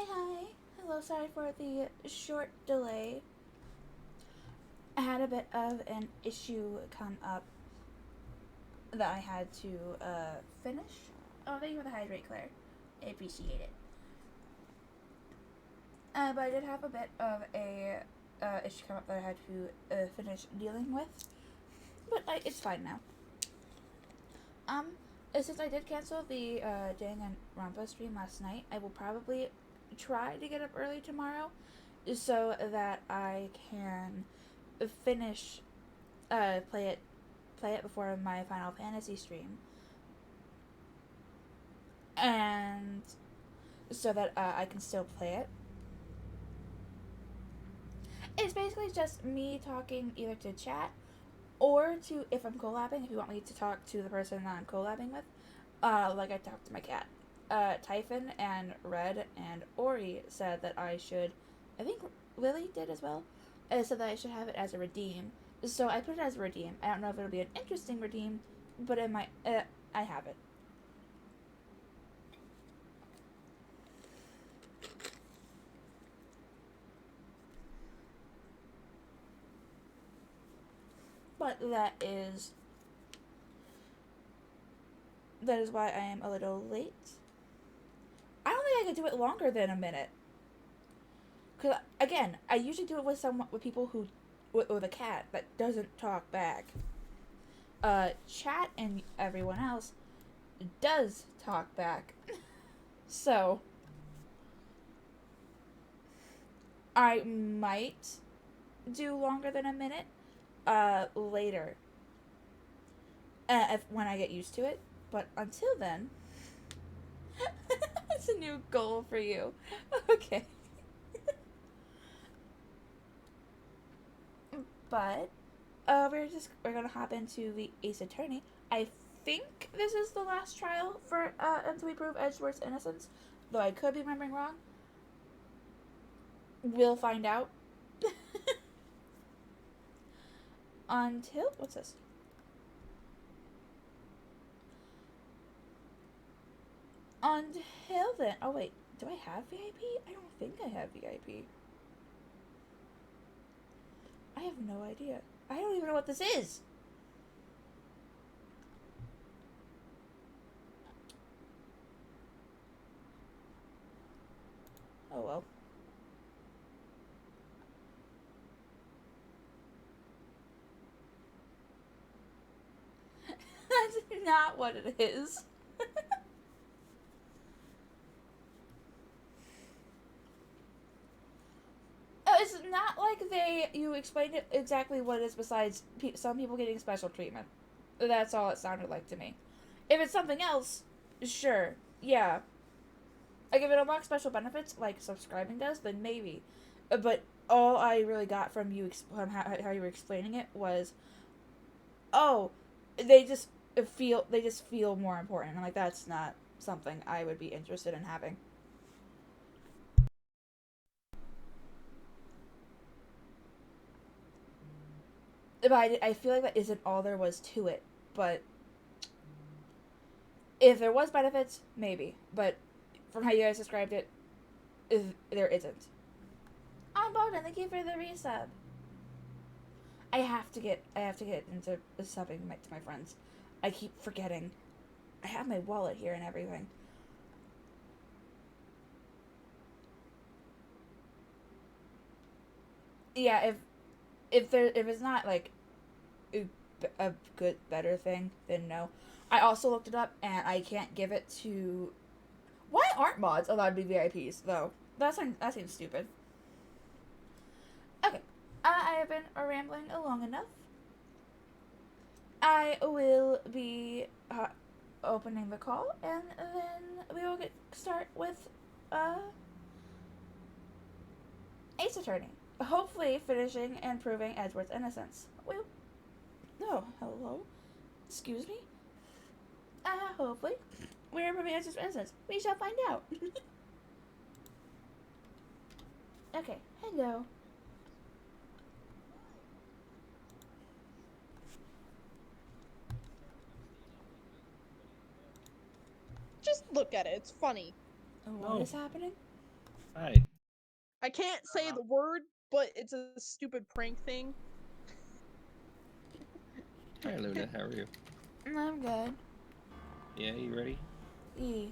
Hi. Hello, sorry for the short delay. I had a bit of an issue come up that I had to finish. Oh, thank you for the hydrate, Claire. I appreciate it. But I did have a bit of a issue come up that I had to finish dealing with. But it's fine now. Um, since I did cancel the Danganronpa stream last night, I will probably try to get up early tomorrow so that I can finish play it before my Final Fantasy stream, and so that I can still play it. It's basically just me talking either to chat or to, if I'm collabing, if you want me to talk to the person that I'm collabing with, like I talked to my cat. Typhon and Red and Ori said that I should, I think Lily did as well, said that I should have it as a redeem. So I put it as a redeem. I don't know if it'll be an interesting redeem, but it might, I have it. But that is why I am a little late. I don't think I could do it longer than a minute. Cause again, I usually do it with people who with a cat that doesn't talk back. Chat and everyone else does talk back. So I might do longer than a minute later if when I get used to it. But until then, it's a new goal for you. Okay. But we're gonna hop into the Ace Attorney. I think this is the last trial for until we prove Edgeworth's innocence, though I could be remembering wrong. We'll find out. Until what's this? Until then, oh wait, do I have VIP? I don't think I have VIP. I have no idea. I don't even know what this is. Oh well. That's not what it is. It's not like you explained it exactly what it is besides some people getting special treatment. That's all it sounded like to me. If it's something else, sure, yeah. Like if it unlocks special benefits like subscribing does, then maybe. But all I really got from you from how you were explaining it was, oh, they just feel more important. And like that's not something I would be interested in having. But I feel like that isn't all there was to it. But if there was benefits, maybe. But from how you guys described it, there isn't. I'm Bogdan. Thank you for the resub. I have to get into subbing to my friends. I keep forgetting. I have my wallet here and everything. Yeah, if it's not like a good better thing, then no. I also looked it up and I can't give it to. Why aren't mods allowed to be VIPs though? That seems stupid. Okay, I have been rambling long enough. I will be opening the call, and then we will start with Ace Attorney. Hopefully, finishing and proving Edward's innocence. Well, no, hello, excuse me. Hopefully, we're proving Edward's innocence. We shall find out. Okay, hello. Just look at it. It's funny. What is happening? Hi. I can't say the word, but it's a stupid prank thing. Hi, Luna. How are you? I'm good. Yeah, you ready? E.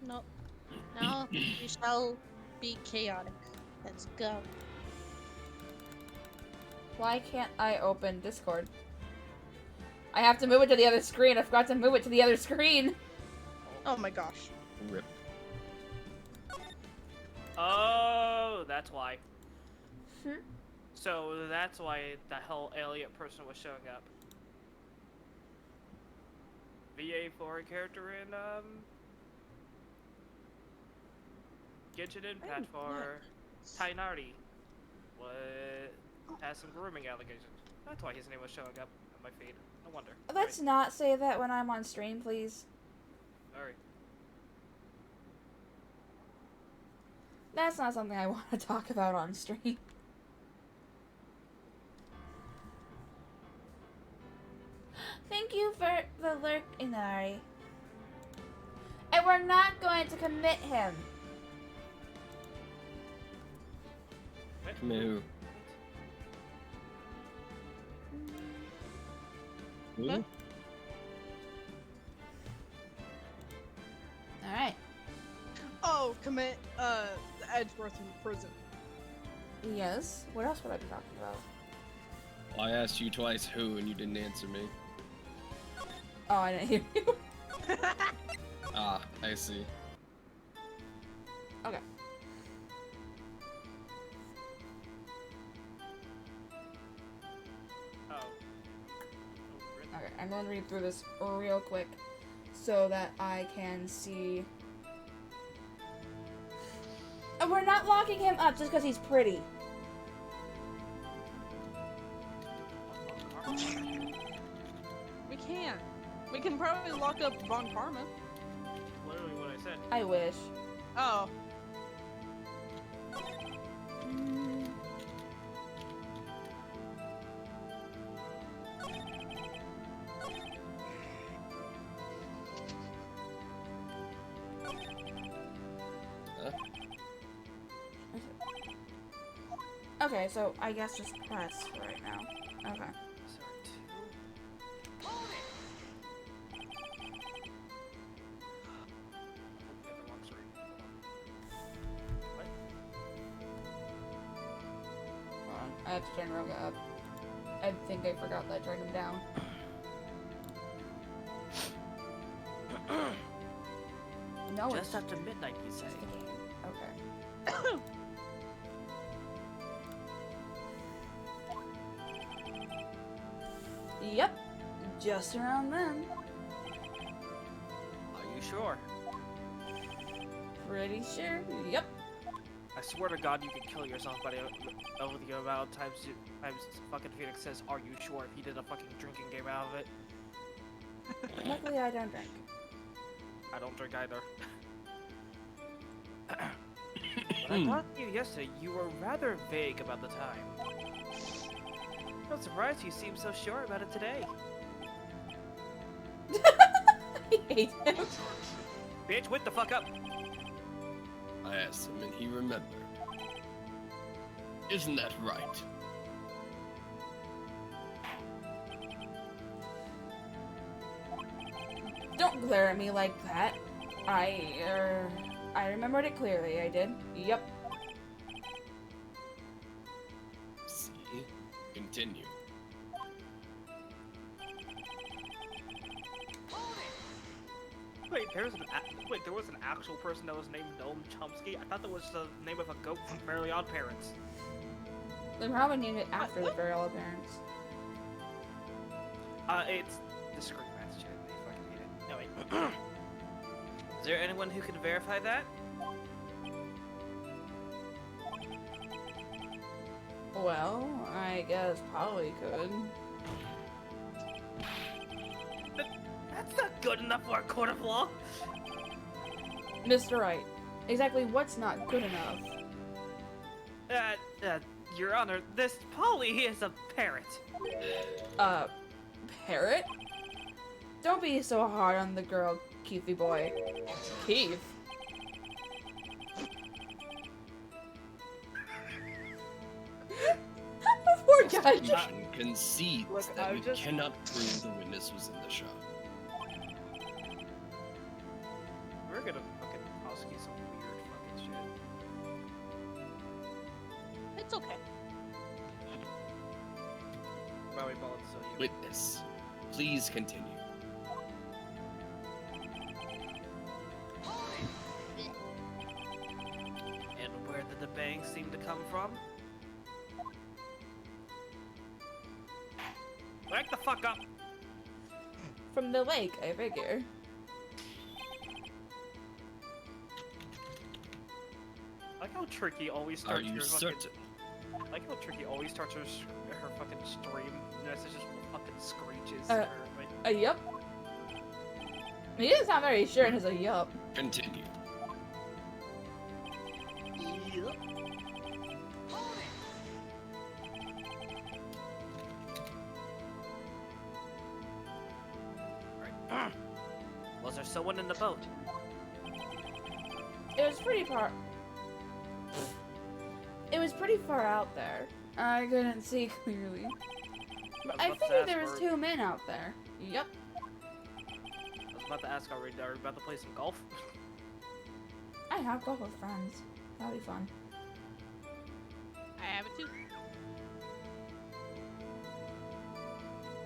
No. Now we shall be chaotic. Let's go. Why can't I open Discord? I have to move it to the other screen. I forgot to move it to the other screen. Oh my gosh. Rip. Oh, that's why. Hmm? So that's why the hell Elliot person was showing up. VA for a character in Genshin Impact for Tainari has some grooming allegations. That's why his name was showing up on my feed. No wonder. Let's not say that when I'm on stream, please. Sorry. That's not something I want to talk about on stream. Thank you for the lurk, Inari. And we're not going to commit him. Moo. Huh? Alright. Oh, commit Edgeworth in prison. Yes. What else would I be talking about? I asked you twice who, and you didn't answer me. Oh, I didn't hear you. Ah, I see. Okay. Oh. Okay, I'm going to read through this real quick so that I can see. And we're not locking him up just because he's pretty. We can. We can probably lock up Von Karma. Literally what I said. I wish. Oh. Okay, so I guess just press for right now. Okay. Sorry, two. Hold on. I have to turn Roga up. I think I forgot that I turned him down. No, Just after midnight, you say. Okay. Yep. Just around then. Are you sure? Pretty sure. Yep. I swear to God, you could kill yourself by over the amount of times fucking Phoenix says, "Are you sure?" If he did a fucking drinking game out of it. Luckily, I don't drink. I don't drink either. But I talked to you yesterday. You were rather vague about the time. I'm surprised you seem so sure about it today. I hate him. Bitch, wake the fuck up! I asked him, and he remembered. Isn't that right? Don't glare at me like that. I remembered it clearly. I did. Yep. See? Continue. Wait, there was an actual person that was named Noam Chomsky? I thought that was the name of a goat from Fairly Odd Parents. They probably named it after the burial appearance. It's the Screen Match chat. They fucking hate it. No, wait. Is there anyone who can verify that? Well, I guess Polly could. That's not good enough for a court of law. Mr. Wright, exactly what's not good enough? Your Honor, this Polly is a parrot. Parrot? Don't be so hard on the girl, Keithy boy. Keith? God. prosecution concedes Look, that I'm we just- cannot prove the witness was in the shop. We're gonna fucking prosecute some weird fucking shit. It's okay. By the way, Ball, so you. Witness, please continue. And where did the bang seem to come from? Back the fuck up! From the lake, I figure. I like how Tricky always Are starts you her fucking. certain? I like how Tricky always starts her fucking stream messages with fucking screeches. Uh, or, like, Yup. He doesn't sound very sure in his yup. Continue. Alright. Was there someone in the boat? It was pretty far. It was pretty far out there. I couldn't see clearly. But I was about to figured ask there was where- 2 men out there. Yup. I was about to ask already, are we about to play some golf? I have golf with friends. That'll be fun. I have it too.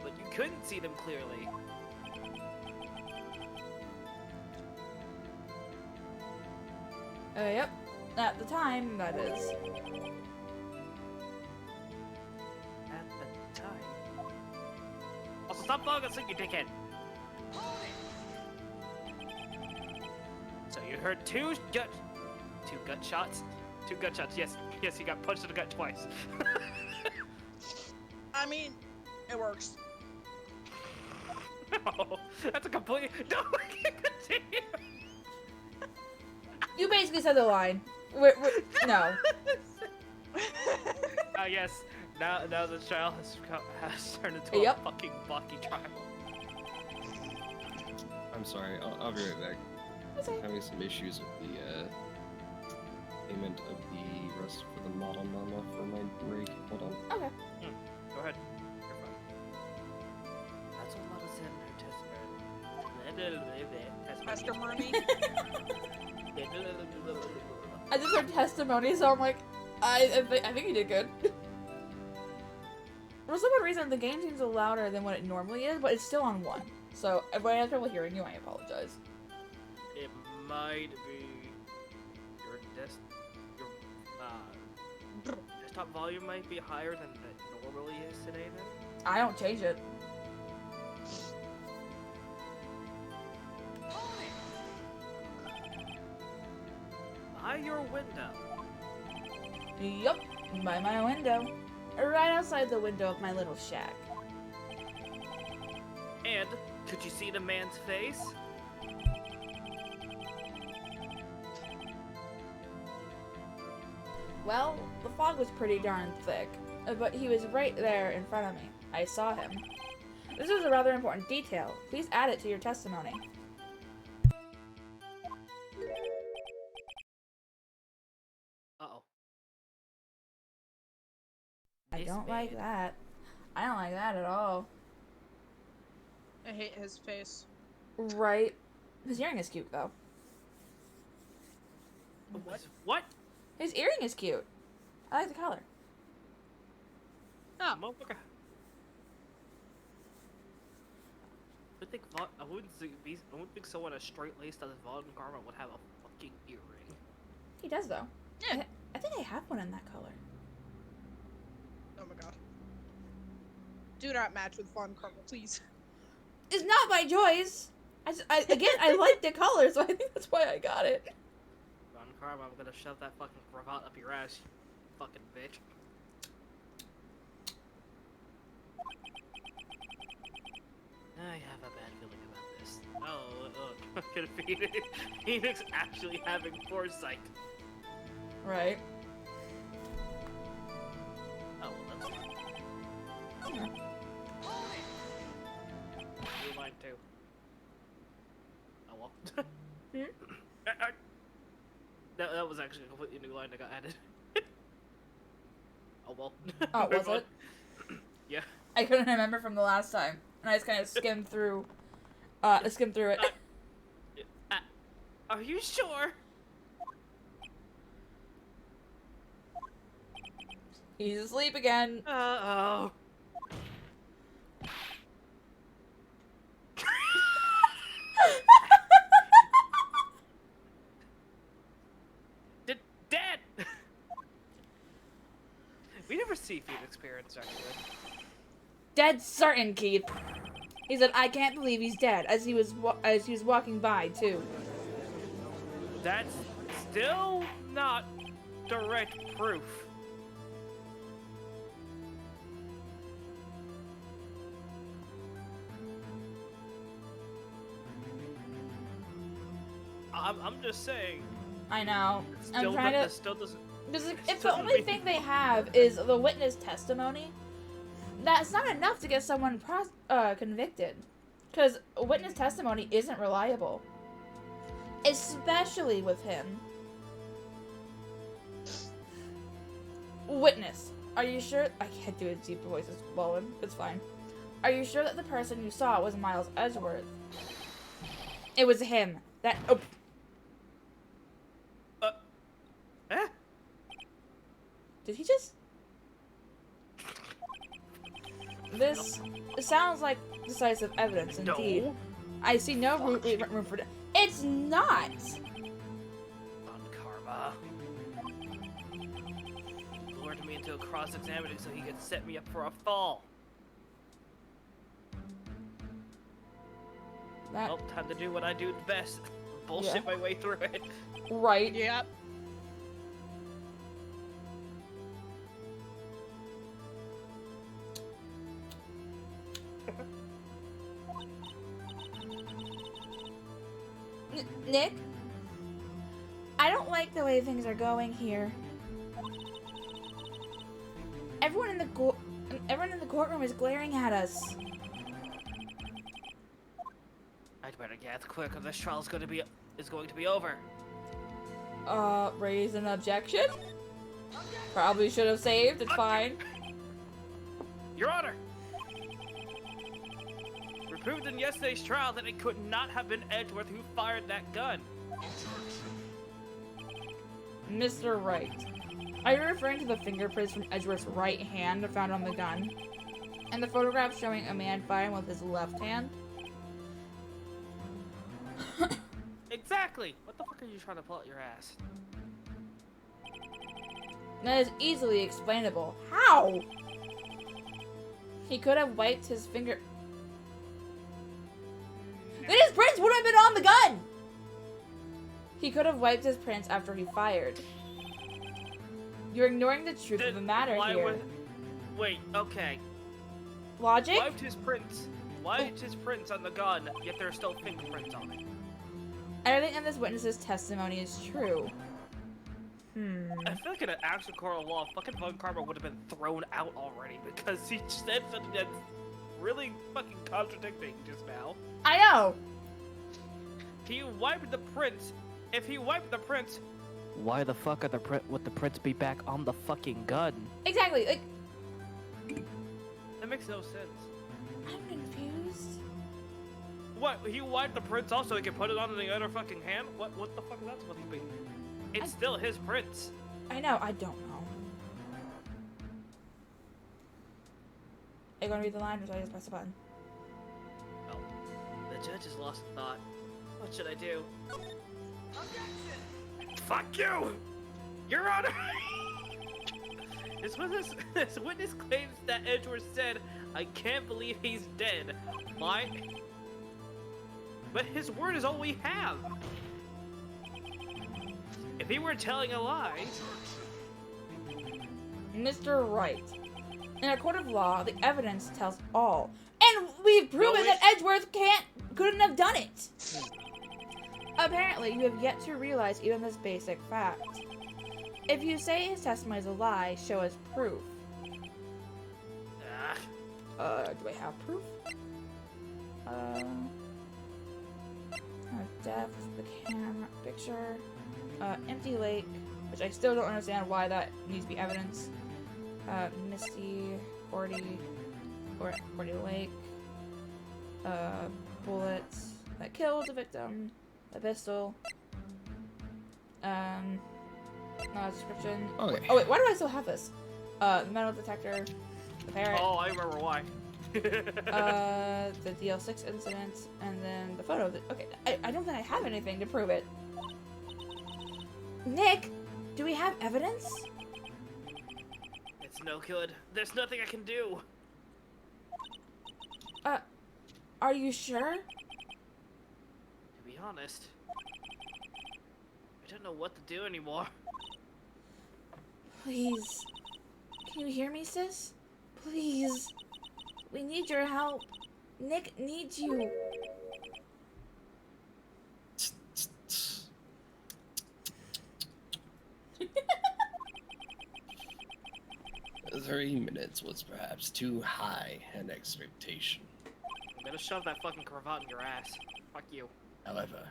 But you couldn't see them clearly. Yep. At the time, that is. At the time. Also, stop focusing, you dickhead! So you heard two gut shots? 2 gut shots, yes. Yes, he got punched in the gut twice. I mean, it works. No, that's a complete. No, I can't continue. You basically said the line. No. Yes. Now the trial has turned into Yep. a fucking Baki trial. I'm sorry, I'll be right back. Okay. Having some issues with the payment of the rest for the model mama for my rig. Hold on. Okay. Go ahead. You're fine. That's what Mama said in her testimony. Testimony. I just heard testimony, so I'm like, I think you did good. For some odd reason, the game seems louder than what it normally is, but it's still on 1. So, if I have trouble hearing you, I apologize. It might be your desktop volume might be higher than it normally is today. Then I don't change it. by your window. Yup, by my window. Right outside the window of my little shack. And could you see the man's face? Well, the fog was pretty darn thick, but he was right there in front of me. I saw him. This is a rather important detail. Please add it to your testimony. Uh-oh. I This don't like man. that. I don't like that at all. I hate his face. Right. His earring is cute, though. What? His earring is cute. I like the color. Oh, Motherfucker. I wouldn't think someone as straight-laced as Vaughn Karma would have a fucking earring. He does, though. Yeah. I think I have one in that color. oh my god. Do not match with Vaughn Karma, please. It's not by choice. I like the color, so I think that's why I got it. Vaughn Karma, I'm gonna shove that fucking cravat up your ass, you fucking bitch. I have a bad feeling about this. Oh, look, look at Phoenix. Phoenix actually having foresight. Right. Oh, well, that's fine. Blue line too. Oh well. That was actually a completely new line that got added. Oh well. Oh, Move was on. it? Yeah. I couldn't remember from the last time, and I just kind of skimmed through it. Are you sure? He's asleep again. Uh-oh. Dad! We never see Phoenix parents, actually. Dead certain, Keith. He said, "I can't believe he's dead," as he was walking by too. That's still not direct proof. I'm just saying. I know. I'm Still, trying to. still doesn't. Because if the doesn't only make- thing they have is the witness testimony, that's not enough to get someone convicted. Because witness testimony isn't reliable. Especially with him. Witness. Are you sure? I can't do a deep voice, it's blowing. It's fine. Are you sure that the person you saw was Miles Edgeworth? It was him. That. Oh. Eh? Did he just? This sounds like decisive evidence, indeed. No. I see no room for. It's not. On Karma. Lured me into a cross-examining so he could set me up for a fall. That Well, time to do what I do best. Bullshit my way through it. right. Yep. Nick, I don't like the way things are going here. Everyone in the courtroom is glaring at us. I'd better get quick or this trial is going to be over. Raise an objection? Probably should have saved. It's fine. Your Honor! We proved in yesterday's trial that it could not have been Edgeworth who fired that gun. Mr. Wright, are you referring to the fingerprints from Edgeworth's right hand found on the gun? And the photograph showing a man firing with his left hand? Exactly! What the fuck are you trying to pull out your ass? That is easily explainable. How? He could have wiped his finger. Then his prints would have been on the gun! He could have wiped his prints after he fired. You're ignoring the truth of the matter Why here. would... Wait, okay. Logic? Wiped his prints on the gun, yet there are still fingerprints on it. Everything in this witness's testimony is true. I feel like in an actual court of law, fucking Von Karma would have been thrown out already because he said something that's really fucking contradicting just now. I know! He wiped the prints. If he wiped the prints, Why the fuck would the prints be back on the fucking gun? Exactly, like, that makes no sense. I'm confused. What? He wiped the prints also, he could put it on the other fucking hand? What the fuck is that supposed to be? It's still his prints. I know, I don't know. Are you gonna read the line or should I just press the button? Oh, the judge has lost thought. What should I do? Fuck you! Your Honor! This witness claims that Edgeworth said, "I can't believe he's dead." But his word is all we have. If he were telling a lie... Mr. Wright, in a court of law, the evidence tells all. And we've proven No, that Edgeworth couldn't have done it! Apparently, you have yet to realize even this basic fact. If you say his testimony is a lie, show us proof. Do I have proof? Death, the camera, picture, empty lake, which I still don't understand why that needs to be evidence. Misty, 40, or Courtney Lake. Bullets that killed the victim. A pistol. No description. Okay. Oh wait, why do I still have this? The metal detector, the parrot, Oh, I remember why. the DL6 incident, and then the photo. Okay, I don't think I have anything to prove it. Nick, do we have evidence? It's no good. There's nothing I can do. Are you sure? To be honest, I don't know what to do anymore. Please. Can you hear me, sis? Please. We need your help. Nick needs you. 30 minutes was perhaps too high an expectation. I'm gonna shove that fucking cravat in your ass. Fuck you. However,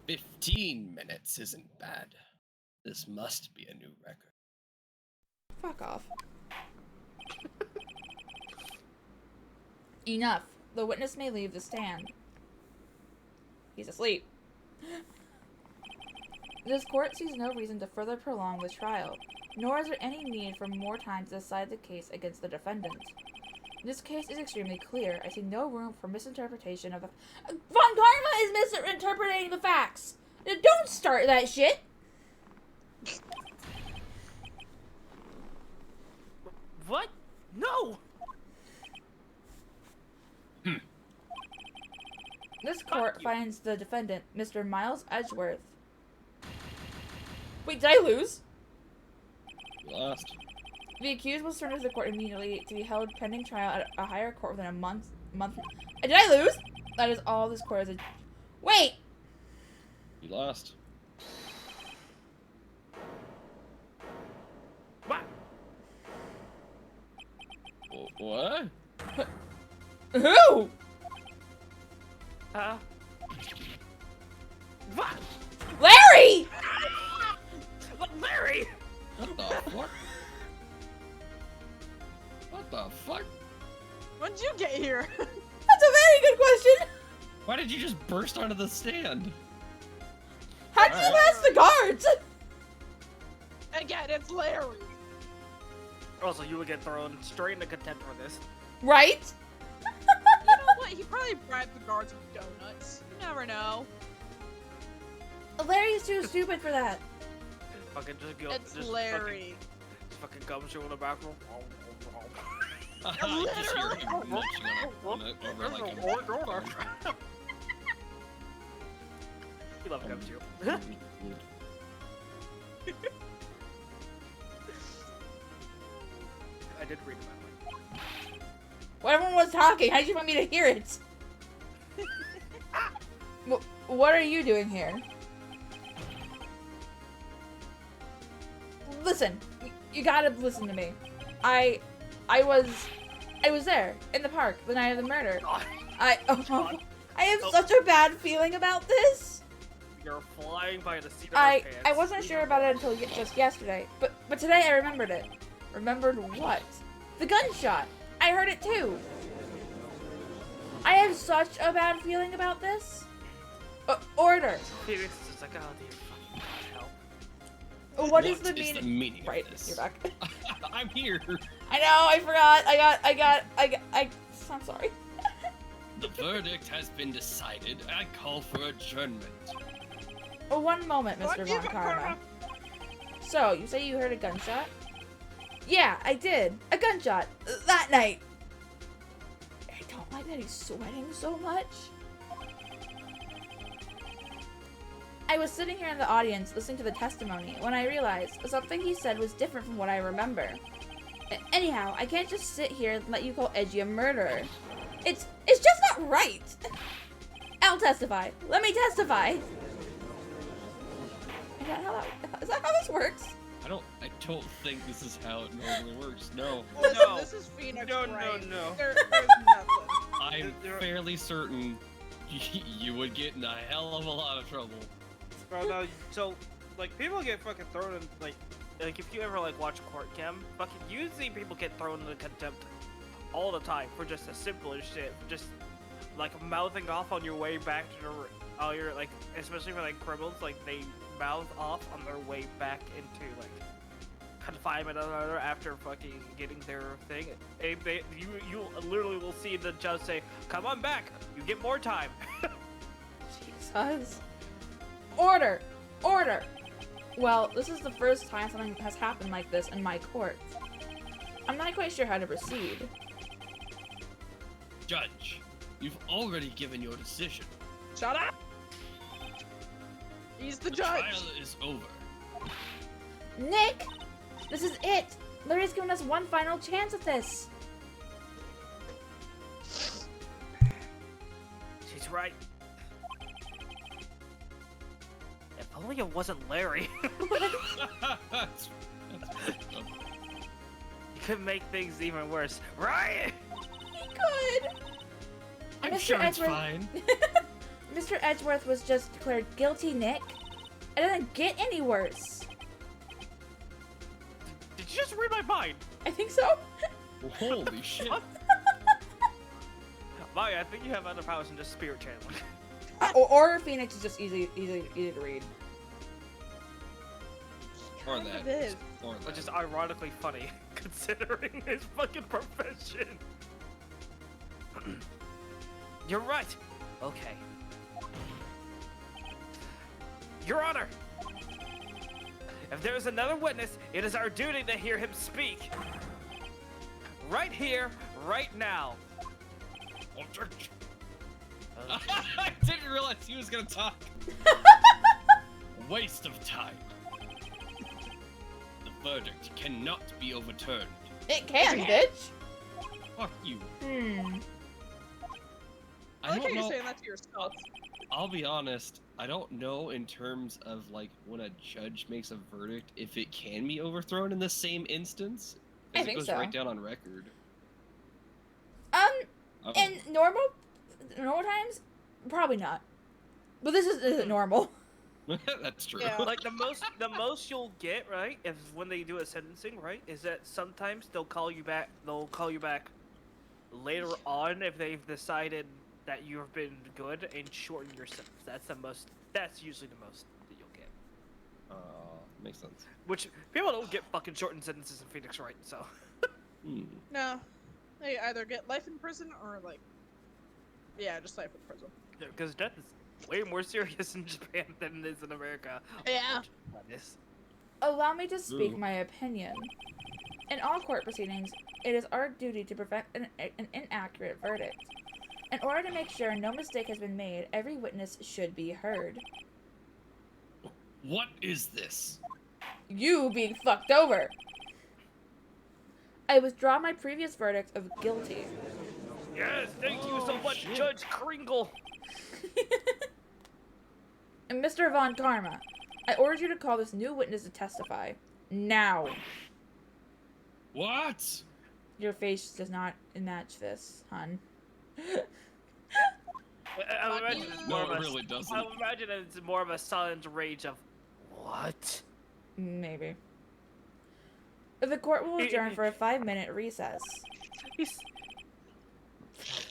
15 minutes isn't bad. This must be a new record. Fuck off. Enough. The witness may leave the stand. He's asleep. This court sees no reason to further prolong the trial, nor is there any need for more time to decide the case against the defendant. This case is extremely clear. I see no room for misinterpretation of the— Von Karma is misinterpreting the facts! Don't start that shit! What? No! This court finds the defendant, Mr. Miles Edgeworth. Wait, did I lose? You lost. The accused was returned to the court immediately to be held pending trial at a higher court within a month. Did I lose? That is all this court is. Wait! You lost. What? What? Who? What? Larry! What, Larry? What the fuck? What the fuck? When did you get here? That's a very good question. Why did you just burst onto the stand? How'd you pass the guards? Again, it's Larry. Also, you would get thrown straight into contempt for this. Right? You know what? He probably bribed the guards with donuts. You never know. Larry's too stupid for that. Fucking just go. It's just Larry. Fucking gumshoe in the backroom. I just hear him munching on it over like a You love gumshoe. I did read about it. When everyone was talking, how did you want me to hear it? What are you doing here? Listen, you gotta listen to me. I was there in the park the night of the murder. I have such a bad feeling about this. You're flying by the seat of your pants. I wasn't sure about it until just yesterday, but today I remembered it. Remembered what? The gunshot. I heard it too. I have such a bad feeling about this. Order. Phoenix is like, oh, dear fucking hell. What is the meaning? The meaning Right, of this? you're back. I'm here. I know, I forgot. I'm sorry. The verdict has been decided. I call for adjournment. One moment, Mr. Von Karma. So, you say you heard a gunshot? Yeah, I did. A gunshot. That night. I don't like that he's sweating so much. I was sitting here in the audience listening to the testimony when I realized something he said was different from what I remember. Anyhow, I can't just sit here and let you call Edgy a murderer. It's just not right. I'll testify. Let me testify. Is that how this works? I don't think this is how it normally works. No. Listen, No. this is Phoenix, No, right? no. There's nothing. I'm fairly certain you would get in a hell of a lot of trouble. Bro, no, so, like, people get fucking thrown in, like if you ever, like, watch Court Cam, fucking, you see people get thrown into contempt all the time for just the simplest shit. Just like mouthing off on your way back to the, all your like, especially for like criminals, like they mouth off on their way back into like confinement or another after fucking getting their thing. You literally will see the judge say, "Come on back, you get more time." Jesus. Order! Order! Well, this is the first time something has happened like this in my court. I'm not quite sure how to proceed. Judge, you've already given your decision. Shut up! He's the The judge! trial is over. Nick! This is it! Larry's given us one final chance at this! She's right. If only it wasn't Larry. That's He could make things even worse, right? Good! I'm Mr. sure it's Edgeworth- fine. Mr. Edgeworth was just declared guilty, Nick. It doesn't get any worse. Did you just read my mind? I think so. Holy shit. Maya, I think you have other powers than just spirit channeling. Or Phoenix is just easy to read. Or Kind that. of is. Or Which that. is ironically funny, considering his fucking profession. You're right. Okay. Your Honor! If there is another witness, it is our duty to hear him speak. Right here, right now. Oh, Judge. I didn't realize he was gonna talk. Waste of time. The verdict cannot be overturned. It can, bitch. Fuck you. I like how don't you're know. saying that to yourself. I'll be honest. I don't know in terms of like when a judge makes a verdict if it can be overthrown in the same instance. I 'Cause think it goes so. right down on record. In normal times, probably not. But this isn't normal. That's true. Yeah. Like the most you'll get, right, is when they do a sentencing, right, is that sometimes they'll call you back later on if they've decided that you've been good and shorten your sentence. That's usually the most that you'll get. Makes sense. Which people don't get fucking shortened sentences in Phoenix, right? So Hmm. No. They either get life in prison or, like, yeah, just life in prison. because death is way more serious in Japan than it is in America. Yeah. This. Allow me to speak Ooh. my opinion. In all court proceedings, it is our duty to prevent an inaccurate verdict. In order to make sure no mistake has been made, every witness should be heard. What is this? You being fucked over! I withdraw my previous verdict of guilty. Yes, thank you so Oh, much, shit. Judge Kringle. And Mr. Von Karma, I ordered you to call this new witness to testify. Now. What? Your face does not match this, hun. I would imagine it's more No, of it a, really doesn't. I would imagine that it's more of a silent rage of what? Maybe. The court will adjourn for a 5-minute recess. He's...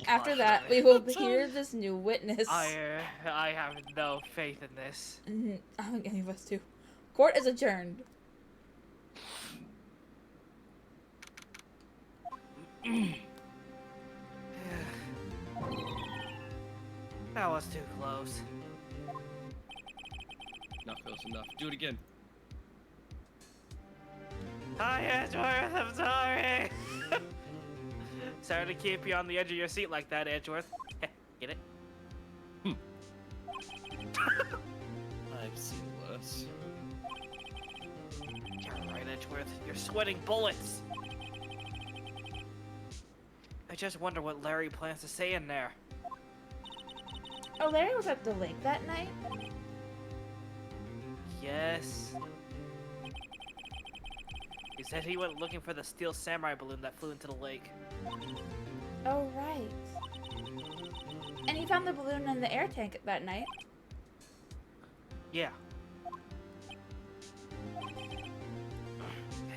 After that, we will hear this new witness. I have no faith in this. I don't think any of us do. Court is adjourned. That was too close. Not close enough. Do it again. Hi, Edgeworth, I'm sorry. Sorry to keep you on the edge of your seat like that, Edgeworth. Get it? I've seen worse. You're right, Edgeworth. You're sweating bullets. I just wonder what Larry plans to say in there. Oh, Larry was at the lake that night? Yes. He said he went looking for the steel samurai balloon that flew into the lake. Oh, right. And he found the balloon in the air tank that night. Yeah.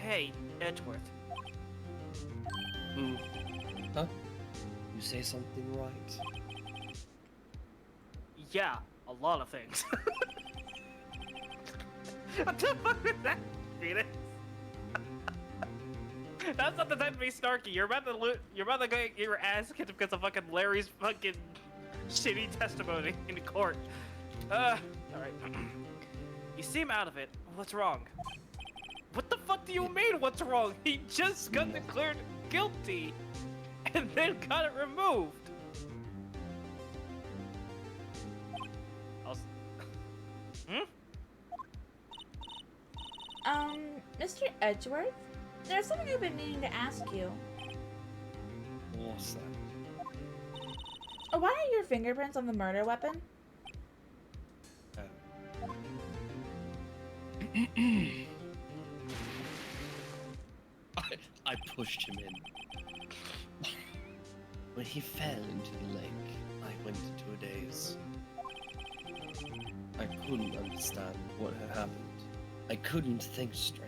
Hey, Edgeworth. Hmm. you say something right? Yeah, a lot of things. What the fuck is that, Phoenix? That's not the time to be snarky. You're about to get your ass kicked because of fucking Larry's fucking shitty testimony in court. Alright. You seem out of it. What's wrong? What the fuck do you mean, what's wrong? He just got declared guilty and then got it removed. Mr. Edgeworth, there's something I've been meaning to ask you. What's that? Why are your fingerprints on the murder weapon? I pushed him in. When he fell into the lake, I went into a daze. I couldn't understand what had happened. I couldn't think straight.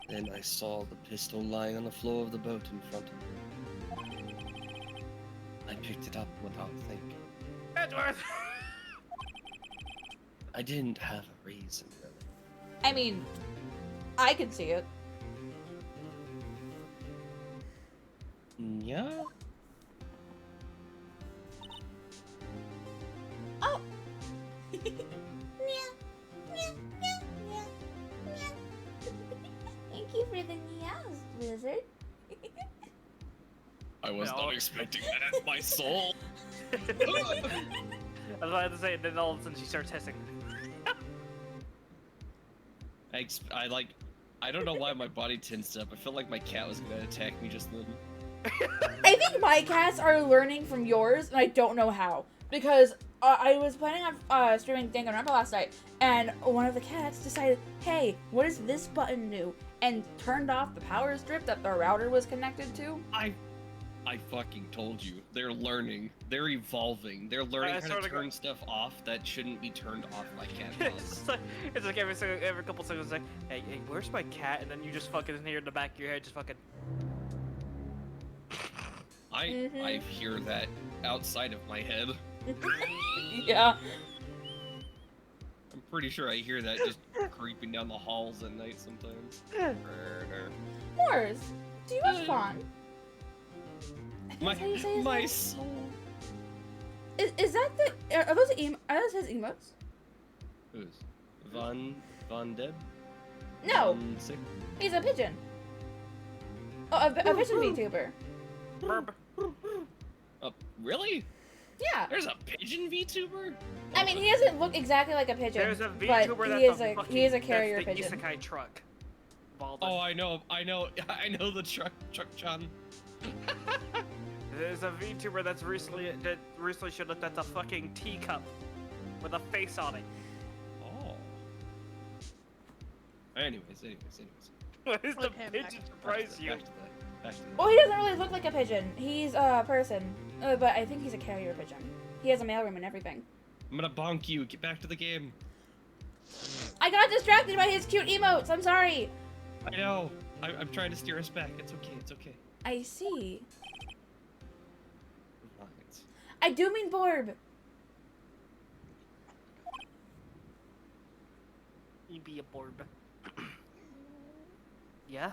Then I saw the pistol lying on the floor of the boat in front of me. I picked it up without thinking. Edgeworth! I didn't have a reason, really. I mean, I can see it. Yeah? Oh! Thank you for the meows, Wizard. I was No. not expecting that, my soul. That's what I had to say, and then all of a sudden she starts hissing. I don't know why my body tensed up. I felt like my cat was gonna attack me just then. I think my cats are learning from yours, and I don't know how. Because I was planning on streaming Danganronpa last night, and one of the cats decided, hey, what does this button do? And turned off the power strip that the router was connected to. I fucking told you. They're learning. They're evolving. They're learning how to turn stuff off that shouldn't be turned off like cat does. It's like every couple seconds, it's like, hey, where's my cat? And then you just fucking hear in the back of your head, just fucking. I hear that outside of my head. Yeah. I'm pretty sure I hear that just creeping down the halls at night sometimes. Morris, do you have fun? I think My, that's how you say his my name. soul. Is that the... Are those his emotes? Who's? Von Dead? No, Von Sick? he's a pigeon. Oh, a pigeon VTuber. Burp. Really? Yeah. There's a pigeon VTuber? I mean, he doesn't look exactly like a pigeon, There's a but VTuber he that's is he is a carrier that's the pigeon. Isekai truck. Baldur. Oh, I know the truck-chan. There's a VTuber that recently showed up that's a fucking teacup with a face on it. Oh. Anyways. What is the Okay, pigeon surprise you? Back to that. Well, he doesn't really look like a pigeon. He's a person, but I think he's a carrier pigeon. He has a mailroom and everything. I'm gonna bonk you. Get back to the game. I got distracted by his cute emotes. I'm sorry. I know. I'm trying to steer us back. It's okay. I see. Right. I do mean Borb. You be a borb. Yeah?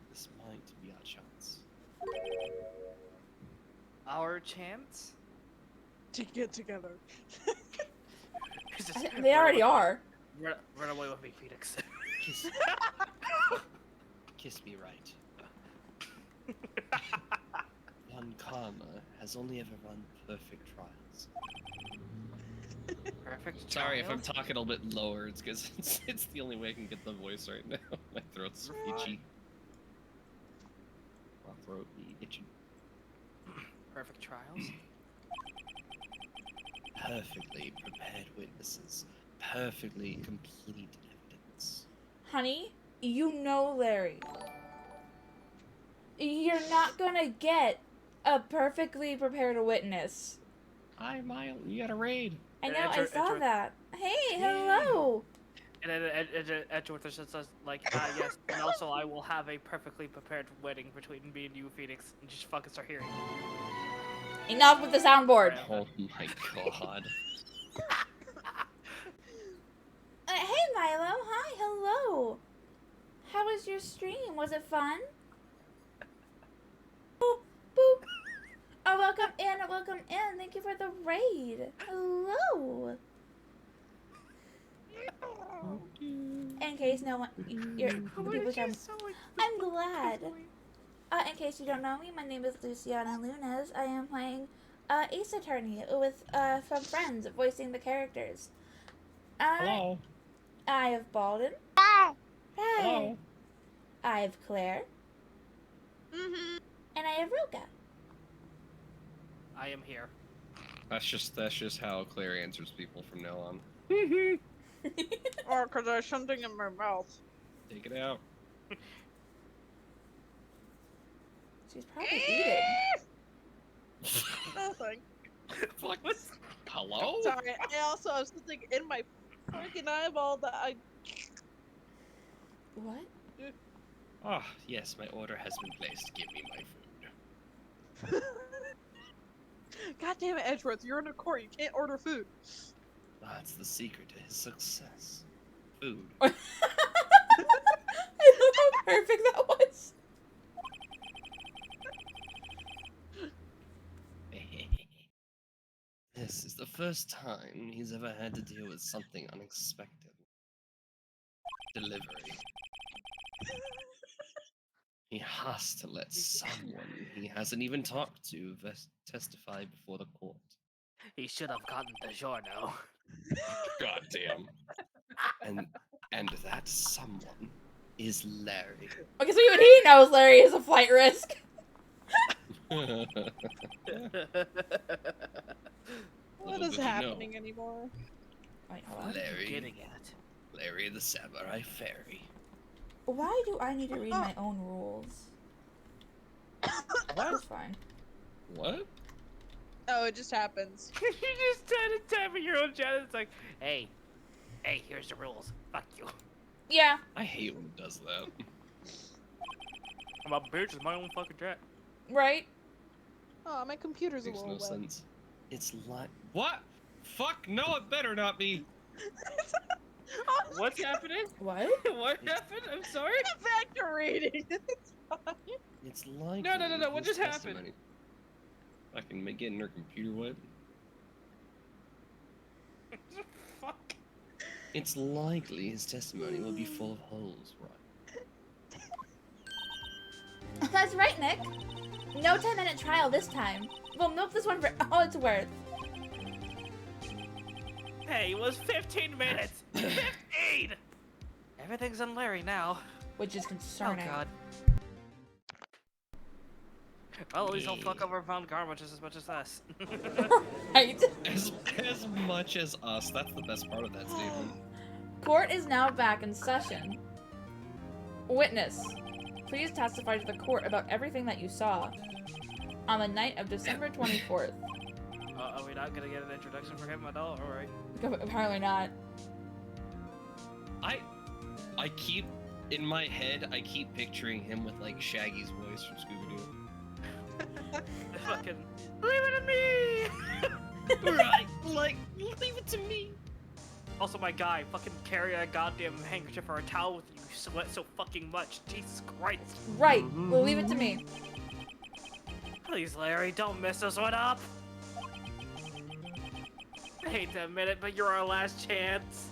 This might be our chance. Our chance? To get together. They already are. Run away with me, Phoenix. Kiss me right. One Karma has only ever run perfect trials. Perfect. Sorry if I'm child. talking a little bit lower. It's because it's the only way I can get the voice right now. My throat's itchy. My throat be itchy. Perfect trials. Perfectly prepared witnesses. Perfectly complete evidence. Honey, you know Larry. You're not gonna get a perfectly prepared witness. Hi, Mile. You got a raid. I And know, I enter- saw enter- that. Hey, hello. And then Edgeworth just says, like, yes, and also I will have a perfectly prepared wedding between me and you, Phoenix, and just fucking start hearing. Enough with the soundboard. Oh my god. Hey Milo, hi, hello. How was your stream? Was it fun? Boop, boop. Oh, welcome in, welcome in. Thank you for the raid. Hello. In case no one, people come. I'm glad. In case you don't know me, my name is Luciana Lunes. I am playing Ace Attorney with some friends, voicing the characters. Hello. I have Balden. Wow. Hi. Hello. I have Claire. Mm-hmm. And I have Roka. I am here. That's just how Claire answers people from now on. Or because there's something in my mouth. Take it out. She's probably eating. Nothing. Fuck. Hello? Sorry, I also have something in my freaking eyeball that I. What? Ah, yes, my order has been placed. Give me my food. God damn it, Edgeworth, you're in a court. You can't order food. That's the secret to his success. Food. I love how perfect that was. This is the first time he's ever had to deal with something unexpected. Delivery. He has to let someone he hasn't even talked to testify before the court. He should have gotten DiGiorno. Goddamn. And that someone is Larry. Okay, so even he knows Larry is a flight risk. What Little is did you know. happening anymore? Wait, hold on. Larry. Getting at. Larry the Samurai Fairy. Why do I need to read my own rules? That's fine. What? Oh, it just happens. You just started tapping your own chat. It's like, hey, here's the rules. Fuck you. Yeah. I hate when it does that. I'm a bitch. It's my own fucking chat. Right? Oh, my computer's a Makes little no wet. sense. It's like what? Fuck no! It better not be. What's happening? What? What happened? I'm sorry. Get back to reading. It's fine. It's like No, what just happened? Fucking getting her computer wet. Fuck. It's likely his testimony will be full of holes, right? That's right, Nick. No 10-minute trial this time. We'll milk this one for all it's worth. Hey, it was 15 minutes. 15. Everything's on Larry now. Which is Oh concerning. god. Well, at least he'll fuck over Von Karma just as much as us. Right? As much as us. That's the best part of that statement. Court is now back in session. Witness, please testify to the court about everything that you saw on the night of December 24th. Are we not gonna get an introduction for him at all? Alright. Apparently not. I keep in my head. I keep picturing him with like Shaggy's voice from Scooby-Doo. Fucking leave it to me. Right, like leave it to me. Also, my guy, fucking carry a goddamn handkerchief or a towel with you. You sweat so fucking much. Jesus Christ. Right. We'll leave it to me. Please, Larry, don't mess this one up. I hate to admit it, but you're our last chance.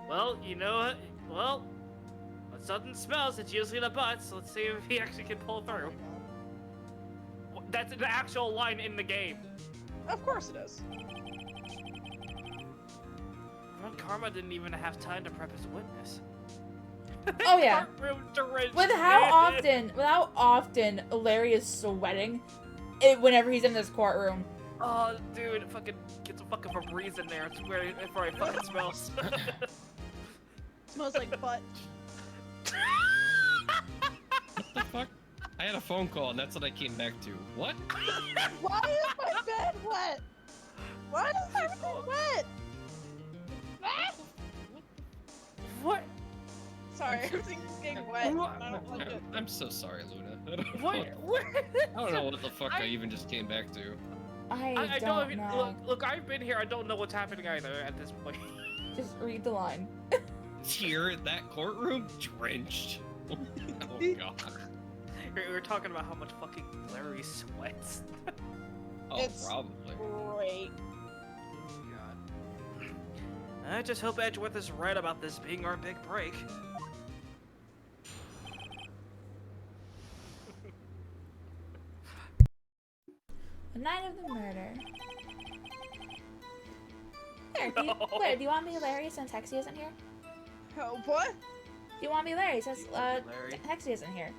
Well, you know what? Well, when something smells, it's usually the butt, so let's see if he actually can pull through. That's an actual line in the game. Of course it is. Ron Karma didn't even have time to prep his witness. Oh yeah. Courtroom drenched With how in. often Larry is sweating whenever he's in this courtroom. Oh, dude, fucking get some fucking Febreze in there. It's where it fucking smells. Smells like butt. What the fuck? I had a phone call and that's what I came back to. What? Why is my bed wet? Why is everything wet? What? Sorry, everything's getting wet. I don't like it. I'm so sorry, Luna. I don't know What? What? I don't know what the fuck I even just came back to. I don't don't even, know. look, I've been here. I don't know what's happening either at this point. Just read the line. Here in that courtroom, drenched. Oh god. We were talking about how much fucking Larry sweats. Oh, It's- probably. Great. God. I just hope Edgeworth is right about this being our big break. The night of the murder. Claire, do you, No. Claire, do you want me to be Larry since Hexy isn't here? Oh, what? Do you want me to be Larry since Larry. Hexy isn't here?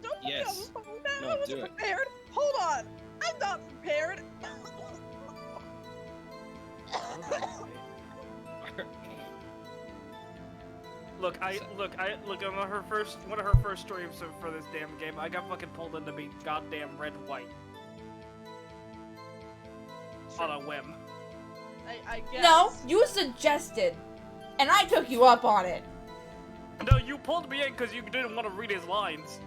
Don't put me on Yes. the spot like that. No, I wasn't do it. prepared. Hold on. I'm not prepared. Look, on one of her first streams for this damn game, I got fucking pulled into being goddamn red white on a whim. I guess. No, you suggested, and I took you up on it. No, you pulled me in because you didn't want to read his lines.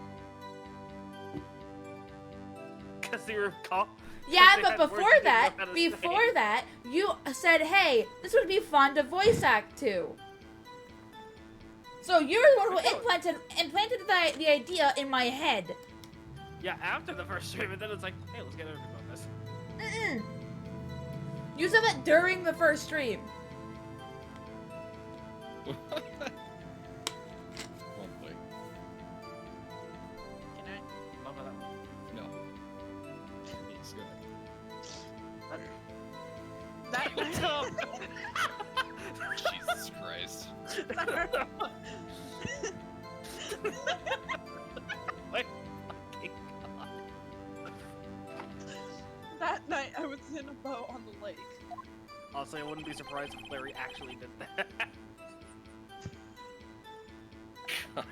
Because you were Yeah, they but had words before you didn't that, know how to say. before that, you said, "Hey, this would be fun to voice act to." So you're the one who implanted the idea in my head. Yeah, after the first stream, and then it's like, hey, let's get everything on this. Mm-mm. You said that during the first stream. Probably. Can I? Love that. No. Please, go ahead. Jesus Christ. My fucking God. That night I was in a boat on the lake. Honestly, I wouldn't be surprised if Larry actually did that. God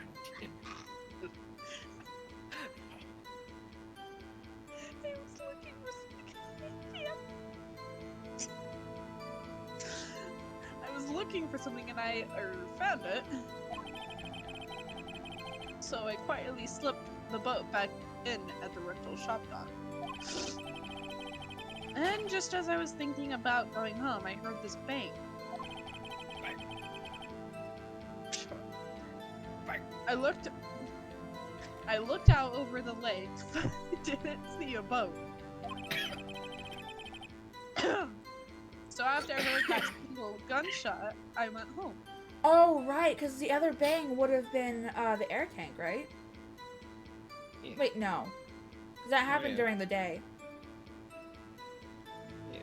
I was looking for something. I was looking for something and I found it. So I quietly slipped the boat back in at the rental shop dock. And just as I was thinking about going home, I heard this bang. I looked out over the lake, but I didn't see a boat. So after I heard that single gunshot, I went home. Oh, right, because the other bang would have been the air tank, right? Yeah. Wait, no. 'Cause that happened yeah. during the day. Yeah.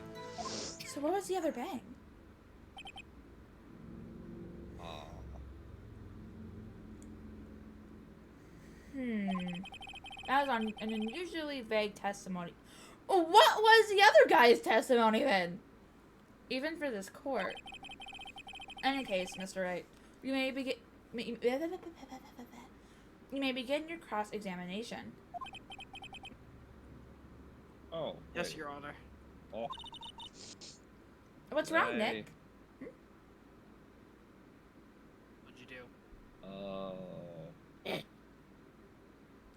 So what was the other bang? Aw. That was on an unusually vague testimony. Oh, what was the other guy's testimony then? Even for this court. Any case, Mr. Wright, you may begin your cross-examination. Oh. Yes, wait. Your Honor. Oh. What's wrong, Hey. Nick? What'd you do?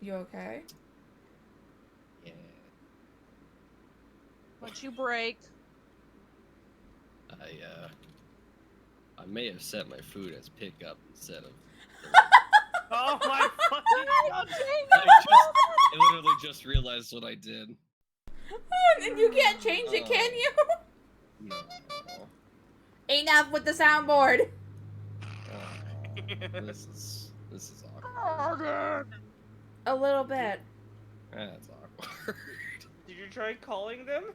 You okay? Yeah. What'd you break? I may have set my food as pickup instead of. Oh my fucking I literally just realized what I did. And you can't change it, can you? No. Enough with the soundboard. This is awkward. A little bit. That's awkward. Did you try calling them?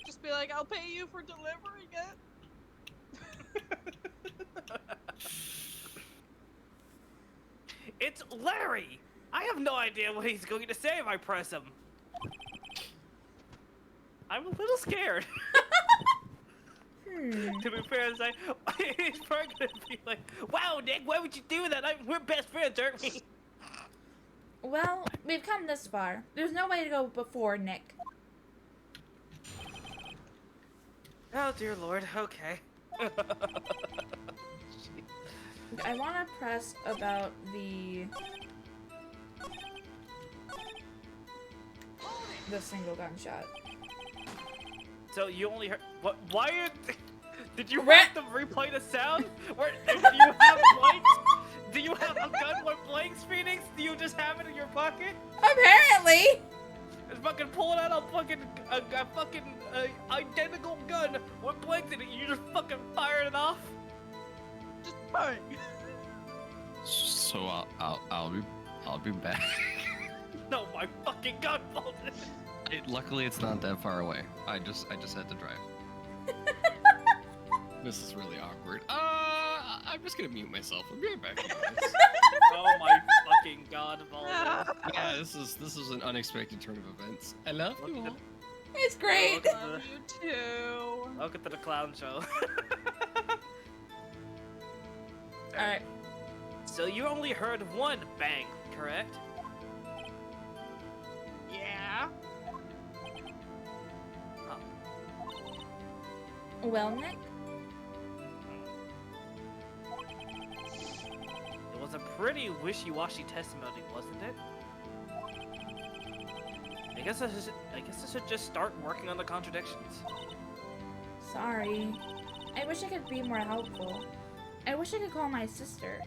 Just be like, I'll pay you for delivering it. It's Larry! I have no idea what he's going to say if I press him. I'm a little scared. To be fair, it's like, he's probably gonna be like, wow, Nick, why would you do that? We're best friends, aren't we? Well, we've come this far. There's no way to go before Nick. Oh dear lord, okay. I want to press about the single gunshot. So you only heard what? Why are, did you Ra- have them replay the sound? Where do you have blanks? Do you have a gun with blanks, Phoenix? Do you just have it in your pocket? Apparently! Just fucking pulling out a fucking identical gun with blanks in it. You just fucking fired it off. Just bang. So I'll be back. No, my fucking gun bolted. Luckily, it's not that far away. I just had to drive. This is really awkward. I'm just gonna mute myself. I'll be right back. Oh my fucking god, Baldur. Yeah, this is an unexpected turn of events. I love Look you at all. It's great! Love you too. Welcome to the clown show. Alright. So you only heard one bang, correct? Yeah. Well, Nick? It was a pretty wishy-washy testimony, wasn't it? I guess I should just start working on the contradictions. Sorry. I wish I could be more helpful. I wish I could call my sister.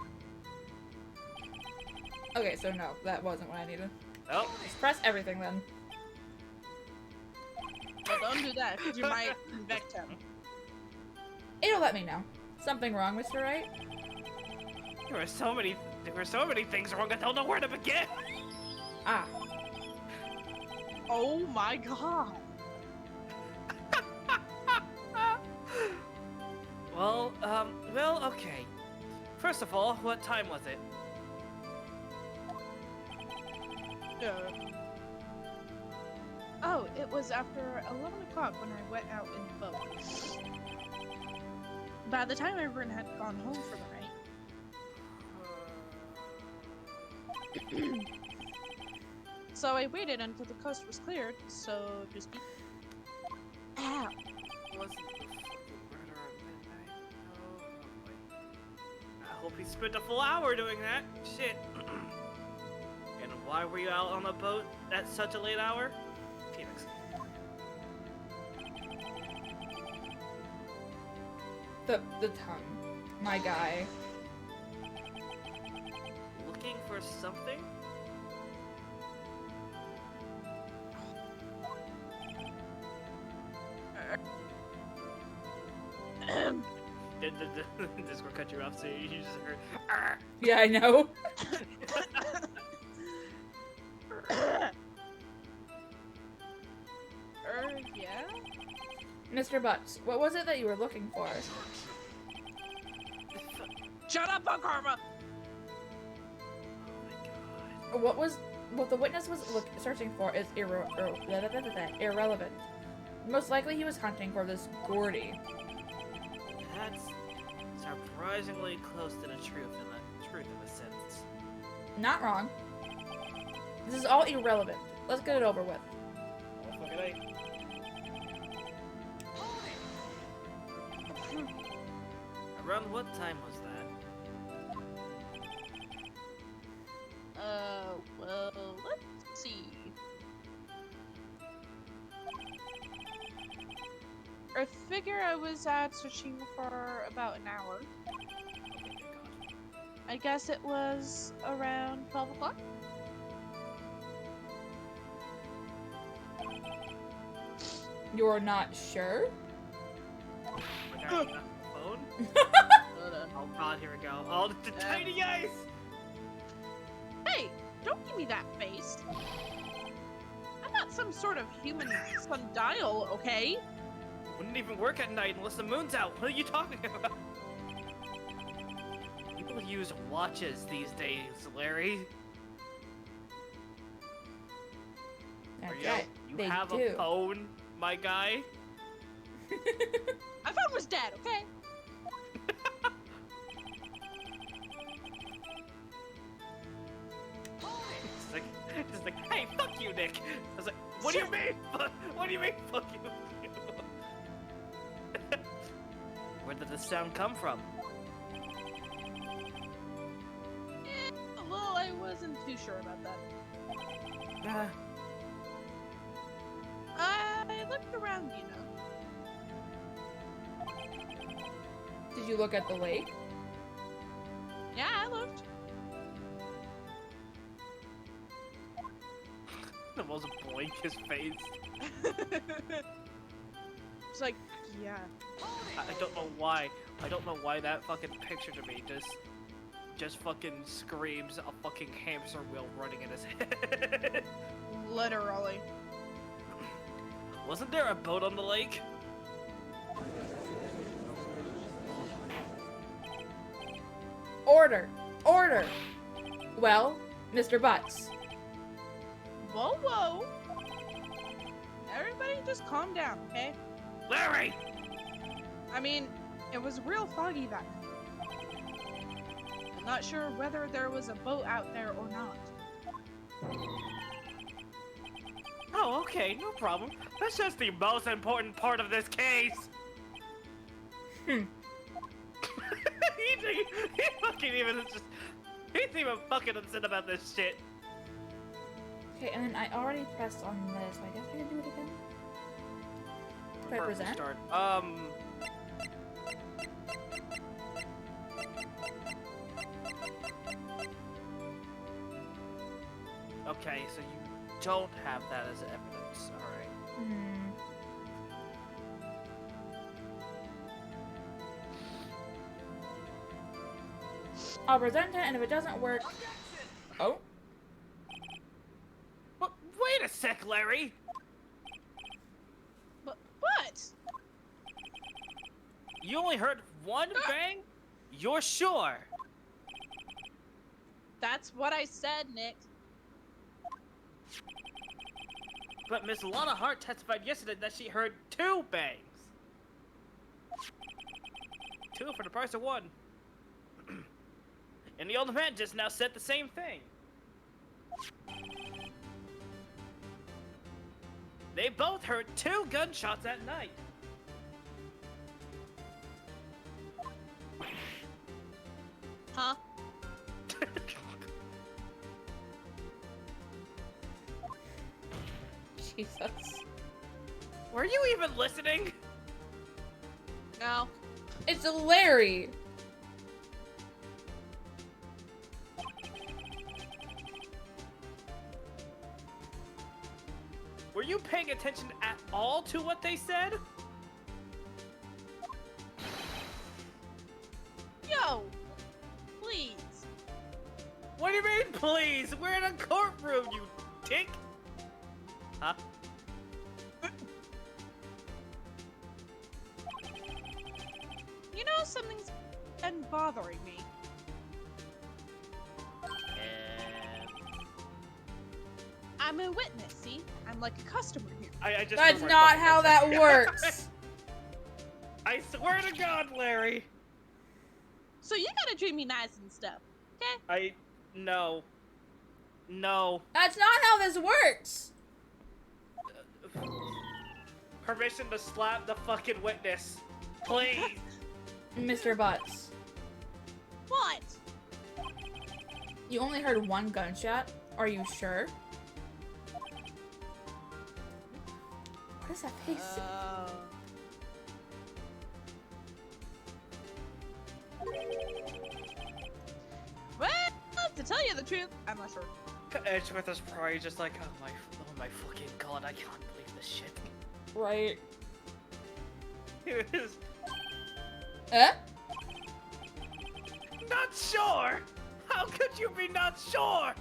Okay, so no, that wasn't what I needed. Oh, Just press everything then. But don't do that, because you might convict him. It'll let me know. Something wrong, Mr. Wright? there were so many things wrong. I don't know where to begin. Ah. Oh my god. Well, okay. First of all, what time was it? Oh, it was after 11 o'clock when I went out in the boat. By the time everyone had gone home for the night. So I waited until the coast was cleared, so to speak. Ow. Wasn't the fucking murder at midnight? Oh, boy. I hope he spent a full hour doing that. Shit. And why were you out on the boat at such a late hour? Phoenix. The tongue. My guy. Looking for something? Discord cut you off, so you just heard. "Arr." Yeah, I know. Yeah? Mr. Butts, what was it that you were looking for? Shut up, Karma! Oh my god. What the witness was searching for is irrelevant. Most likely he was hunting for this Gordy. That's surprisingly close to the truth in a sense. Not wrong. This is all irrelevant. Let's get it over with. Oh, fucking right. Around what time was that? Well, let's see. I figure I was out searching for about an hour. I guess it was around 12 o'clock? You're not sure? Like I got the phone? Oh god, here we go. Oh, the tiny eyes! Hey, don't give me that face. I'm not some sort of human sundial, okay? Wouldn't even work at night unless the moon's out. What are you talking about? People use watches these days, Larry. That's You right. you They have do. a phone, my guy? My phone was dead, okay? It's like, hey, fuck you, Nick. I was like, what do you mean? What do you mean, fuck you? the sound come from? Well, I wasn't too sure about that. I looked around, you know. Did you look at the lake? Yeah, I looked. The most blankest face. It's like, yeah. I don't know why. I don't know why that fucking picture to me just fucking screams a fucking hamster wheel running in his head. Literally. Wasn't there a boat on the lake? Order! Order! Well, Mr. Butts. Whoa, whoa. Everybody just calm down, okay? Larry! I mean, it was real foggy that night. I'm not sure whether there was a boat out there or not. Oh, okay, no problem. That's just the most important part of this case. Hmm. he fucking even just, he's even fucking upset about this shit. Okay, and then I already pressed on this, so I guess I can do it again. Do I present? Start. Okay, so you don't have that as evidence, alright. Hmm. I'll present it, and if it doesn't work... Oh? Wait a sec, Larry! But what? You only heard one bang? You're sure? That's what I said, Nick. But Miss Lana Hart testified yesterday that she heard 2 bangs. 2 for the price of 1. And the old man just now said the same thing. They both heard 2 gunshots at night. Huh? Jesus. Were you even listening? No. It's Larry! Were you paying attention at all to what they said? Yo! Please. What do you mean, please? We're in a courtroom, you dick! Huh? You know, something's been bothering me. I'm a witness, see? I'm like a customer here. I just That's threw my not fucking how headset. that works! I swear to God, Larry! So you gotta treat me nice and stuff, okay? No. No. That's not how this works! Permission to slap the fucking witness. Please. Mr. Butts. What? You only heard 1 gunshot? Are you sure? What is that face? Well, to tell you the truth, I'm not sure. Edgeworth is probably just like, oh my fucking God, I can't believe this shit. Right. He was Eh? not sure! How could you be not sure?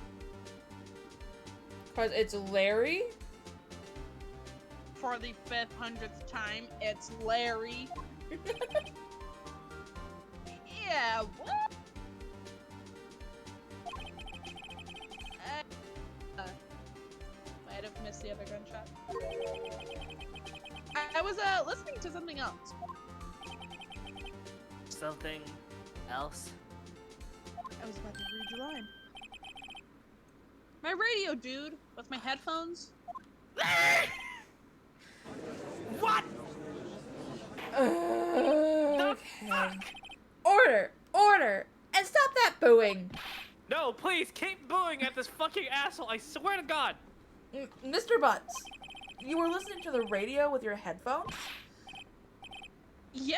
Cause it's Larry? For the 500th time, it's Larry. Yeah, what? Might have missed the other gunshot. I was listening to something else. Something else? I was about to read your line. My radio, dude, with my headphones. What? Okay. Okay. Order! Order! And stop that booing! No, please keep booing at this fucking asshole. I swear to God. Mr. Butts, you were listening to the radio with your headphones? Yeah.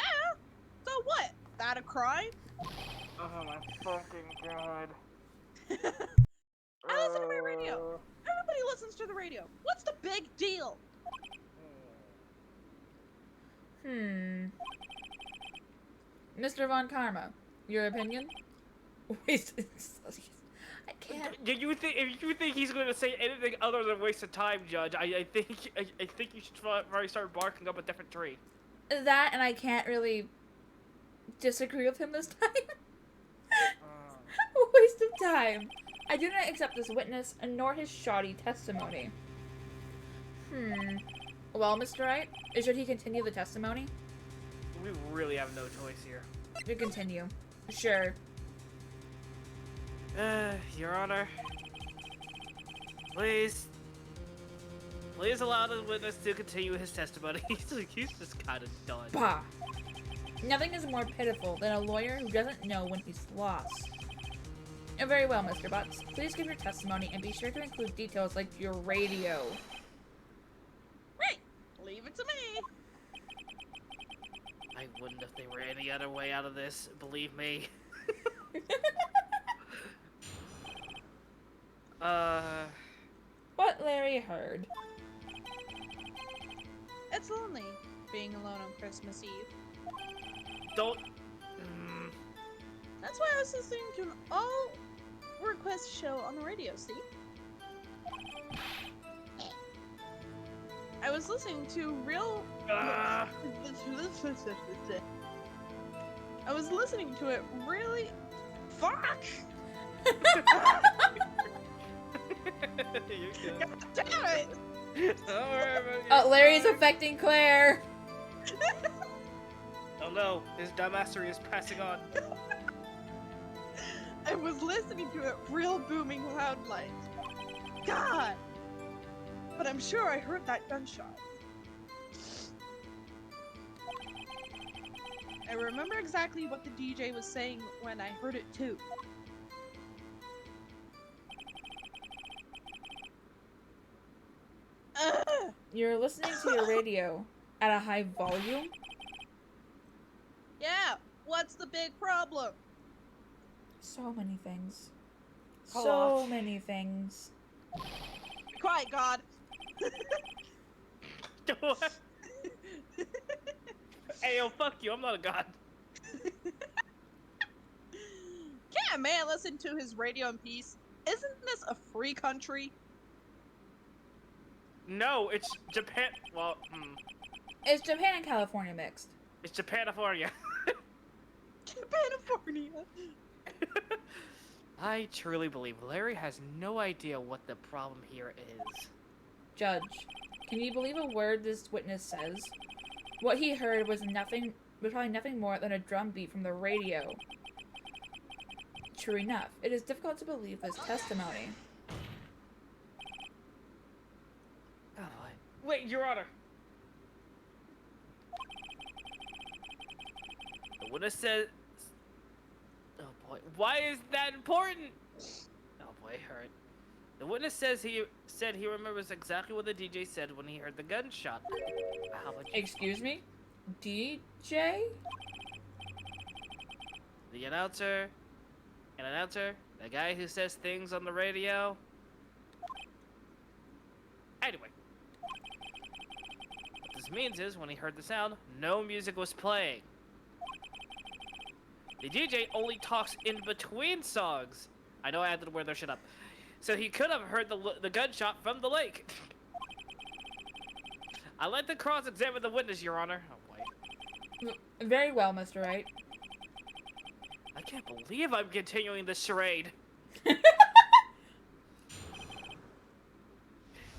So what? That a crime? Oh my fucking God. I listen to my radio. Everybody listens to the radio. What's the big deal? Mr. Von Karma, your opinion? Wait, I can't. You think if you think he's going to say anything other than waste of time, Judge? I think you should probably start barking up a different tree. That, and I can't really disagree with him this time. Waste of time. I do not accept this witness, nor his shoddy testimony. Well, Mr. Wright, should he continue the testimony? We really have no choice here. To continue. Sure. Your Honor. Please allow the witness to continue his testimony. He's just kind of done. Bah. Nothing is more pitiful than a lawyer who doesn't know when he's lost. Very well, Mr. Butts. Please give your testimony and be sure to include details like your radio. Right. Leave it to me. I wouldn't if there were any other way out of this, believe me. What Larry heard. It's lonely being alone on Christmas Eve. Don't... That's why I was listening to an all-request show on the radio, see? I was listening to real... I was listening to it really... Fuck! God damn it! Don't worry about it. Oh, Larry's affecting Claire. Oh no, his dumbassery is passing on. I was listening to it real booming loud like. God! But I'm sure I heard that gunshot. I remember exactly what the DJ was saying when I heard it too. You're listening to your radio at a high volume? Yeah, what's the big problem? So many things. Call So off. many things. Be quiet, God. What? Hey, yo, fuck you, I'm not a god. Can't a man listen to his radio in peace? Isn't this a free country? No, it's Japan. Well, It's Japan and California mixed. it's Japanifornia. Japanifornia. I truly believe Larry has no idea what the problem here is. Judge, can you believe a word this witness says? What he heard was probably nothing more than a drum beat from the radio. True enough, it is difficult to believe this testimony. Oh, boy. Wait, Your Honor. The witness says... Oh boy, why is that important? Oh boy, hurt. The witness says he remembers exactly what the DJ said when he heard the gunshot. How about you? Excuse me? DJ? The announcer, the guy who says things on the radio. Anyway. What this means is, when he heard the sound, no music was playing. The DJ only talks in between songs. I know I had to wear their shit up. So he could have heard the gunshot from the lake. I'd like to cross-examine the witness, Your Honor. Oh, boy. Very well, Mr. Wright. I can't believe I'm continuing this charade.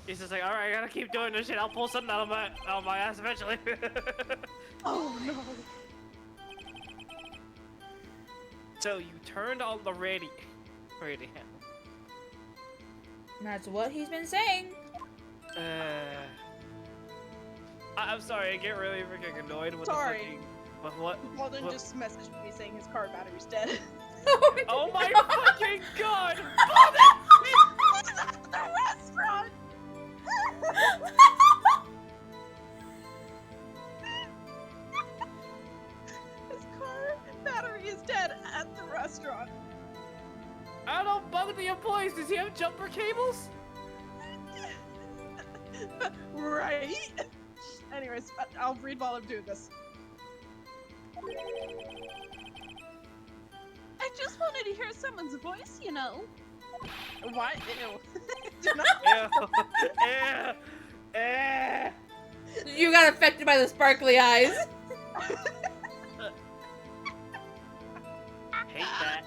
He's just like, alright, I gotta keep doing this shit. I'll pull something out of my ass eventually. Oh no. So you turned on the radio. That's what he's been saying. I'm sorry, I get really freaking annoyed with Sorry. the fucking What? Walden What? just messaged me saying his car battery's dead. Oh my fucking god! He's at the restaurant! His car battery is dead at the restaurant. I don't bug the employees. Does he have jumper cables? Right? Anyways, I'll read while I'm doing this. I just wanted to hear someone's voice, you know. What? Ew. Do not. You got affected by the sparkly eyes. Hate that.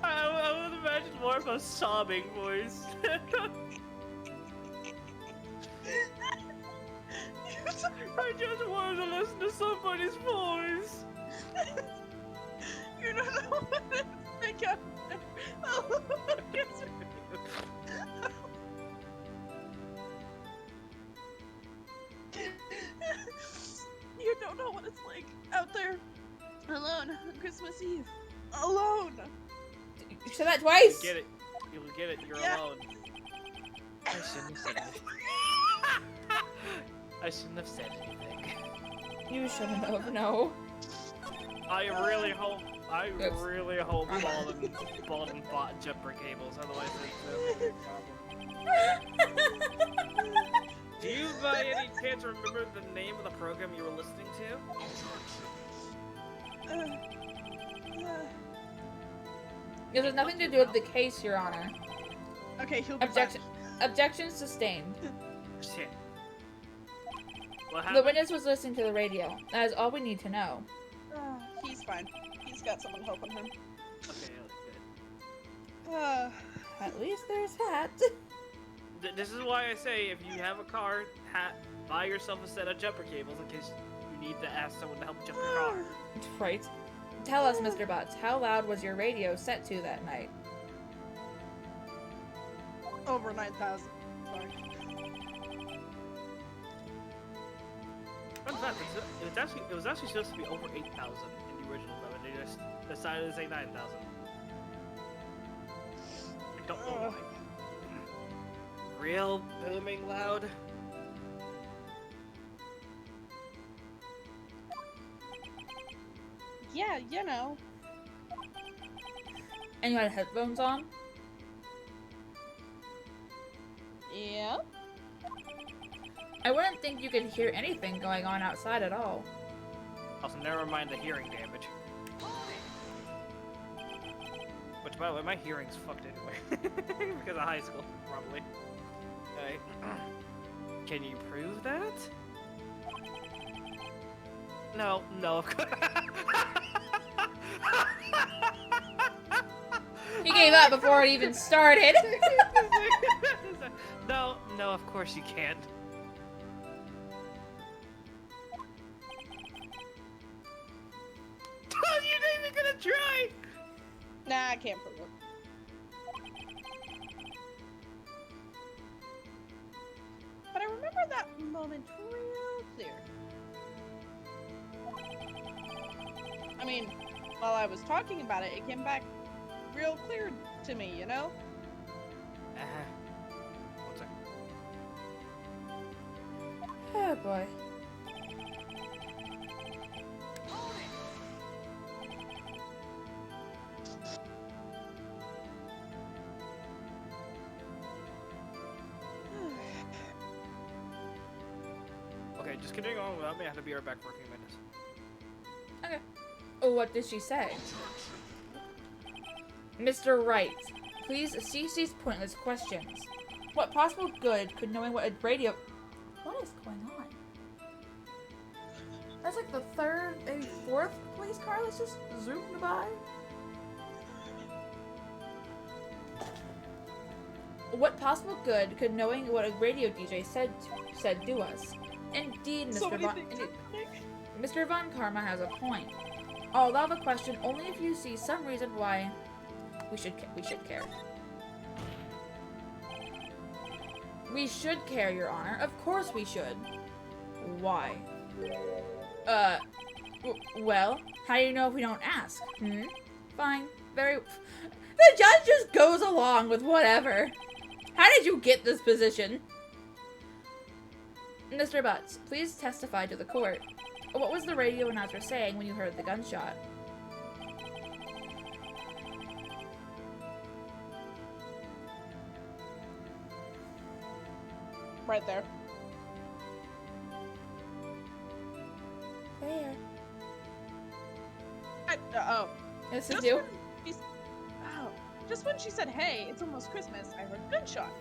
I would imagine more of a sobbing voice. I just wanted to listen to somebody's voice. You don't know what to think of. Oh, yes. You don't know what it's like out there, alone on Christmas Eve. Alone. You said that twice. Get it. You'll get it. You're Yeah. alone. I shouldn't have said anything. I shouldn't have said anything. You shouldn't have. No. I really hope Oops. Balden bought jumper cables, otherwise it's a problem. Do you by any chance remember the name of the program you were listening to? It has nothing to do with the case, Your Honor. Okay, he'll be Objection. back. Objection sustained. Shit. What The happened? witness was listening to the radio. That is all we need to know. He's fine. He's got someone helping him. Okay, good. At least there's that. This is why I say if you have a car, buy yourself a set of jumper cables in case you need to ask someone to help jump your car. Right. Tell us, Mr. Butts, how loud was your radio set to that night? Over 9,000. Sorry. Fun fact, it was actually supposed to be over 8,000 in the original, though, and they just decided to say 9,000. I don't know why. Real booming loud. Yeah, you know. And you had headphones on? Yeah. I wouldn't think you could hear anything going on outside at all. Also, never mind the hearing damage. Which, by the way, my hearing's fucked anyway. Because of high school, probably. Alright. Can you prove that? No, of course. He gave up before it even started. No, of course you can't. You're not even gonna try! Nah, I can't prove it. But I remember that moment real clear. I mean, while I was talking about it, it came back real clear to me, you know? One second. Oh boy. Okay, just continuing on without me. I have to be right back for a few minutes. Okay. Oh, what did she say? Mr. Wright, please cease these pointless questions. What possible good could knowing what a radio... What is going on? That's like the third, maybe fourth police car that's just zoomed by. What possible good could knowing what a radio DJ said do us? Indeed, So Mr. many Von... things Indeed, happening. Mr. Von Karma has a point. I'll allow the question only if you see some reason why we should care. We should care, Your Honor. Of course we should. Why? Well, how do you know if we don't ask? Fine. Very... The judge just goes along with whatever. How did you get this position? Mr. Butts, please testify to the court. What was the radio announcer saying when you heard the gunshot? Right there. There. Oh. This is Just you? when she- Oh. Just when she said, hey, it's almost Christmas, I heard a gunshot.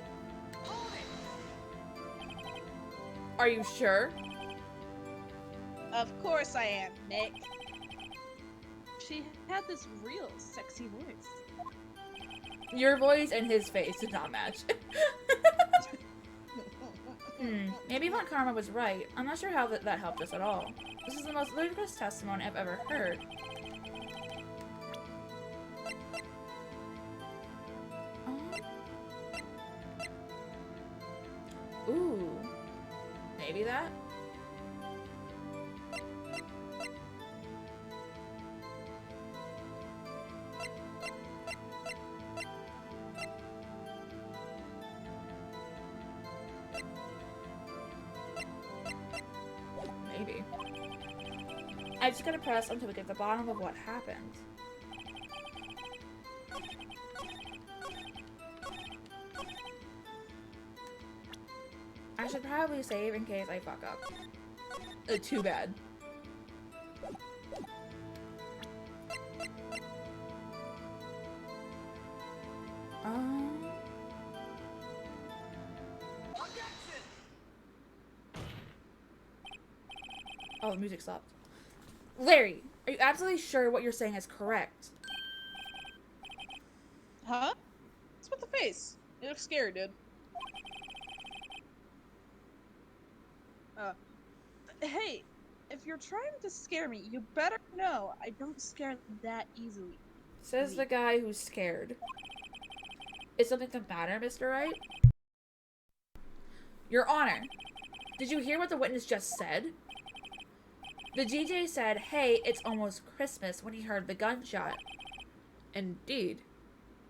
Are you sure? Of course I am, Nick. She had this real sexy voice. Your voice and his face did not match. Maybe Von Karma was right. I'm not sure how that helped us at all. This is the most ludicrous testimony I've ever heard. Ooh. Maybe that? Maybe. I just gotta press until we get to the bottom of what happened. I should probably save in case I fuck up. Too bad. Oh, the music stopped. Larry, are you absolutely sure what you're saying is correct? Huh? What's with the face? You look scared, dude. Hey, if you're trying to scare me, you better know I don't scare that easily. Says the guy who's scared. Is something the matter, Mr. Wright? Your Honor, did you hear what the witness just said? The DJ said, hey, it's almost Christmas when he heard the gunshot. Indeed.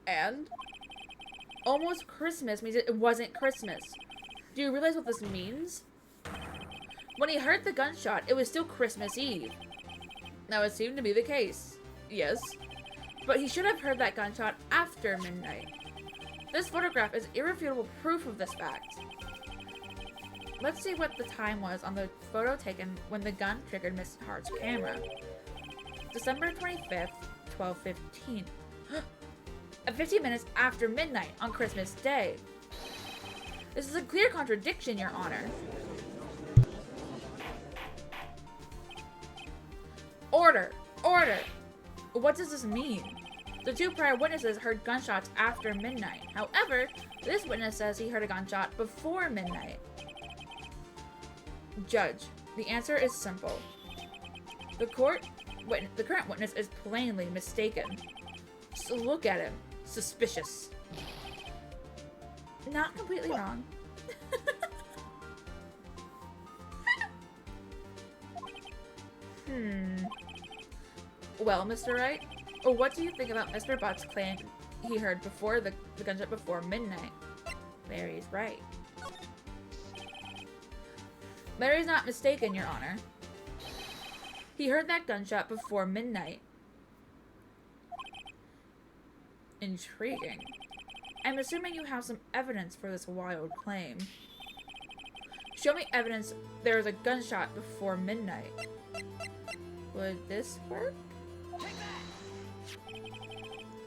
And? Almost Christmas means it wasn't Christmas. Do you realize what this means? When he heard the gunshot, it was still Christmas Eve. Now, it seemed to be the case. Yes. But he should have heard that gunshot after midnight. This photograph is irrefutable proof of this fact. Let's see what the time was on the photo taken when the gun triggered Miss Hart's camera. December 25th, 12:15. 15 minutes after midnight on Christmas Day. This is a clear contradiction, Your Honor. Order! Order! What does this mean? The two prior witnesses heard gunshots after midnight. However, this witness says he heard a gunshot before midnight. Judge, the answer is simple. The current witness is plainly mistaken. Just look at him. Suspicious. Not completely wrong. Well, Mr. Wright, what do you think about Mr. Butt's claim he heard before the gunshot before midnight? Larry's right. Larry's not mistaken, Your Honor. He heard that gunshot before midnight. Intriguing. I'm assuming you have some evidence for this wild claim. Show me evidence there was a gunshot before midnight. Would this work?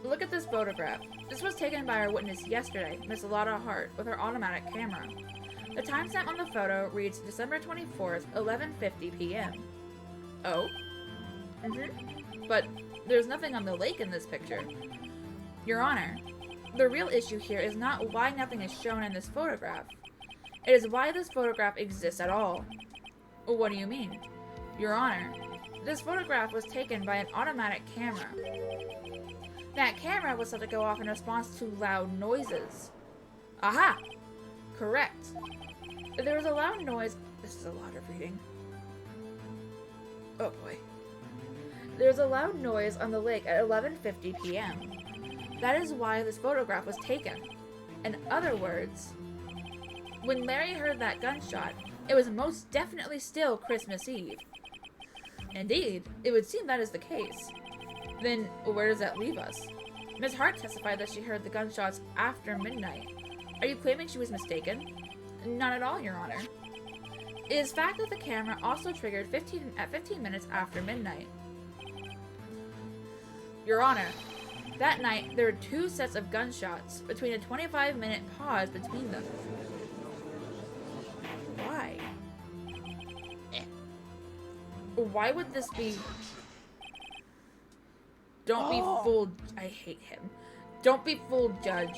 Look at this photograph. This was taken by our witness yesterday, Miss Lotta Hart, with her automatic camera. The timestamp on the photo reads December 24th, 11:50 p.m. Oh? But there's nothing on the lake in this picture. Your Honor, the real issue here is not why nothing is shown in this photograph. It is why this photograph exists at all. What do you mean? Your Honor, this photograph was taken by an automatic camera. That camera was said to go off in response to loud noises. Aha! Correct. There was a loud noise. This is a lot of reading. Oh boy. There's a loud noise on the lake at 11:50 p.m. That is why this photograph was taken. In other words, when Larry heard that gunshot, it was most definitely still Christmas Eve. Indeed, it would seem that is the case. Then, where does that leave us? Ms. Hart testified that she heard the gunshots after midnight. Are you claiming she was mistaken? Not at all, Your Honor. It is fact that the camera also triggered 15 minutes after midnight. Your Honor, that night there were 2 sets of gunshots between a 25-minute pause between them. Why? Why would this be... Don't be fooled. I hate him. Don't be fooled, Judge.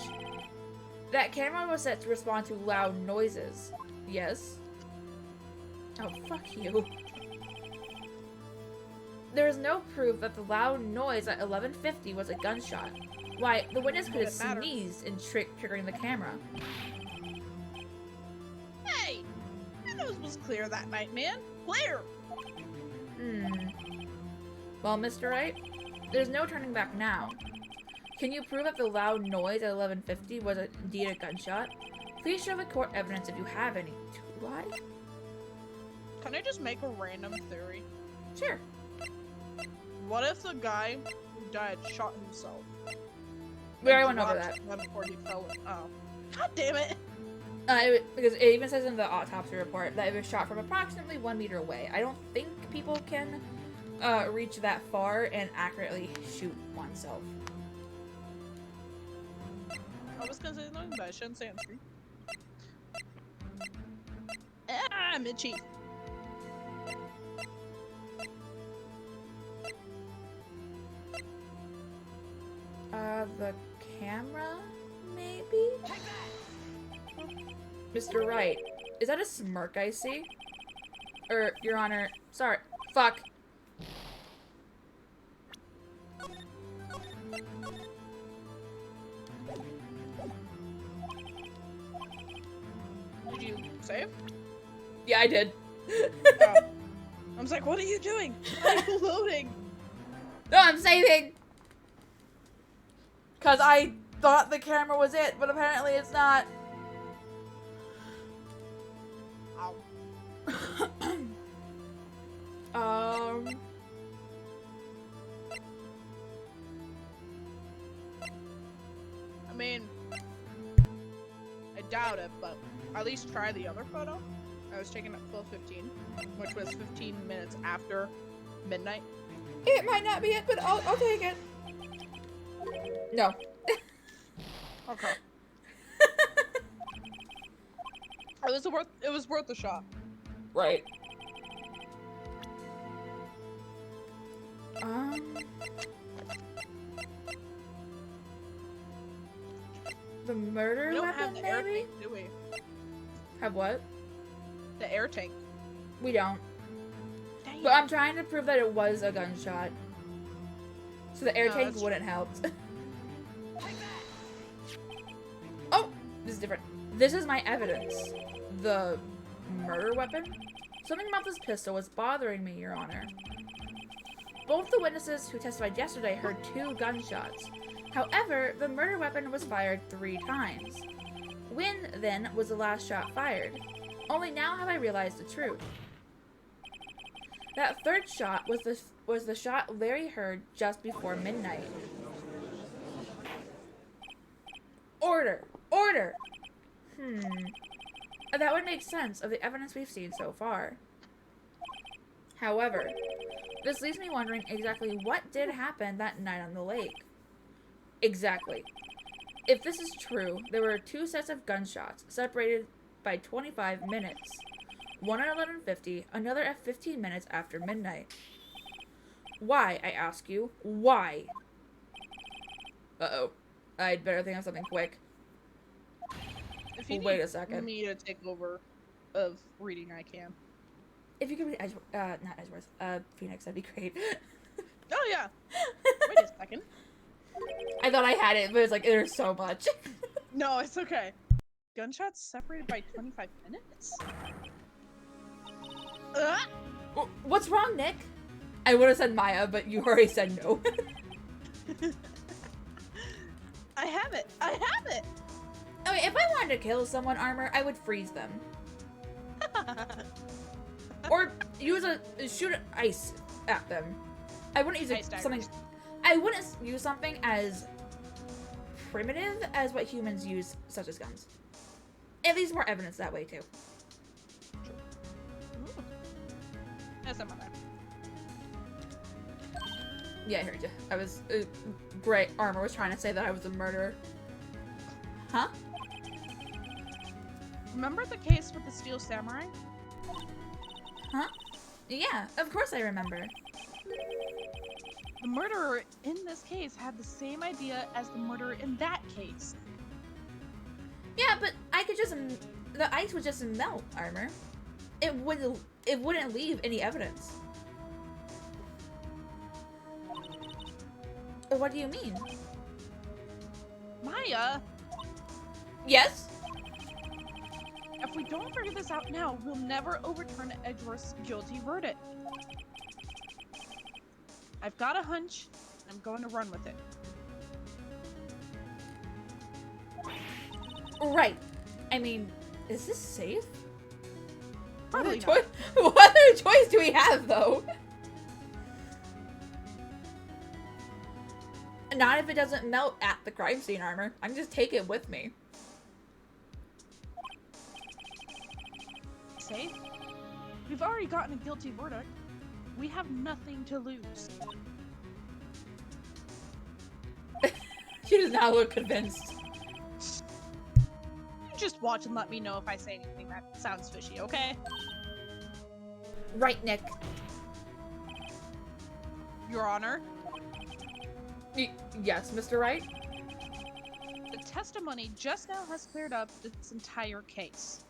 That camera was set to respond to loud noises. Yes? Oh, fuck you. There is no proof that the loud noise at 11:50 was a gunshot. Why, the witness could have sneezed and triggering the camera. Hey! My nose was clear that night, man. Clear! Well, Mr. Wright, there's no turning back now. Can you prove that the loud noise at 11:50 was indeed a gunshot? Please show the court evidence if you have any. Why? Can I just make a random theory? Sure. What if the guy who died shot himself? We already went over that. Before he fell. Oh. God damn it! Because it even says in the autopsy report that it was shot from approximately 1 meter away. I don't think people can reach that far and accurately shoot oneself. I was gonna say something, but I shouldn't say on screen. Ah, I'm itchy. The camera, maybe? Mr. Wright, is that a smirk I see? Your Honor, sorry. Fuck. Did you save? Yeah, I did. Oh. I was like, what are you doing? I'm loading. No, I'm saving! Because I thought the camera was it, but apparently it's not. Ow. I mean, I doubt it, but at least try the other photo. I was taken at 12:15, which was 15 minutes after midnight. It might not be it, but I'll take it. No. Okay. It was worth a shot. Right. The murder We don't weapon, have the air maybe? tank, do we? Have what? The air tank. We don't. Dang. But I'm trying to prove that it was a gunshot. So the air No, tank that's wouldn't help. Oh! This is different. This is my evidence. The murder weapon? Something about this pistol was bothering me, Your Honor. Both the witnesses who testified yesterday heard 2 gunshots. However, the murder weapon was fired 3 times. When, then, was the last shot fired? Only now have I realized the truth. That 3rd shot was the shot Larry heard just before midnight. Order! Order! That would make sense of the evidence we've seen so far. However, this leaves me wondering exactly what did happen that night on the lake. Exactly. If this is true, there were 2 sets of gunshots, separated by 25 minutes. One at 11:50, another at 15 minutes after midnight. Why, I ask you? Why? Uh-oh. I'd better think of something quick. If you Wait need a second. me to take over of reading, I can. If you could read not Edgeworth, Phoenix, that'd be great. Oh yeah. Wait a second. I thought I had it, but it's like, there's so much. No, it's okay. Gunshots separated by 25 minutes? What's wrong, Nick? I would have said Maya, but you already said no. I have it. I have it. Okay, if I wanted to kill someone, Armor, I would freeze them. Or use shoot ice at them. I wouldn't use Ice daggers. something. I wouldn't use something as primitive as what humans use, such as guns. At least more evidence that way too. Ooh. That's not my bad. Yeah, I heard you. I was great. Armor was trying to say that I was a murderer. Huh? Remember the case with the Steel Samurai? Huh? Yeah, of course I remember. The murderer in this case had the same idea as the murderer in that case. Yeah, but I could just the ice would just melt, Armor. It wouldn't leave any evidence. What do you mean? Maya, Yes? if we don't figure this out now, we'll never overturn Edgeworth's guilty verdict. I've got a hunch, and I'm going to run with it. Right. I mean, is this safe? Probably What other choice do we have, though? Not if it doesn't melt at the crime scene, Armor. I'm just take it with me. Safe? We've already gotten a guilty verdict. We have nothing to lose. She does not look convinced. Just watch and let me know if I say anything that sounds fishy, okay? Right, Nick. Your Honor, Yes, Mr. Wright? the testimony just now has cleared up this entire case.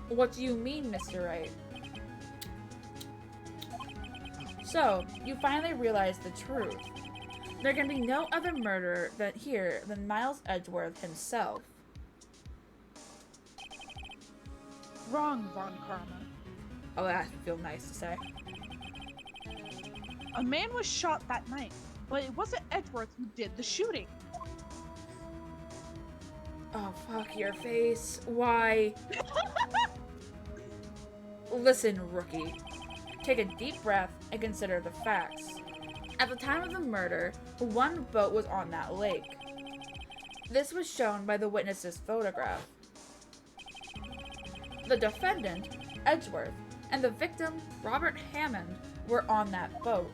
What do you mean, Mr. Wright? So, you finally realized the truth. There can be no other murderer than Miles Edgeworth himself. Wrong, Von Karma. Oh, that feels nice to say. A man was shot that night, but it wasn't Edgeworth who did the shooting. Oh, fuck your face. Why? Listen, rookie. Take a deep breath and consider the facts. At the time of the murder, one boat was on that lake. This was shown by the witness's photograph. The defendant, Edgeworth, and the victim, Robert Hammond, were on that boat.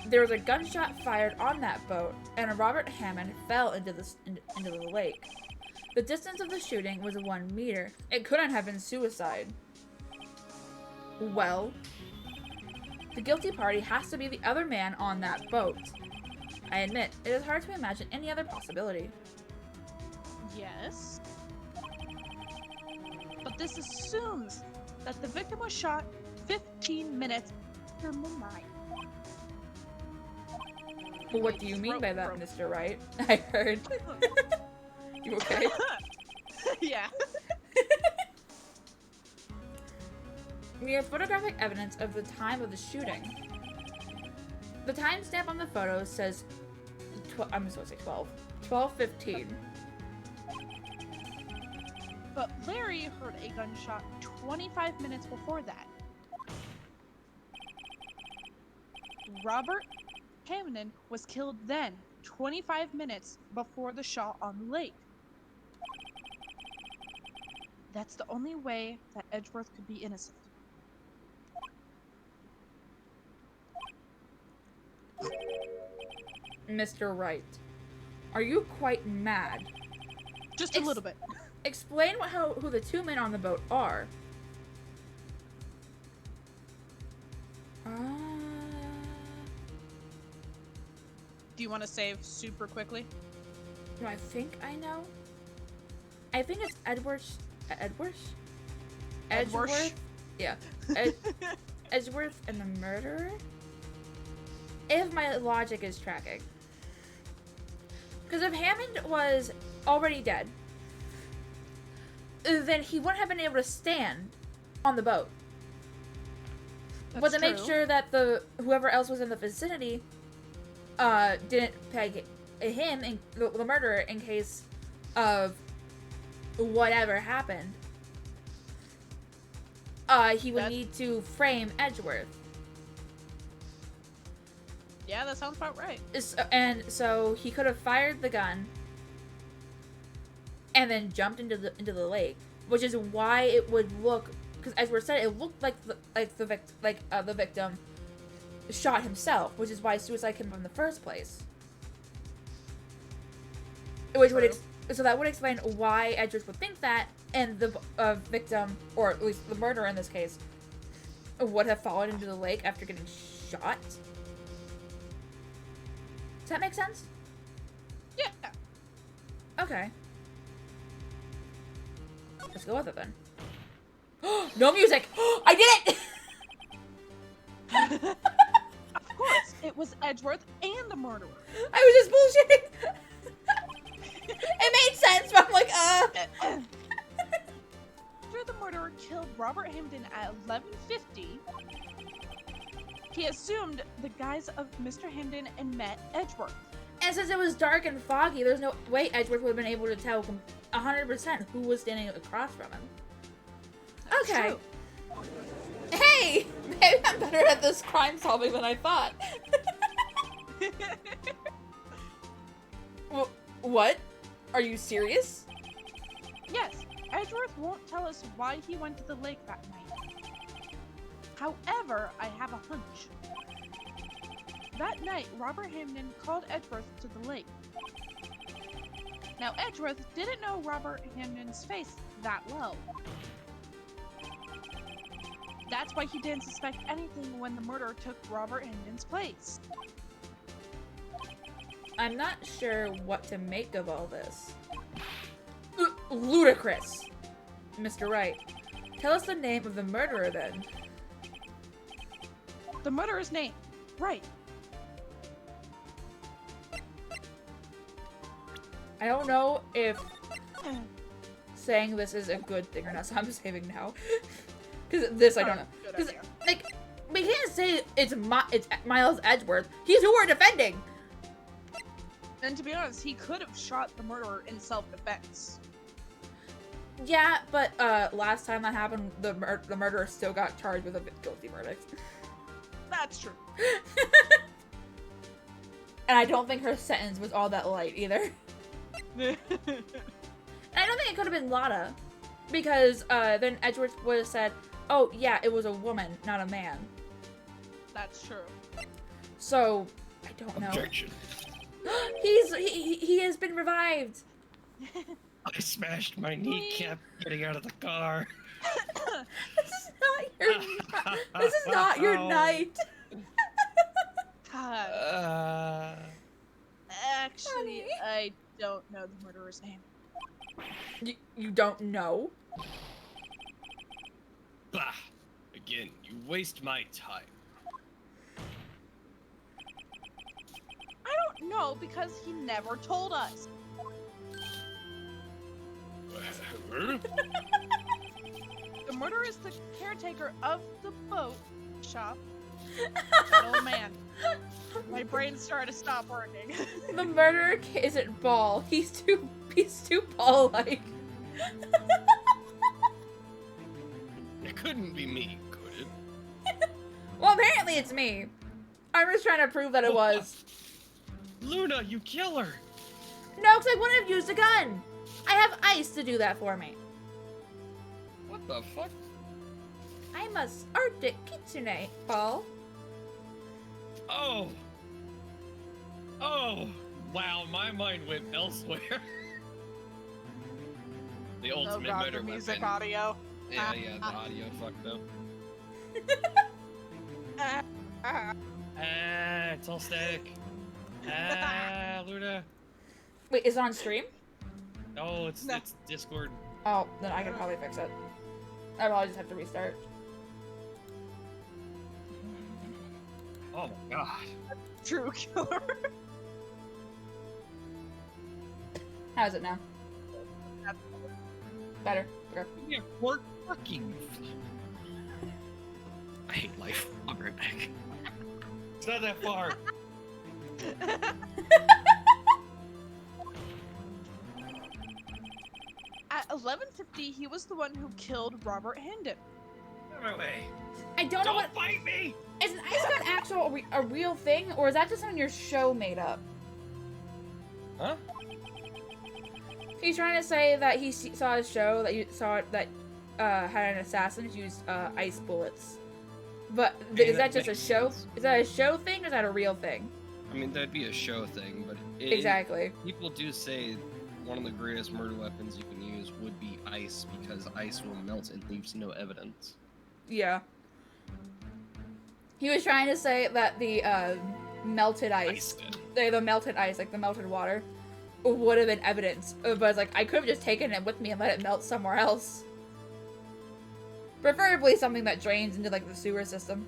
There was a gunshot fired on that boat, and Robert Hammond fell into the lake. The distance of the shooting was 1 meter. It couldn't have been suicide. Well, the guilty party has to be the other man on that boat. I admit, it is hard to imagine any other possibility. Yes. But this assumes that the victim was shot 15 minutes after midnight. What do you mean by that, Mr. Wright? I heard. You okay? Yeah. We have photographic evidence of the time of the shooting. The timestamp on the photo says, I'm supposed to say 12. 12:15. But Larry heard a gunshot 25 minutes before that. Robert Hammond was killed then, 25 minutes before the shot on the lake. That's the only way that Edgeworth could be innocent. Mr. Wright, are you quite mad? Just a little bit. Explain who the two men on the boat are. Do you want to save super quickly? No, I think I know. I think it's Edgeworth. Yeah. Edgeworth and the murderer? if my logic is tracking. Because if Hammond was already dead, then he wouldn't have been able to stand on the boat. But to make sure that whoever else was in the vicinity didn't peg him, and the murderer, in case of whatever happened, he would need to frame Edgeworth. Yeah, that sounds about right. And so he could have fired the gun and then jumped into the lake, which is why it would look, because as we said, it looked like the victim shot himself, which is why suicide came up in the first place. Which would so that would explain why Edgeworth would think that, and the victim, or at least the murderer in this case, would have fallen into the lake after getting shot. Does that make sense? Yeah. Okay. Let's go with it then. No music! I did it! Of course, it was Edgeworth and the murderer. I was just bullshitting. It made sense, but I'm like, After the murderer killed Robert Hampden at 11:50, he assumed the guise of Mr. Hampden and met Edgeworth. And since it was dark and foggy, there's no way Edgeworth would have been able to tell 100% who was standing across from him. That's Okay. true. Hey! Maybe I'm better at this crime solving than I thought. What? Are you serious? Yes, Edgeworth won't tell us why he went to the lake that night. However, I have a hunch. That night, Robert Hampden called Edgeworth to the lake. Now, Edgeworth didn't know Robert Hampden's face that well. That's why he didn't suspect anything when the murderer took Robert Hampden's place. I'm not sure what to make of all this. Ludicrous! Mr. Wright, tell us the name of the murderer then. The murderer's name, Wright. I don't know if saying this is a good thing or not, so I'm saving now. Because this I don't know. Good Because, idea. like, we can't say it's Miles Edgeworth. He's who we're defending! And to be honest, he could have shot the murderer in self-defense. Yeah, but last time that happened, the murderer still got charged with a guilty verdict. That's true. And I don't think her sentence was all that light either. And I don't think it could have been Lotta. Because then Edgeworth would have said, oh yeah, it was a woman, not a man. That's true. So, I don't know. Objection. He has been revived. I smashed my kneecap getting out of the car. This is not your this is not your Ow. night. God. Actually, Honey. I don't know the murderer's name. You don't know? Bah! Again, you waste my time. I don't know because he never told us. The murderer is the caretaker of the boat shop. That old man. My brain started to stop working. The murderer isn't Ball. He's too Ball-like. It couldn't be me, could it? Well, apparently it's me. I'm just trying to prove that it was. Luna, you kill her! No, because I wouldn't have used a gun. I have ice to do that for me. What the fuck? I'm a Arctic kitsune, Ball. Oh! Oh! Wow, my mind went elsewhere. The Oh ultimate god, murder the music weapon. audio. Yeah, the audio fucked up. Ah, it's all static. Ah, Luna. Wait, is it on stream? Oh, it's No. it's Discord. Oh, then I can probably fix it. I probably just have to restart. Oh my god. true killer. How's it now? Better. Okay. Yeah, we're fucking. I hate life. I'll be right back. It's not that far. At 11:50, he was the one who killed Robert Hendon. Get my way. I don't know what. Don't fight me! Is an ice gun a real thing, or is that just something your show made up? Huh? He's trying to say that he saw a show that you saw that had an assassin use ice bullets. But Hey, is that that just a makes show? sense. Is that a show thing, or is that a real thing? I mean, that'd be a show thing, but Exactly. people do say one of the greatest murder weapons you can use would be ice because ice will melt and leaves no evidence. Yeah. He was trying to say that the melted ice, the melted ice, like the melted water, would have been evidence. But it's like, I could have just taken it with me and let it melt somewhere else. Preferably something that drains into like the sewer system.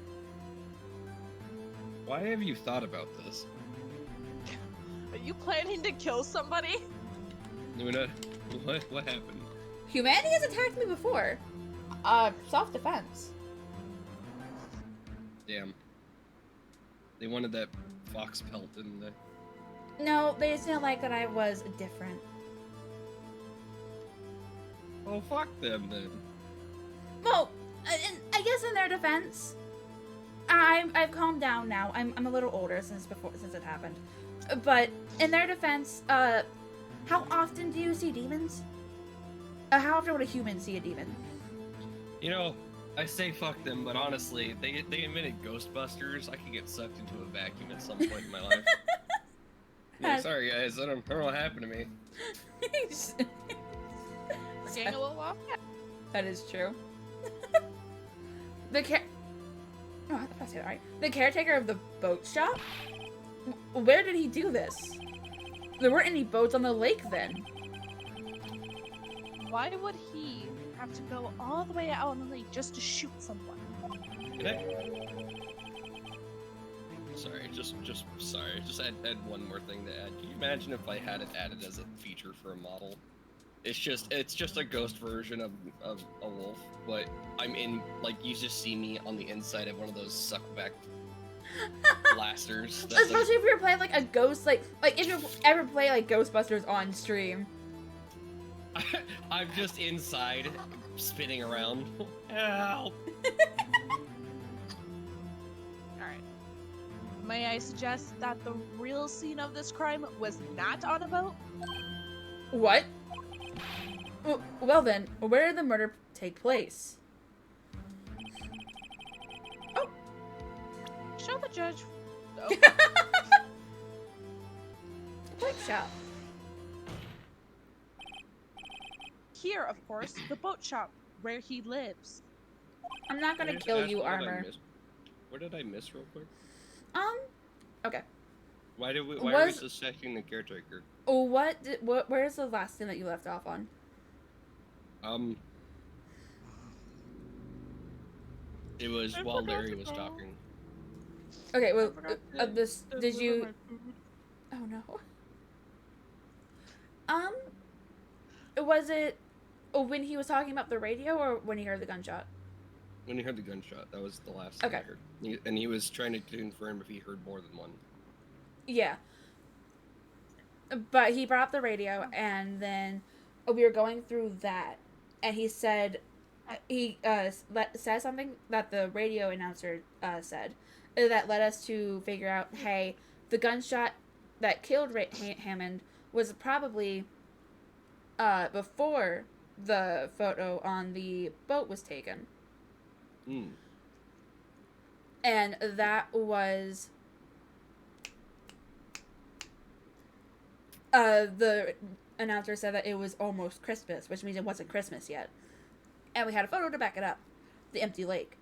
Why have you thought about this? Are you planning to kill somebody? Luna, what happened? Humanity has attacked me before. Self-defense. Damn. They wanted that fox pelt, didn't they? No, they just didn't like that I was different. Oh, fuck them then. Well, I guess in their defense, I've calmed down now. I'm a little older since it happened. But in their defense, how often do you see demons? How often would a human see a demon? You know, I say fuck them, but honestly, they invented Ghostbusters. I could get sucked into a vacuum at some point in my life. Yeah, sorry guys, I don't know what happened to me. We're getting a little off. That is true. No, I say that right. The caretaker of the boat shop? Where did he do this? There weren't any boats on the lake then. Why would he have to go all the way out on the lake just to shoot someone? Sorry, just add one more thing to add. Can you imagine if I had it added as a feature for a model? It's just a ghost version of a wolf, but I'm in, like, you just see me on the inside of one of those suckback blasters. Especially if you're playing like a ghost, like if you ever play like Ghostbusters on stream. I'm just inside, spinning around. Help! Alright. May I suggest that the real scene of this crime was not on a boat? What? Well then, where did the murder take place? Oh. Show the judge. Oh. Boat shop. Here, of course, the boat shop where he lives. I'm not gonna kill you, Armor. What did I miss real quick? Okay. Why are we suspecting the caretaker? Where's the last thing that you left off on? It was while Larry was talking. Okay, well, did you... Oh no. Was it when he was talking about the radio or when he heard the gunshot? When he heard the gunshot, that was the last thing I heard. And he was trying to confirm if he heard more than one. Yeah. But he brought up the radio, and then we were going through that, and he said, said something that the radio announcer said, that led us to figure out, hey, the gunshot that killed Hammond was probably before the photo on the boat was taken. Hmm. And that was... the announcer said that it was almost Christmas, which means it wasn't Christmas yet. And we had a photo to back it up. The empty lake.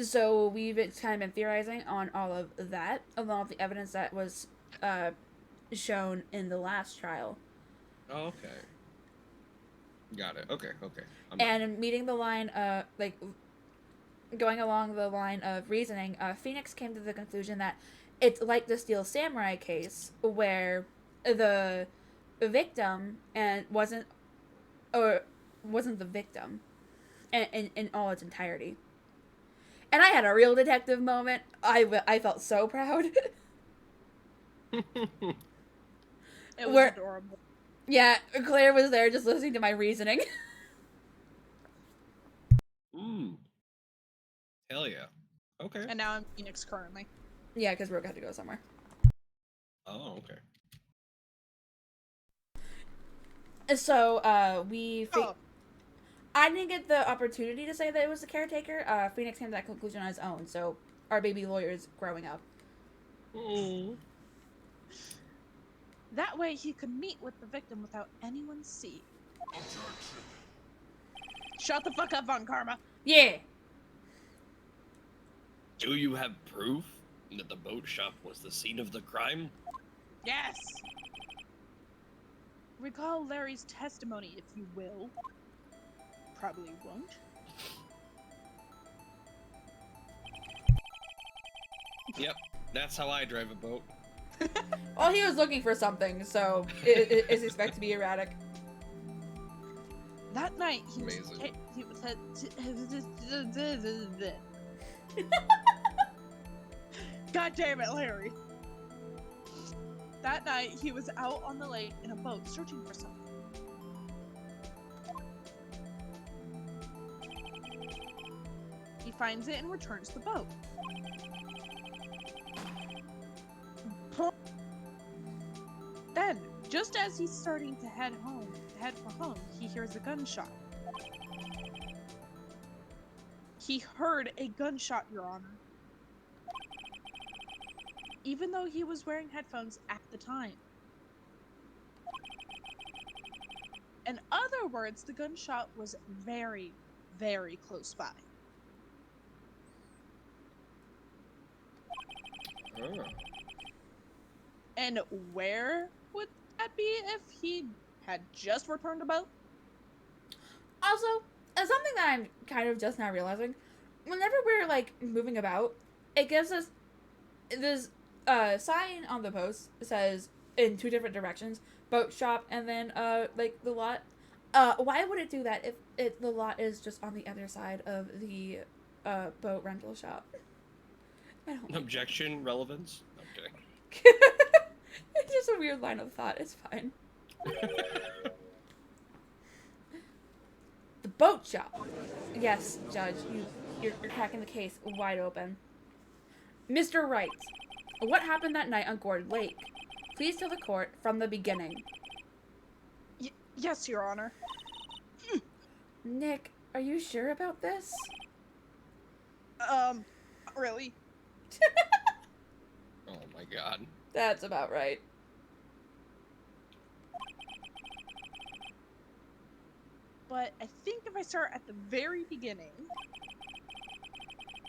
So we've kind of been theorizing on all of that, along with the evidence that was shown in the last trial. Oh, okay. Got it. Okay. And meeting the line, going along the line of reasoning, Phoenix came to the conclusion that it's like the Steel Samurai case where the victim wasn't the victim in all its entirety. And I had a real detective moment. I felt so proud. It was Where- adorable. Yeah, Claire was there just listening to my reasoning. Hell yeah. Okay. And now I'm Phoenix currently. Yeah, because Rogue had to go somewhere. Oh, okay. So, Oh, I didn't get the opportunity to say that it was the caretaker. Phoenix came to that conclusion on his own, so our baby lawyer is growing up. that way he could meet with the victim without anyone seeing. Shut the fuck up, Von Karma. Yeah! Do you have proof that the boat shop was the scene of the crime? Yes. Recall Larry's testimony, if you will. Probably won't. Yep, that's how I drive a boat. Well, he was looking for something, so it is expected to be erratic. That night, he was Amazing. God damn it, Larry. That night, he was out on the lake in a boat searching for something. He finds it and returns the boat. Then, just as he's starting to head for home, he hears a gunshot. He heard a gunshot, Your Honor. Even though he was wearing headphones at the time. In other words, the gunshot was very, very close by. Oh. And where would that be if he had just returned a boat? Also, something that I'm kind of just now realizing, whenever we're, like, moving about, it gives us this sign on the post says in two different directions, boat shop and then, like, the lot. Why would it do that if the lot is just on the other side of the, boat rental shop? I don't like Objection, relevance? Okay. It's just a weird line of thought. It's fine. The boat shop. Yes, Judge, you're cracking the case wide open. Mr. Wright, what happened that night on Gord Lake? Please tell the court from the beginning. Yes, Your Honor. Nick, are you sure about this? Really? Oh my god. That's about right. But I think if I start at the very beginning,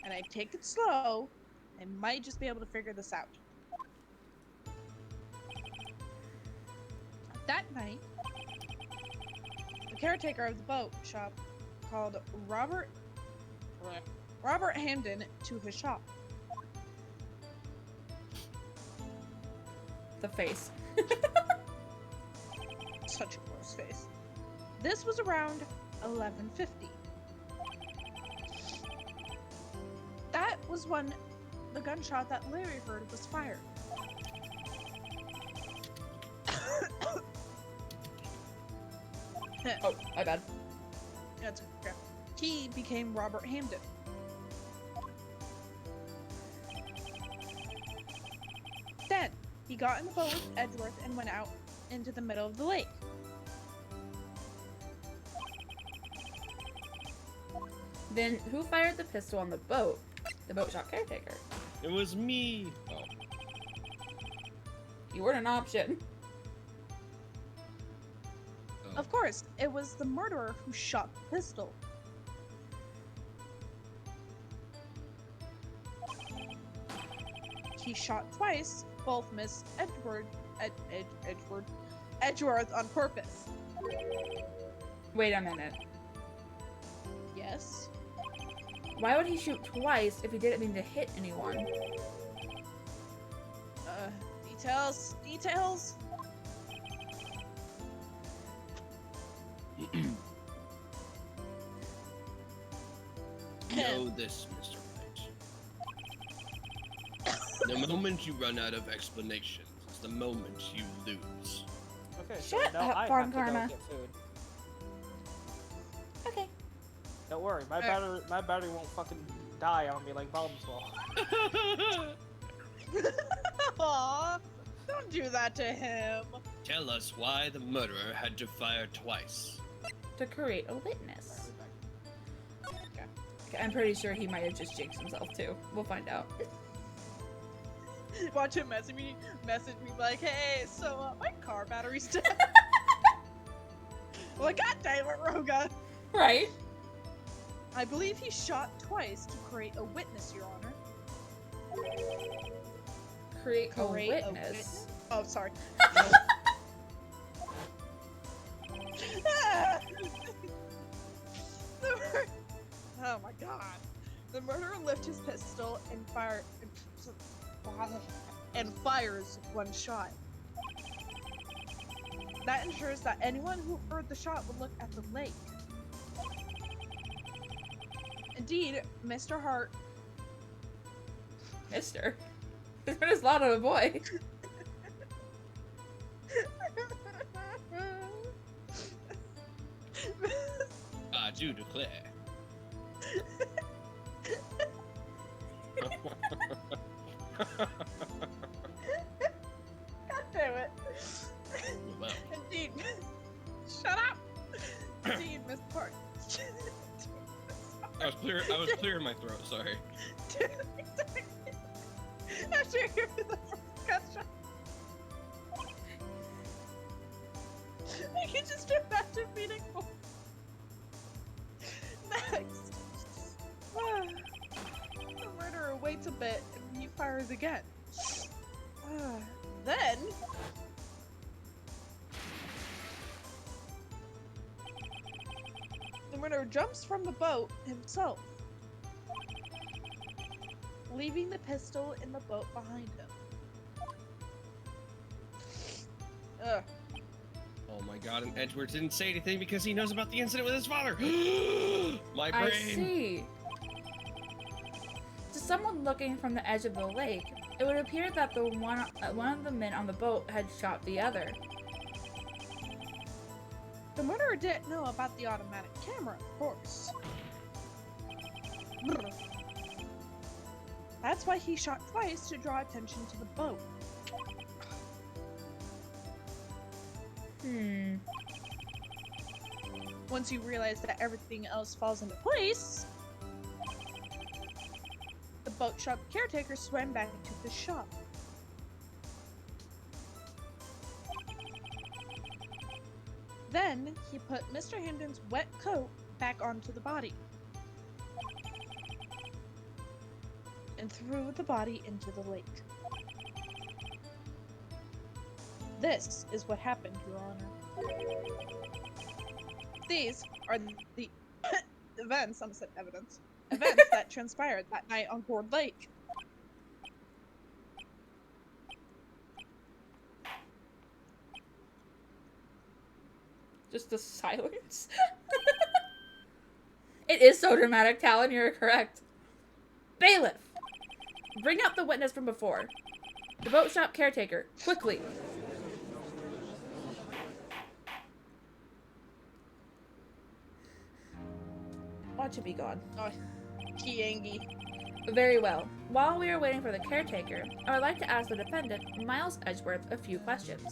and I take it slow, I might just be able to figure this out. That night, the caretaker of the boat shop called Robert Hamden to his shop. The face. Such a gross face. This was around 11:50. That was when the gunshot that Larry heard was fired. Oh, my bad. That's okay. He became Robert Hamden. Then, he got in the boat with Edgeworth and went out into the middle of the lake. Then who fired the pistol on the boat? The boat shop caretaker. It was me! Oh. You weren't an option. Oh. Of course, it was the murderer who shot the pistol. He shot twice, both missed Edgeworth on purpose. Wait a minute. Yes. Why would he shoot twice if he didn't mean to hit anyone? Details. Details. Know this, Mr. Wright. The moment you run out of explanations is the moment you lose. Okay, so Shut now up, I Farm have to go Karma. get food. Okay. Don't worry, my battery won't fucking die on me like bombs will. Aw, don't do that to him. Tell us why the murderer had to fire twice. To create a witness. Okay, I'm pretty sure he might have just jinxed himself too. We'll find out. Watch him message me like, hey, so my car battery's dead. I'm like, god damn it, Roga. Right? I believe he shot twice to create a witness, Your Honor. Create a Create witness. Oh, sorry. Oh my god. The murderer lifts his pistol and fires one shot. That ensures that anyone who heard the shot would look at the lake. Indeed, Mr. Hart. Mister. There's been a lot of a boy. I do declare. God damn it. Well, Indeed. Shut up. Indeed, Miss Hart. I was clearing my throat, sorry. After hearing the first gunshot, I can just imagine beating more. Next, the murderer waits a bit and he fires again. Then, the murderer jumps from the boat himself, leaving the pistol in the boat behind him. Ugh. Oh my god, and Edgeworth didn't say anything because he knows about the incident with his father. My I brain. see. To someone looking from the edge of the lake, it would appear that one of the men on the boat had shot the other. The murderer didn't know about the automatic camera, of course. Brr. That's why he shot twice to draw attention to the boat. Once you realize that everything else falls into place, the boat shop caretaker swam back into the shop. Then he put Mr. Hamden's wet coat back onto the body and threw the body into the lake. This is what happened, Your Honor. These are the events, I almost said evidence, events that transpired that night on Gourd Lake. Just the silence. It is so dramatic, Talon, you're correct. Bailiff! Bring up the witness from before. The boat shop caretaker, quickly. Watch it be gone. Oh, Kiangi. Very well. While we are waiting for the caretaker, I would like to ask the defendant, Miles Edgeworth, a few questions.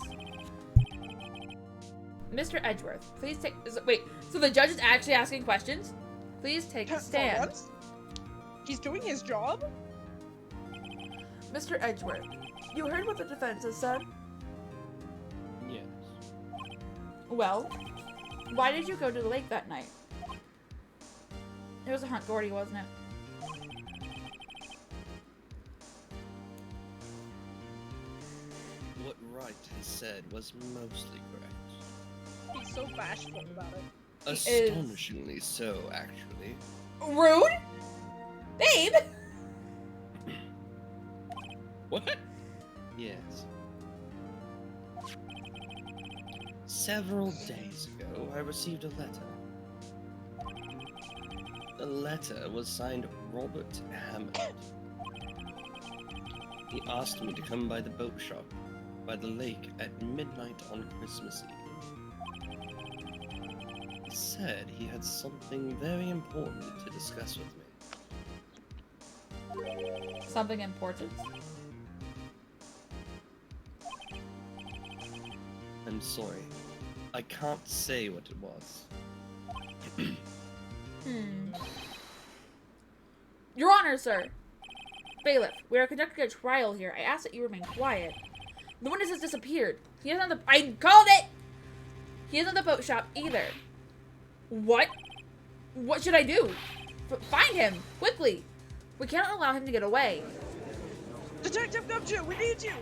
Mr. Edgeworth, please take... Wait, so the judge is actually asking questions? Please take a stand. For once? He's doing his job? Mr. Edgeworth, you heard what the defense has said? Yes. Well, why did you go to the lake that night? It was a hunt, Gordy, wasn't it? What Wright has said was mostly correct. He's so bashful about it. is- Astonishingly so, actually. Rude? Babe? What? Yes. Several days ago, I received a letter. The letter was signed Robert Hammond. He asked me to come by the boat shop by the lake at midnight on Christmas Eve. He said he had something very important to discuss with me. Something important? I'm sorry. I can't say what it was. Your Honor, sir! Bailiff, we are conducting a trial here. I ask that you remain quiet. The witness has disappeared. He isn't at the- I called it! He isn't at the boat shop either. What? What should I do? Find him! Quickly! We cannot allow him to get away. Detective Gumshoe, we need you!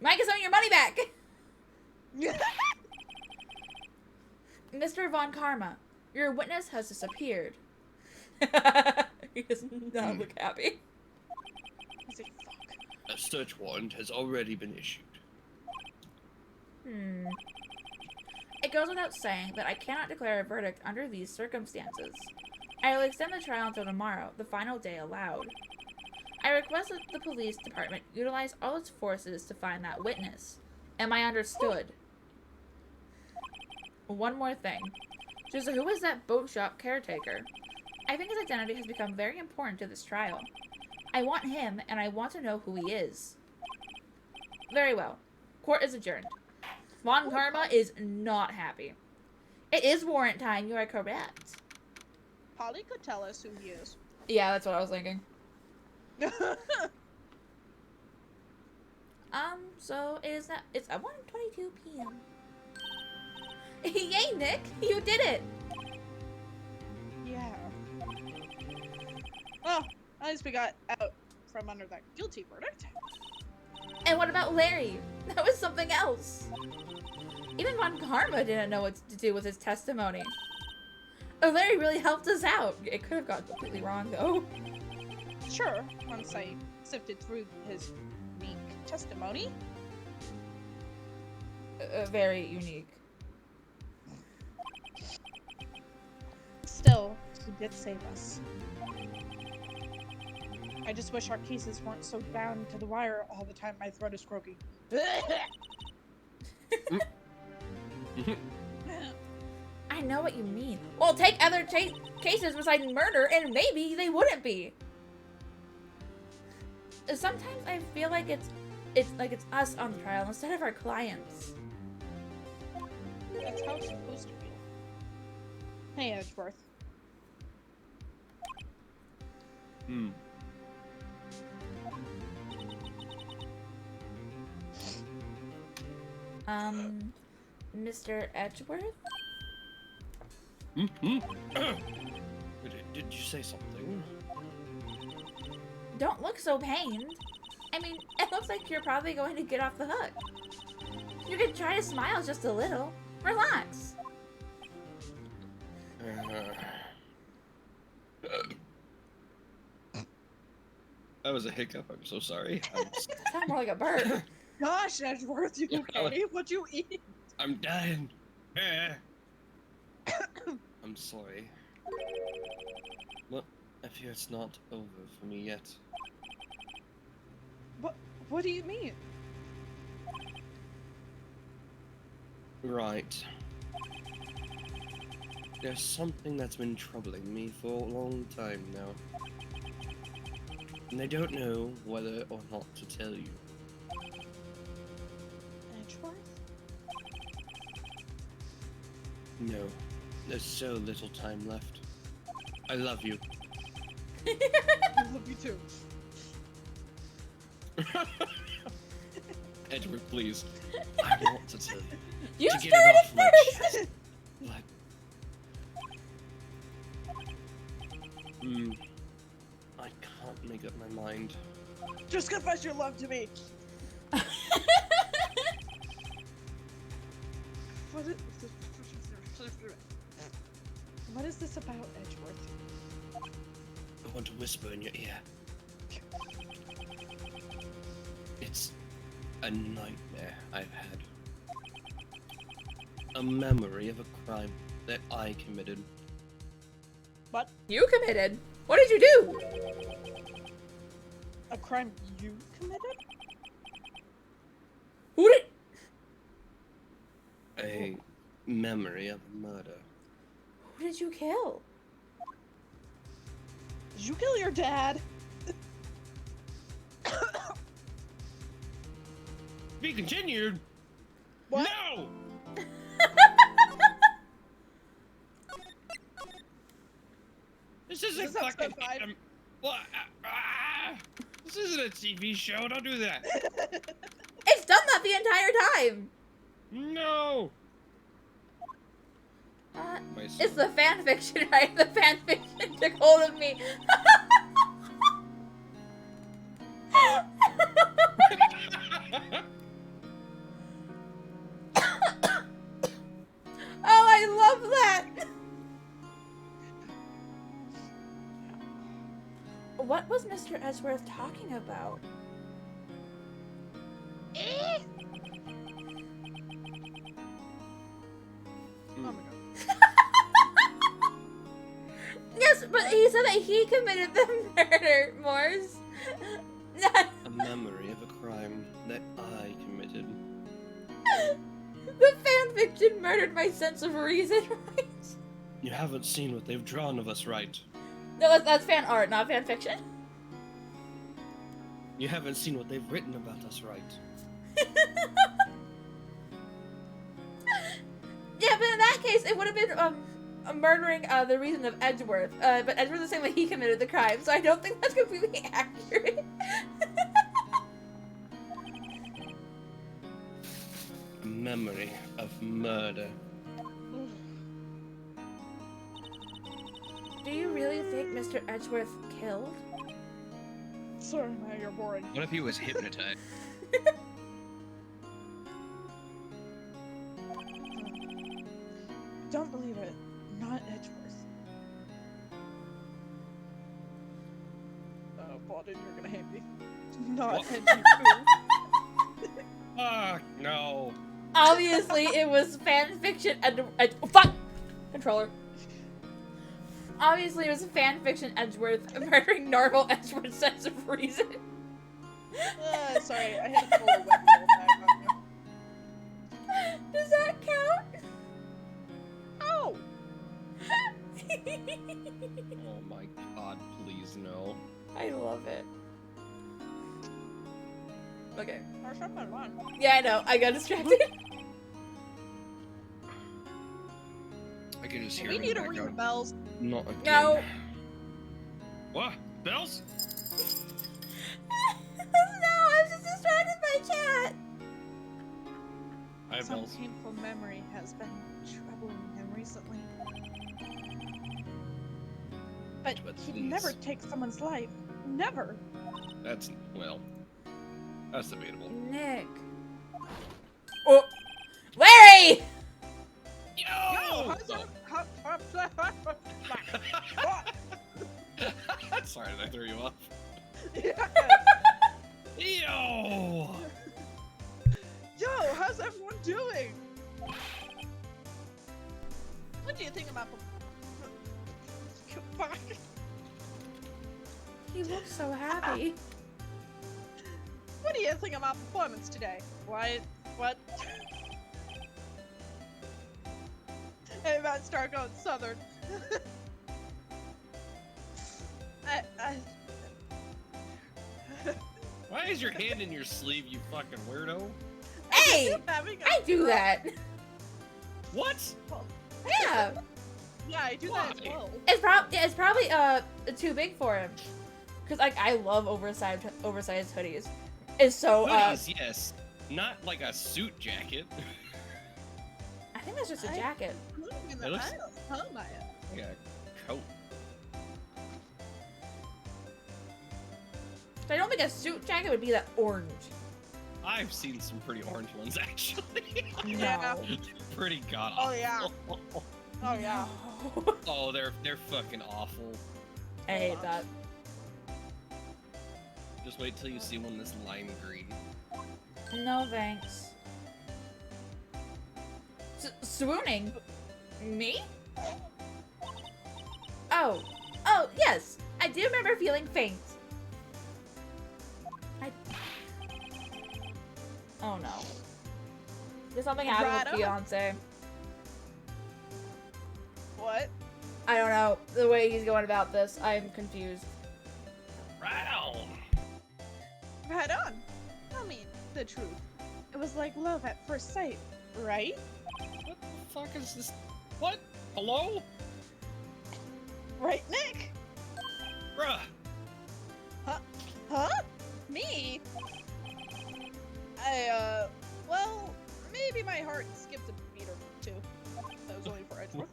Might get some of your money back! Mr. Von Karma, your witness has disappeared. He does not look happy. He's like, fuck. A search warrant has already been issued. It goes without saying that I cannot declare a verdict under these circumstances. I will extend the trial until tomorrow, the final day allowed. I request that the police department utilize all its forces to find that witness. Am I understood? One more thing. Just who is that boat shop caretaker? I think his identity has become very important to this trial. I want him, and I want to know who he is. Very well. Court is adjourned. Von Karma is not happy. It is warrant time, you are correct. Polly could tell us who he is. Yeah, that's what I was thinking. So it's 1:22 p.m. Yay, Nick! You did it! Yeah. Oh, at least we got out from under that guilty verdict. And what about Larry? That was something else. Even Von Karma didn't know what to do with his testimony. Oh, Larry really helped us out. It could have gone completely wrong, though. Sure, once I sifted through his unique testimony. Very unique. Still, he did save us. I just wish our cases weren't so down to the wire all the time. My throat is croaky. I know what you mean. Well, take other cases besides murder, and maybe they wouldn't be. Sometimes I feel like it's us on the trial instead of our clients. That's how it's supposed to be. Hey, Edgeworth. Mr. Edgeworth? Did you say something? Don't look so pained. I mean, it looks like you're probably going to get off the hook. You could try to smile just a little. Relax. That was a hiccup. I'm so sorry. Sound more like a bird. Gosh, Edgeworth, you okay? What'd you eat? I'm dying. I'm sorry. Well, I fear it's not over for me yet. What do you mean? Right. There's something that's been troubling me for a long time now. And I don't know whether or not to tell you. Edgeworth? No. There's so little time left. I love you. I love you too. Edward, please. I want to tell you. You to get started it off my first! chest. But... I can't make up my mind. Just confess your love to me. What is this about, Edgeworth? I want to whisper in your ear. It's a nightmare I've had. a memory of a crime that I committed. You committed. What did you do? A crime you committed? Who did? A memory of a murder. Who did you kill? Did you kill your dad? Be continued. What? No. This isn't Is this fucking. episode 5? What? This isn't a TV show. Don't do that. It's done that the entire time. No. My It's the fan fiction, right? The fan fiction took hold of me. Oh, I love that. What was Mr. Edgeworth talking about? Oh my god. Yes, but he said that he committed the murder, Morse. A memory of a crime that I committed. The fanfiction murdered my sense of reason, right? You haven't seen what they've drawn of us, right? No, that's fan art, not fanfiction. You haven't seen what they've written about us, right? Yeah, but in that case, it would have been murdering the reason of Edgeworth. But Edgeworth is saying that he committed the crime, so I don't think that's completely accurate. A memory of murder. Do you really think Mr. Edgeworth killed? Sorry, now you're boring. What if he was hypnotized? Don't believe it. Not Edgeworth. Oh, Baldwin, you're gonna hate me. Not What? Edgeworth. Fuck no. Obviously, it was fanfiction oh, fuck! Controller. Obviously, it was fanfiction Edgeworth murdering normal Edgeworth's sense of reason. Sorry, I had to pull a wet roll back on you. Does that count? Oh! Oh my god, please no. I love it. Okay. Our shotgun won. Yeah, I know. I got distracted. I can just Do hear we him need to back ring the out. bells? Not again. No. What? Bells? No, I was just distracted by chat. I have Some bells. painful memory has been troubling him recently. But he'd please. never take someone's life. Never. That's, well, that's debatable. Nick. Oh, Larry! Yo, Yo! Sorry, did I throw you off? Yo! Yo, how's everyone doing? What do you think about He looks so happy. What do you think about performance today? What? Hey, about start going southern. Why is your hand in your sleeve, you fucking weirdo? Hey! Having a I do that. What? Yeah. Yeah, I do that as Why? well. It's probably too big for him. Cause like I love oversized hoodies. It's so Hoodies, yes. Not like a suit jacket. I think that's just a jacket. It looks- Like a coat. So I don't think a suit jacket would be that orange. I've seen some pretty orange ones, actually. Yeah. Pretty god Oh, yeah. awful. Oh yeah. Oh, they're fucking awful. I hate that. Just wait till you see one this lime green. No thanks. Swooning? Me? Oh, yes. I do remember feeling faint. Oh no. Did something happen Right with on. Fiance? What? I don't know. The way he's going about this, I'm confused. Right on. Right on. I mean, the truth. It was like love at first sight, right? What the fuck is this? What? Hello? Right, Nick? Bruh. Huh? Me? Well, maybe my heart skipped a beat or two. That was only for Edgeworth.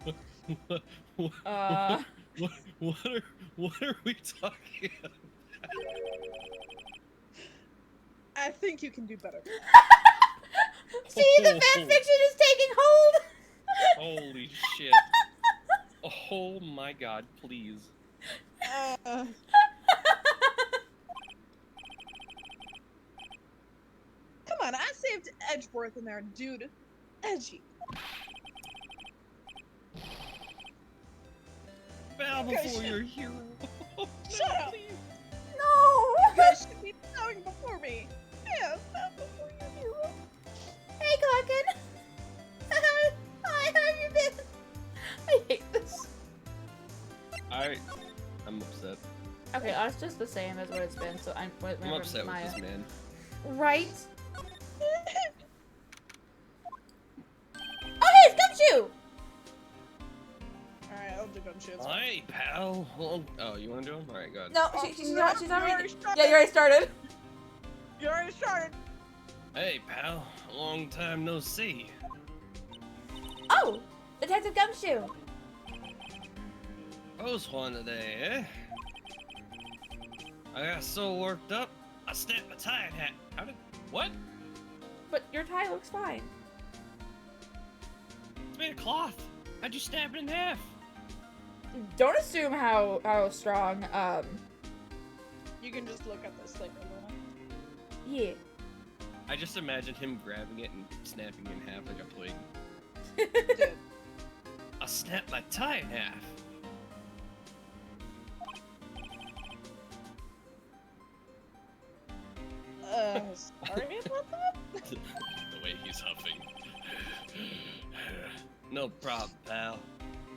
What are we talking about? I think you can do better. See, the fanfiction is taking hold! Holy shit. Oh my god, please. Come on, I saved Edgeworth in there, dude. Edgy. Bow Okay, before shit. your hero. Shut up. No! You guys should be bowing before me. Yeah, bow before your hero. Hey, Clarkin! Hi, how have you been? I hate this. I'm upset. Okay, it's just the same as what it's been, so I'm I'm upset with this man. Right? Oh, hey, it's Gumshoe! Alright, I'll do gumshoes. Hey, pal. Oh, you want to do him? Alright, go ahead. No, Oh, she's no, not. She's you already. already started. Yeah, you already started. You already started. Hey, pal. Long time no see. Oh, Detective Gumshoe. Post one today, eh? I got so worked up, I snapped my tie hat. How did... What? But your tie looks fine. It's made of cloth. How'd you snap it in half? Don't assume how strong. You can just look at this thing, Luna. Yeah. I just imagined him grabbing it and snapping it in half like a twig. Dude. I snapped my tie in half. Sorry about that? The way he's huffing. No problem, pal.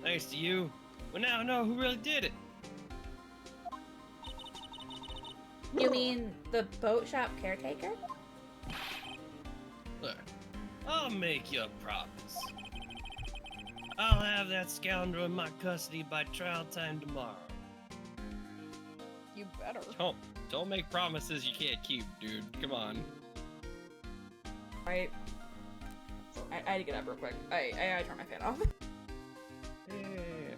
Thanks to you, we now know who really did it. You mean the boat shop caretaker? Look, I'll make you a promise. I'll have that scoundrel in my custody by trial time tomorrow. You better. Don't make promises you can't keep, dude. Come on. Right. I had to get up real quick. I had to turn my fan off. Yeah.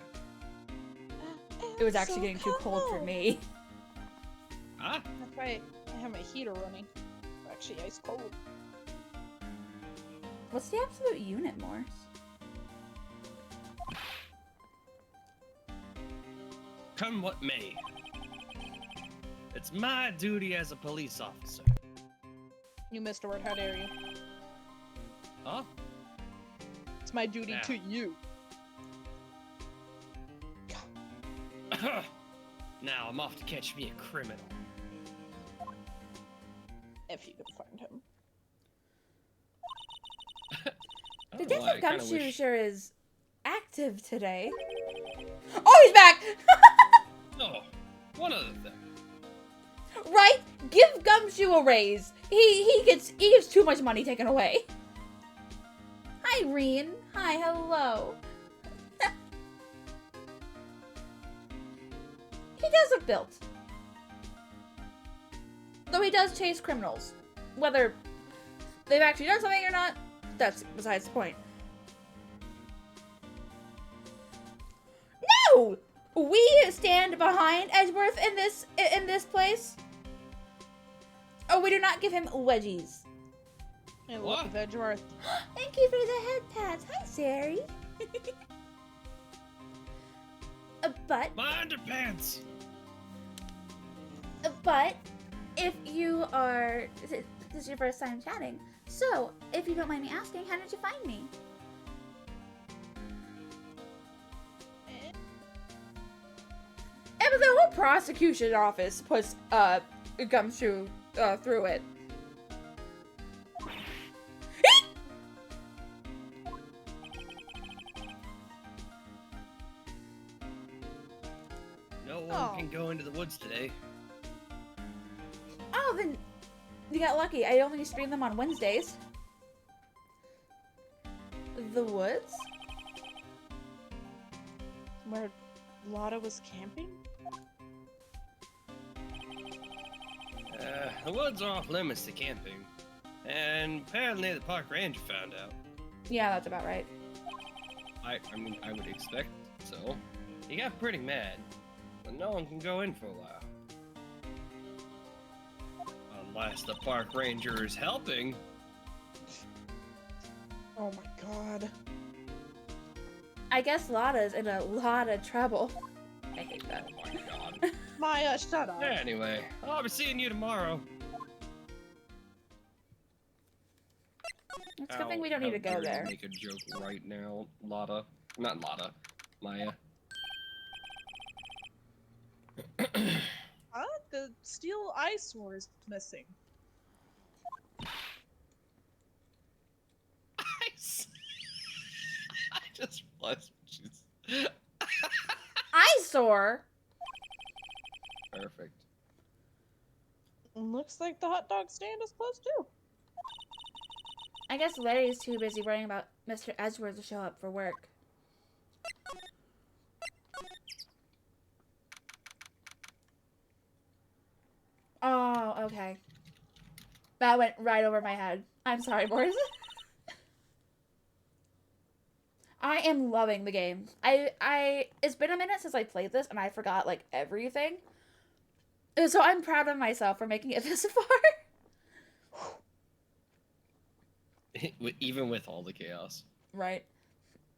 It was actually getting too cold for me. Ah, That's right. I have my heater running. It's actually ice cold. What's the absolute unit, Morse? come what may. It's my duty as a police officer. You missed a word. How dare you? Huh? It's my duty Now. to you. Now I'm off to catch me a criminal. If you can find him. I don't know why, I Detective kinda Gumshoe wish- sure is active today. Oh, he's back! Oh, one other thing. Right? Give Gumshoe a raise. He gets too much money taken away. Hi, Reen. Hi, hello. He does look built. Though he does chase criminals. Whether they've actually done something or not, that's besides the point. No! We stand behind Edgeworth in this place. Oh, we do not give him wedgies. Hey, look What? at Edgeworth. Thank you for the head pats. Hi, Sari. But My underpants! if you are, this is your first time chatting, so if you don't mind me asking, how did you find me? the whole prosecution office puts comes through it. No one Oh. can go into the woods today. Oh, then you got lucky. I only stream them on Wednesdays. The woods? Where Lotta was camping? The woods are off limits to camping. And apparently the park ranger found out. Yeah, that's about right. I mean, I would expect so. He got pretty mad, but no one can go in for a while. Unless the park ranger is helping. Oh my god. I guess Lotta's in a lot of trouble. I hate that. Oh my god. Maya, shut up. Anyway, I'll be seeing you tomorrow. It's a good thing we don't need to How go dare you there. Make a joke right now, Lotta. Not Lotta. Maya. The steel eyesore is missing. I just realized what she's. Eyesore? Perfect. Looks like the hot dog stand is closed too. I guess Larry's too busy worrying about Mr. Edgeworth to show up for work. Oh, okay. That went right over my head. I'm sorry, boys. I am loving the game. It's been a minute since I played this and I forgot like everything. So I'm proud of myself for making it this far. Even with all the chaos. Right.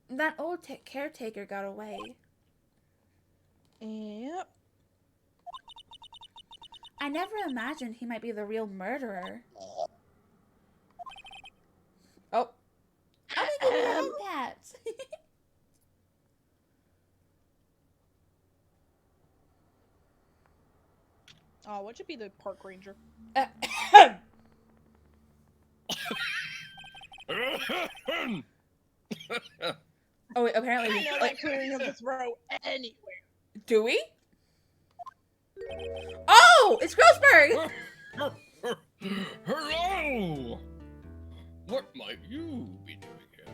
That old caretaker got away. Yep. I never imagined he might be the real murderer. Oh. I think he had that. Oh, what should be the park ranger? Oh, wait, apparently I we know that clearing of the throat anywhere. do we? Oh, it's Grossberg! Hello! What might you be doing here?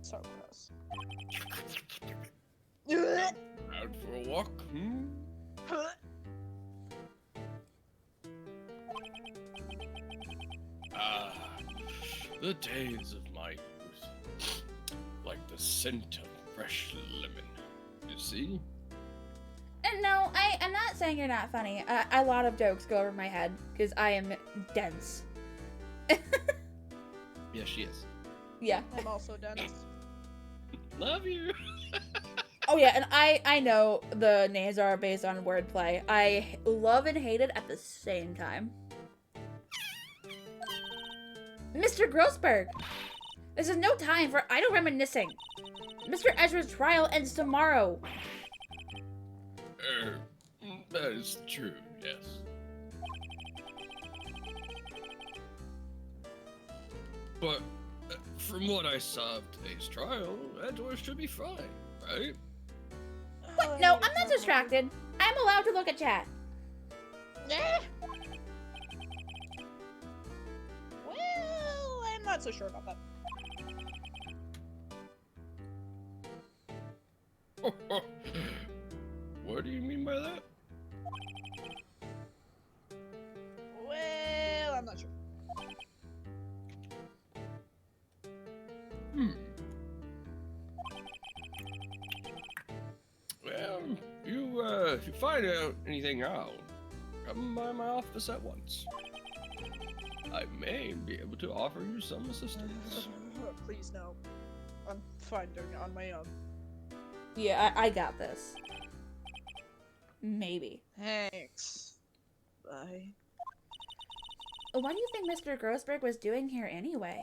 So gross. Out for a walk? Hmm? Ah, the days of my youth. Like the scent of fresh lemon. You see? And no, I'm not saying you're not funny. A lot of jokes go over my head because I am dense. Yeah, she is. Yeah. I'm also dense. Love you! Oh yeah, and I know the names are based on wordplay. I love and hate it at the same time. Mr. Grossberg! This is no time for idle reminiscing. Mr. Ezra's trial ends tomorrow. That is true, yes. But from what I saw of today's trial, Edward should be fine, right? What? No, I'm not distracted. I'm allowed to look at chat. Yeah. Well, I'm not so sure about that. What do you mean by that? Well, I'm not sure. Well, if you find out anything out, come by my office at once. I may be able to offer you some assistance. Please no. I'm fine doing it on my own. Yeah, I got this. Maybe. Thanks. Bye. What do you think Mr. Grossberg was doing here anyway?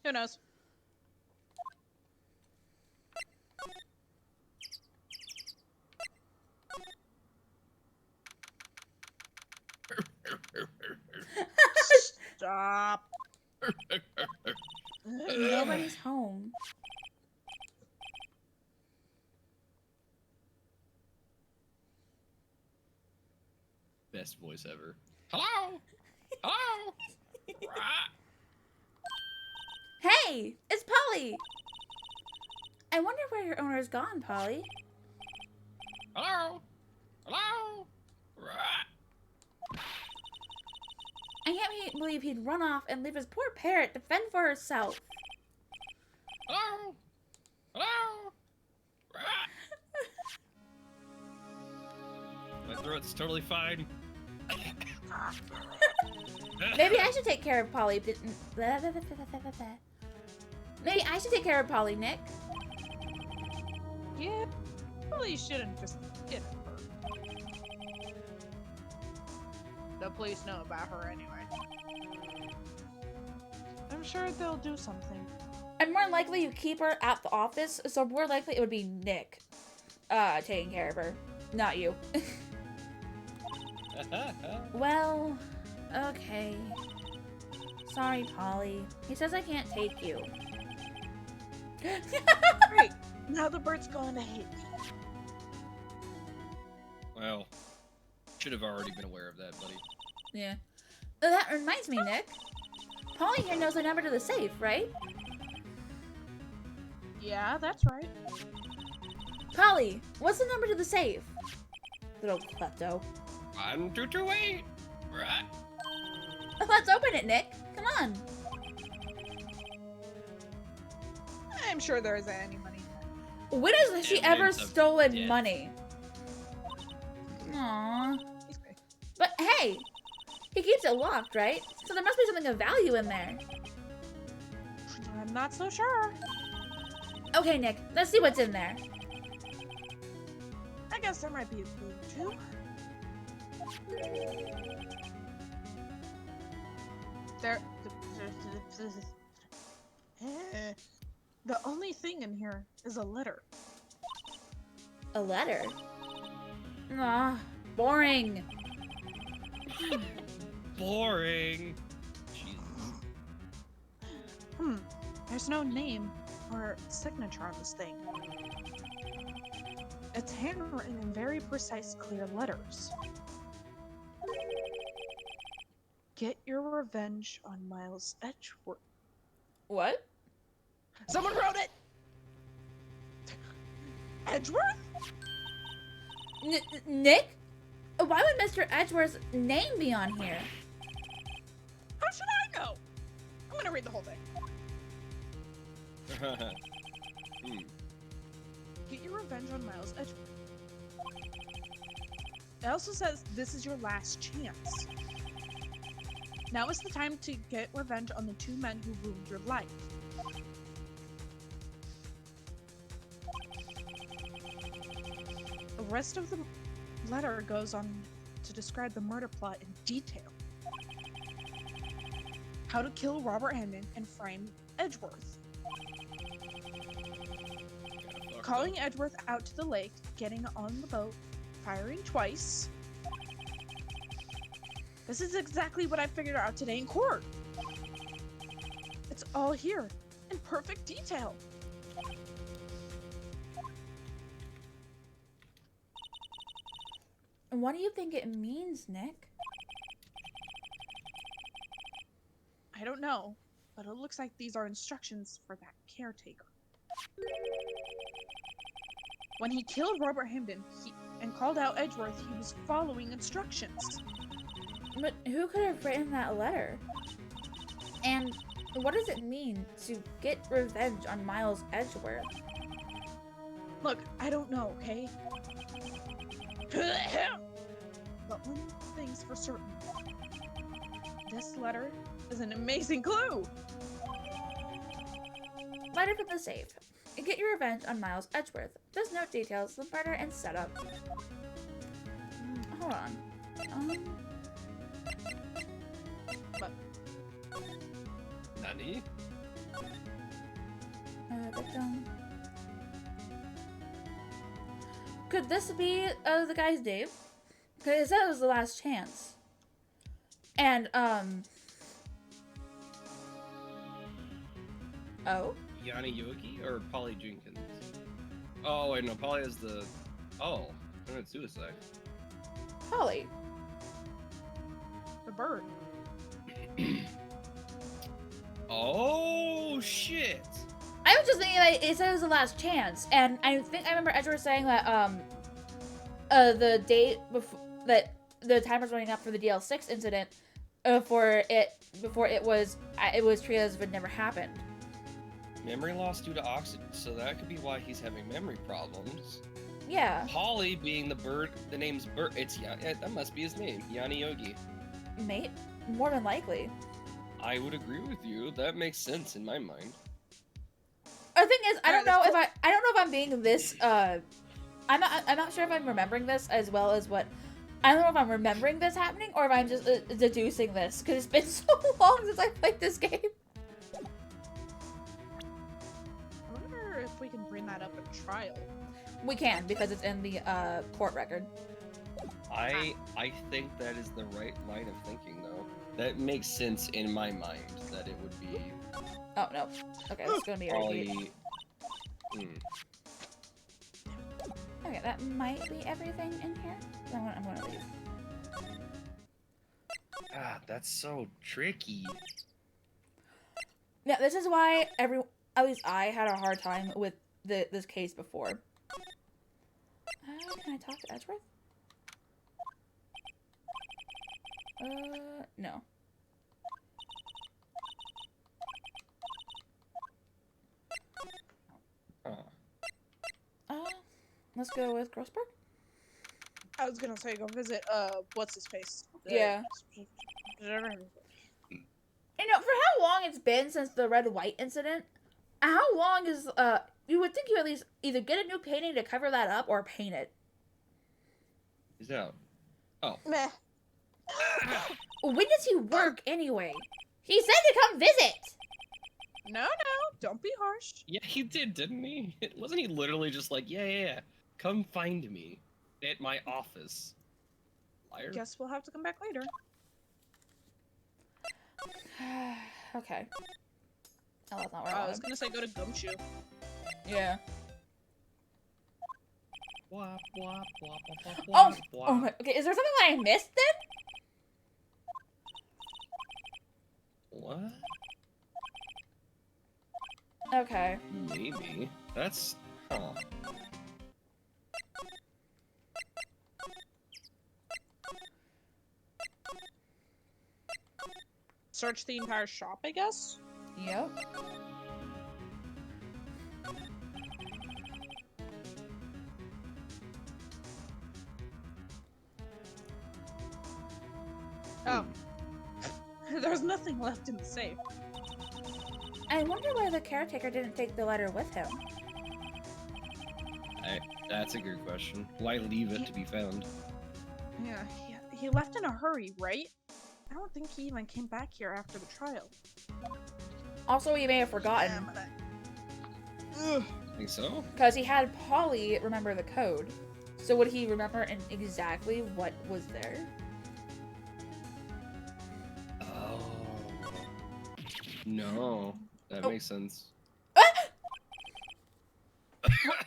Who knows? Stop. Nobody's home. Best voice ever. Hello? Hello? Rah. Hey, it's Polly. I wonder where your owner's gone, Polly. Hello? Hello? Rah. I can't believe he'd run off and leave his poor parrot to fend for herself. Hello? Hello? Rah. My throat's totally fine. Maybe I should take care of Polly. Maybe I should take care of Polly, Nick. Yeah, probably shouldn't just get her. The police know about her anyway. I'm sure they'll do something. And more likely you keep her at the office, so more likely it would be Nick taking care of her, not you. Well, okay. Sorry, Polly. He says I can't take you. Great. Now the bird's going to hate me. Well, should have already been aware of that, buddy. Yeah. That reminds me, Nick. Polly here knows the number to the safe, right? Yeah, that's right. Polly, what's the number to the safe? Little klepto. 1228. Right. Let's open it, Nick. Come on. I'm sure there isn't any money in When has she ever Evidence of stolen death. money? Aww. there. But hey, he keeps it locked, right? So there must be something of value in there. I'm not so sure. Okay, Nick, let's see what's in there. I guess there might be a clue too. The only thing in here is a letter. A letter? Aw, boring. Boring. Jesus. There's no name or signature on this thing. It's handwritten in very precise, clear letters. Get your revenge on Miles Edgeworth. What? Someone wrote it! Edgeworth? Nick? Why would Mr. Edgeworth's name be on here? How should I know? I'm gonna read the whole thing. Get your revenge on Miles Edgeworth. It also says this is your last chance. Now is the time to get revenge on the two men who ruined your life. The rest of the letter goes on to describe the murder plot in detail. How to kill Robert Hammond and frame Edgeworth. Calling Edgeworth out to the lake, getting on the boat, firing twice. This is exactly what I figured out today in court. It's all here, in perfect detail. What do you think it means, Nick? I don't know, but it looks like these are instructions for that caretaker. When he killed Robert Hampden and called out Edgeworth, he was following instructions. But who could have written that letter? And what does it mean to get revenge on Miles Edgeworth? Look, I don't know, okay? But one thing's for certain. This letter is an amazing clue! Find it from the safe. Get your revenge on Miles Edgeworth. Just note details, the murder and setup. Hold on. But Nani? Victim. Could this be the guy's name? Because it said it was the last chance. And, Oh? Yanni Yogi or Polly Jenkins? Oh wait, no, Polly is the. Oh, committed suicide. Polly. The bird. Oh shit! I was just thinking that it said it was the last chance, and I think I remember Edward saying that the date before that the time was running up for the DL6 incident before it was treated as if it never happened. Memory loss due to oxygen, so that could be why he's having memory problems. Yeah, Polly being the bird, the name's bird. That must be his name, Yanni Yogi. mate, more than likely. I would agree with you. That makes sense in my mind. The thing is, I don't know Alright, if I'm being this I'm not sure if I'm remembering this as well as what. I don't know if I'm remembering this happening or if I'm just deducing this because it's been so long since I played this game. I wonder if we can bring that up at trial. We can because it's in the court record. I think that is the right line of thinking, though. That makes sense in my mind that it would be Oh no. Okay, that's gonna be already. Polly. Okay, that might be everything in here. I'm gonna leave. Ah, that's so tricky. Yeah, this is why at least I had a hard time with this case before. Can I talk to Edgeworth? No. Let's go with Grossberg. I was gonna say go visit what's his face? Yeah. Whatever. You know, for how long it's been since the red-white incident, how long is, you would think you at least either get a new painting to cover that up or paint it. He's out. Meh. When does he work anyway? He said to come visit! No, don't be harsh. Yeah, he did, didn't he? Wasn't he literally just like, yeah, come find me at my office? Liar. Guess we'll have to come back later. Okay. Oh, that's not where I I was was. gonna say go to Gumshoe. Yeah. Wop, wop, wop, wop, Oh, wop, oh wop. my, okay, is there something that I missed What? then? Okay. Maybe. That's. Huh. Search the entire shop, I guess. Yep. Oh. There's nothing left in the safe. I wonder why the caretaker didn't take the letter with him. That's a good question. Why leave it to be found? Yeah, he left in a hurry, right? I don't think he even came back here after the trial. Also, he may have forgotten, Think so? because he had Polly remember the code. So would he remember exactly what was there? Oh. No. That Oh. makes sense.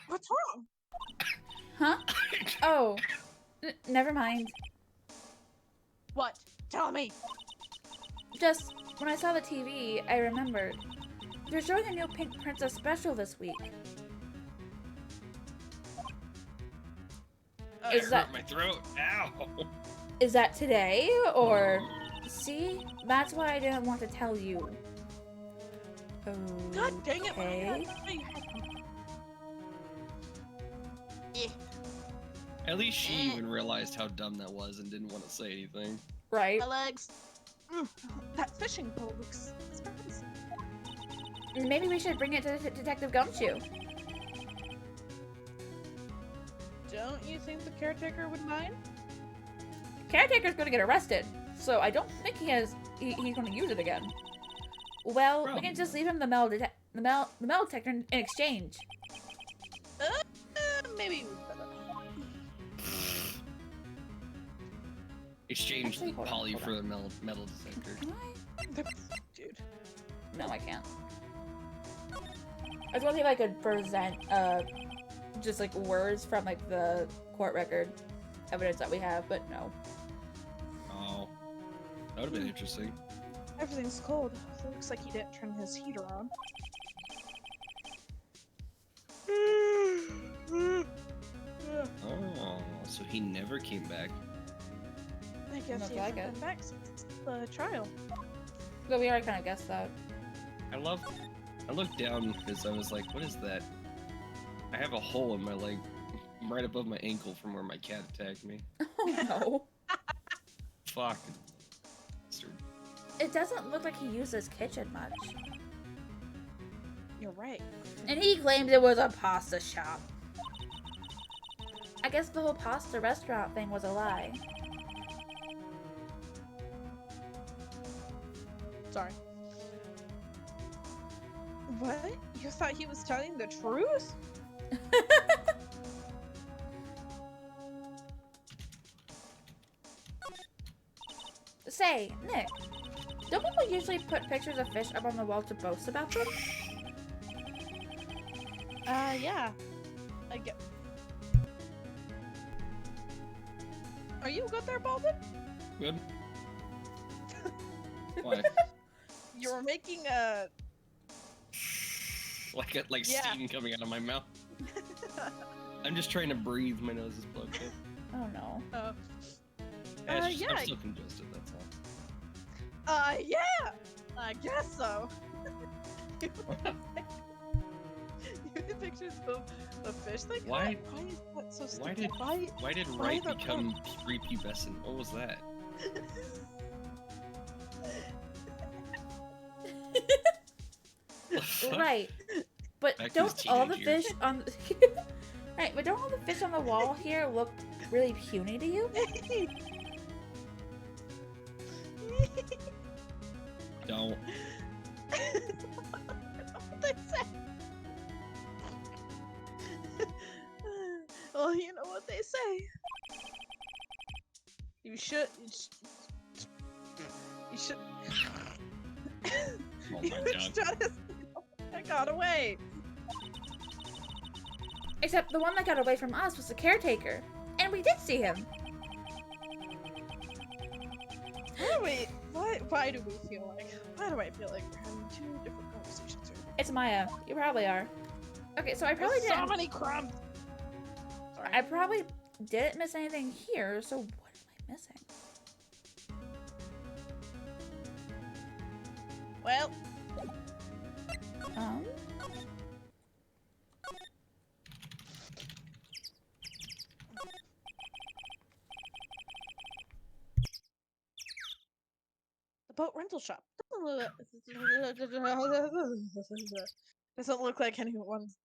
What's wrong? Huh? Oh. Never mind. What? Tell me. Just, when I saw the TV, I remembered. They're showing a new Pink Princess special this week. Is It that- hurt my throat. Ow. Is that today, or... See? That's why I didn't want to tell you. God dang it. Okay. At least she even realized how dumb that was and didn't want to say anything. Right. My legs. That fishing pole looks expensive. Maybe we should bring it to Detective Gumshoe. Don't you think the caretaker would mind? Caretaker's gonna get arrested, so I don't think he's gonna use it again. Well, we can just leave him the metal detector in exchange. Maybe we better. Exchange Actually, hold on, Polly hold for the metal detector. Can I? Dude. No, I can't. I was wondering if I could present, just like words from like the court record evidence that we have, but no. Oh, that would have been interesting. Everything's cold. It looks like he didn't turn his heater on. Oh, so he never came back. I guess Looks he like hasn't been back since the trial. But we already kind of guessed that. I looked down because I was like, what is that? I have a hole in my leg right above my ankle from where my cat attacked me. Oh no. Fuck. Bastard. It doesn't look like he used his kitchen much. You're right. And he claimed it was a pasta shop. I guess the whole pasta restaurant thing was a lie. Sorry. What? You thought he was telling the truth? Say, Nick, don't people usually put pictures of fish up on the wall to boast about them? Yeah. I get. Are you good there, Baldwin? Good. Why? You were making a. Like Yeah. steam coming out of my mouth. I'm just trying to breathe. My nose is plugged up. Oh no. I'm Yeah. still congested. That's all. Yeah. I guess so. You have pictures of the fish like Why- that? Why is that so Why stupid? Why did why Wright the become prepubescent? What was that? The fuck? Right. But Back to his don't all the teenage fish on Right, but don't all the fish on the wall here look really puny to you? Don't. What they say? Well, you know what they say. You should. You should. Oh You my should god. just. I got away. Except the one that got away from us was the caretaker. And we did see him. Why do we feel like? Why do I feel like we're having two different conversations here? It's Maya. You probably are. Okay, so I probably There's so didn't. many crumbs. Sorry. I probably didn't miss anything here, so what am I missing? Well, Um, the boat rental shop. Doesn't look like anyone's.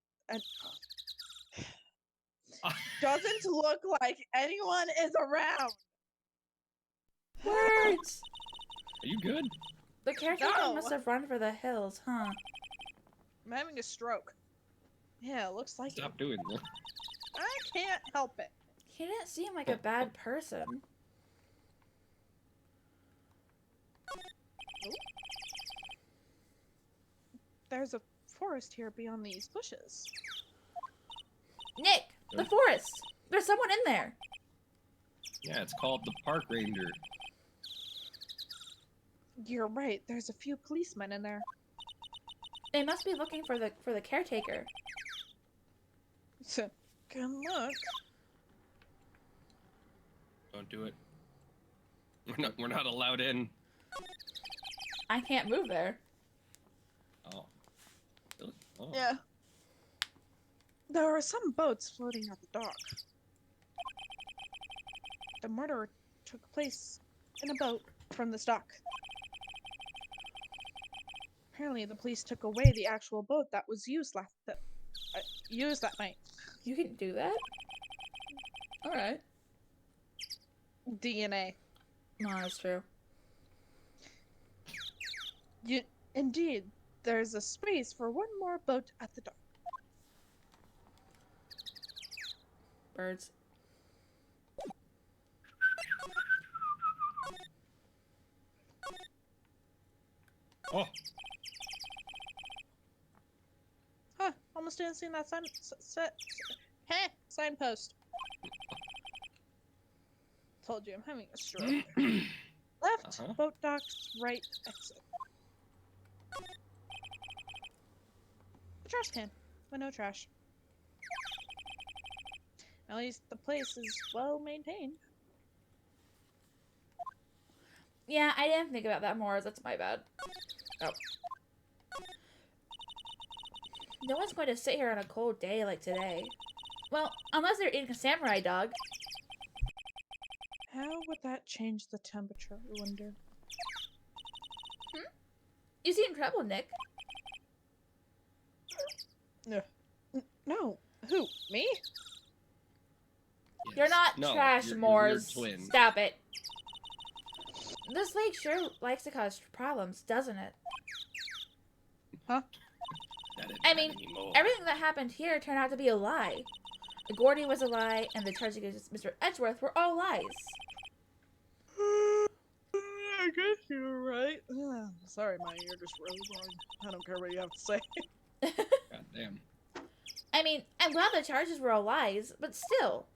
Doesn't look like anyone is around. words! Are you good? The caretaker No. must have run for the hills, huh? I'm having a stroke. Yeah, it looks like Stop it. doing that. I can't help it. He didn't seem like a bad person. There's a forest here beyond these bushes. Nick! The Huh? forest! There's someone in there! Yeah, it's called the Park Ranger. You're right. There's a few policemen in there. They must be looking for the caretaker. Good luck. Don't do it. We're not allowed in. I can't move there. Oh. Really? Oh. Yeah. There are some boats floating at the dock. The murder took place in a boat from this dock. Apparently, the police took away the actual boat that was used used that night. You can do that? Alright. DNA. No, that's true. Indeed, there's a space for one more boat at the dock. Birds. Oh. Huh. Almost didn't see that signpost. Told you I'm having a stroke. Left, boat docks, right, exit. The trash can, but no trash. At least the place is well maintained. Yeah, I didn't think about that more. That's my bad. Oh. No one's going to sit here on a cold day like today. Well, unless they're eating a samurai dog. How would that change the temperature, I wonder? You seem troubled, Nick. No. Who? Me? You're not No, trash, you're Moors. twin. Stop it. This lake sure likes to cause problems, doesn't it? Not I mean, anymore. everything that happened here turned out to be a lie. Gordy was a lie, and the charges against Mr. Edgeworth were all lies. I guess you're right. Sorry, my ear just rose on. I don't care what you have to say. God damn. I mean, I'm glad the charges were all lies, but still.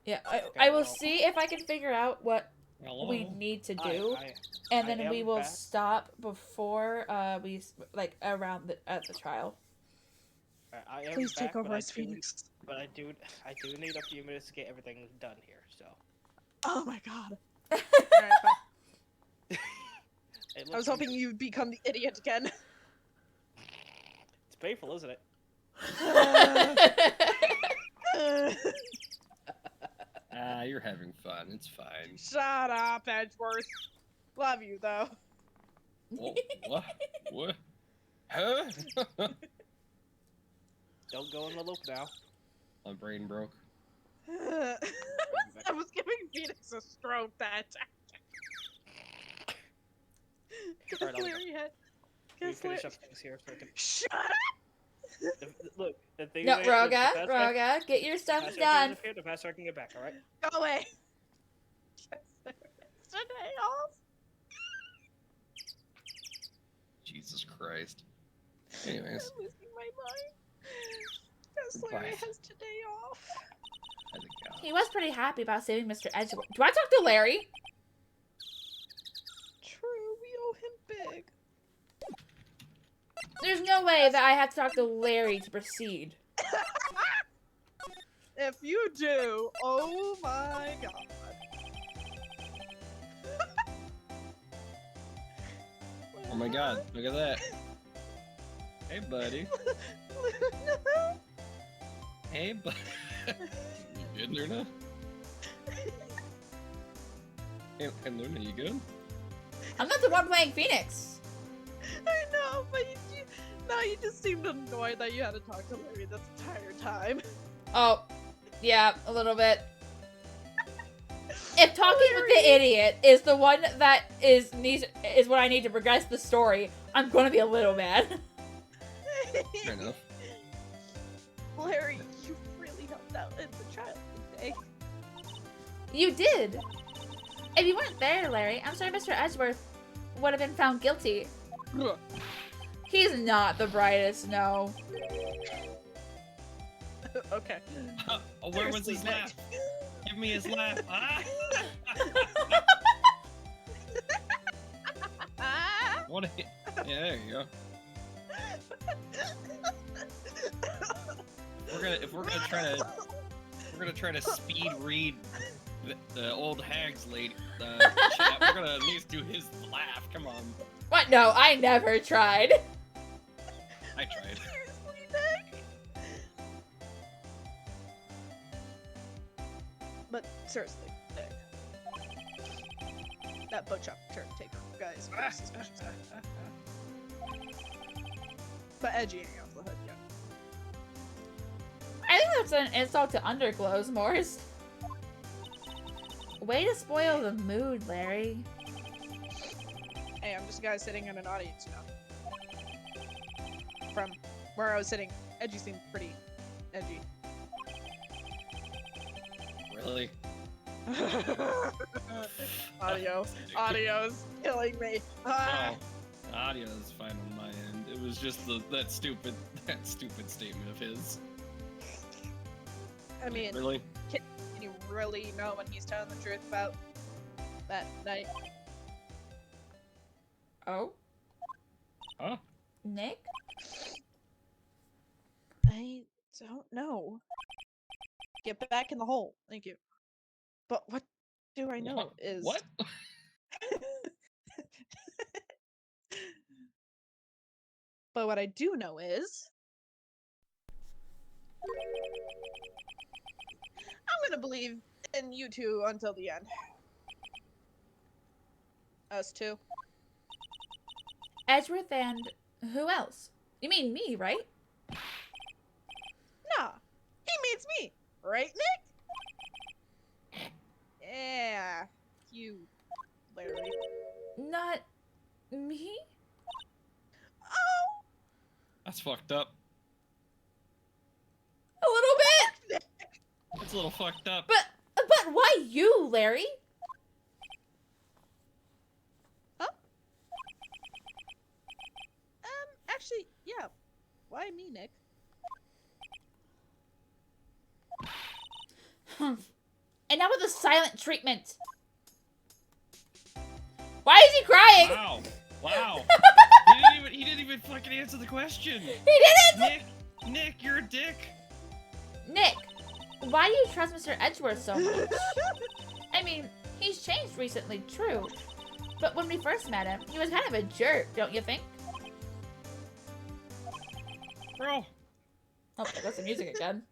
Yeah, I will see if I can figure out what Hello? we need to do, I and then am we will back. stop before like around at the trial. I am Please back, take over but as Phoenix. But I do need a few minutes to get everything done here. So. Oh my god. Alright, fine. Hey, I was listen, hoping you'd become the idiot again. It's painful, isn't it? You're having fun. It's fine. Shut up, Edgeworth. Love you, though. Whoa, what? What? Huh? Don't go in the loop now. My brain broke. I was giving Phoenix a stroke that time. Alright, I'll- Larry had... Let me Guess finish Larry- up things here so I can. Shut up! Look, the thing No, is, Roga, the faster Roga, get your the stuff faster I done. disappear, the faster I can get back. All right. Go away! Today off? Jesus Christ. Anyways, I'm losing my mind. Guess Larry Bye. has today off. I think He was pretty happy about saving Mr. Edgeworth. Do I talk to Larry? True, we owe him big. There's no way that I have to talk to Larry to proceed. If you do, oh my god. Oh my god, look at that. Hey, buddy. Hey, buddy. You good, Luna? Hey, Luna, you good? I'm not the one playing Phoenix. I know, but you just seemed annoyed that you had to talk to Larry this entire time. Oh, yeah, a little bit. If talking with the idiot is the one that is what I need to progress the story, I'm gonna be a little mad. Fair enough. Larry, you really helped out in the trial today. You did. If you weren't there, Larry, I'm sorry Mr. Edgeworth would have been found guilty. He's not the brightest, no. Okay. Oh, where was his Seriously, laugh? Give me his laugh. Ah! What a... Yeah, there you go. If we're gonna try to speed read the old hag's lady chat, we're gonna at least do his laugh. Come on. What? No, I never tried. I tried. Seriously, Nick? But seriously, Nick. That boat shop turn taker, guys. very suspicious. But edgy ain't off the hood yet. I think that's an insult to underclothes, Morris. Way to spoil the mood, Larry. Hey, I'm just a guy sitting in an audience, you know. From where I was sitting, Edgy seemed pretty edgy. Really? Audio's killing me. Ah. Oh, audio is fine on my end. It was just that stupid statement of his. I mean, Really? can you really know when he's telling the truth about that night? Oh, Huh? Nick? I don't know. Get back in the hole. Thank you. But what do I know is What? But what I do know is I'm gonna believe in you two until the end. Us two. Edgeworth and who else? You mean me, right? Nah. He means me. Right, Nick? Yeah. You, Larry. Not me? Oh! That's fucked up. A little bit. That's a little fucked up. But why you, Larry? Actually, yeah. Why me, Nick? And now with the silent treatment. Why is he crying? Wow. Wow. He didn't even fucking answer the question. He didn't! Nick, you're a dick. Nick, why do you trust Mr. Edgeworth so much? I mean, he's changed recently, true. But when we first met him, he was kind of a jerk, don't you think? Bro. Oh, there goes the music again.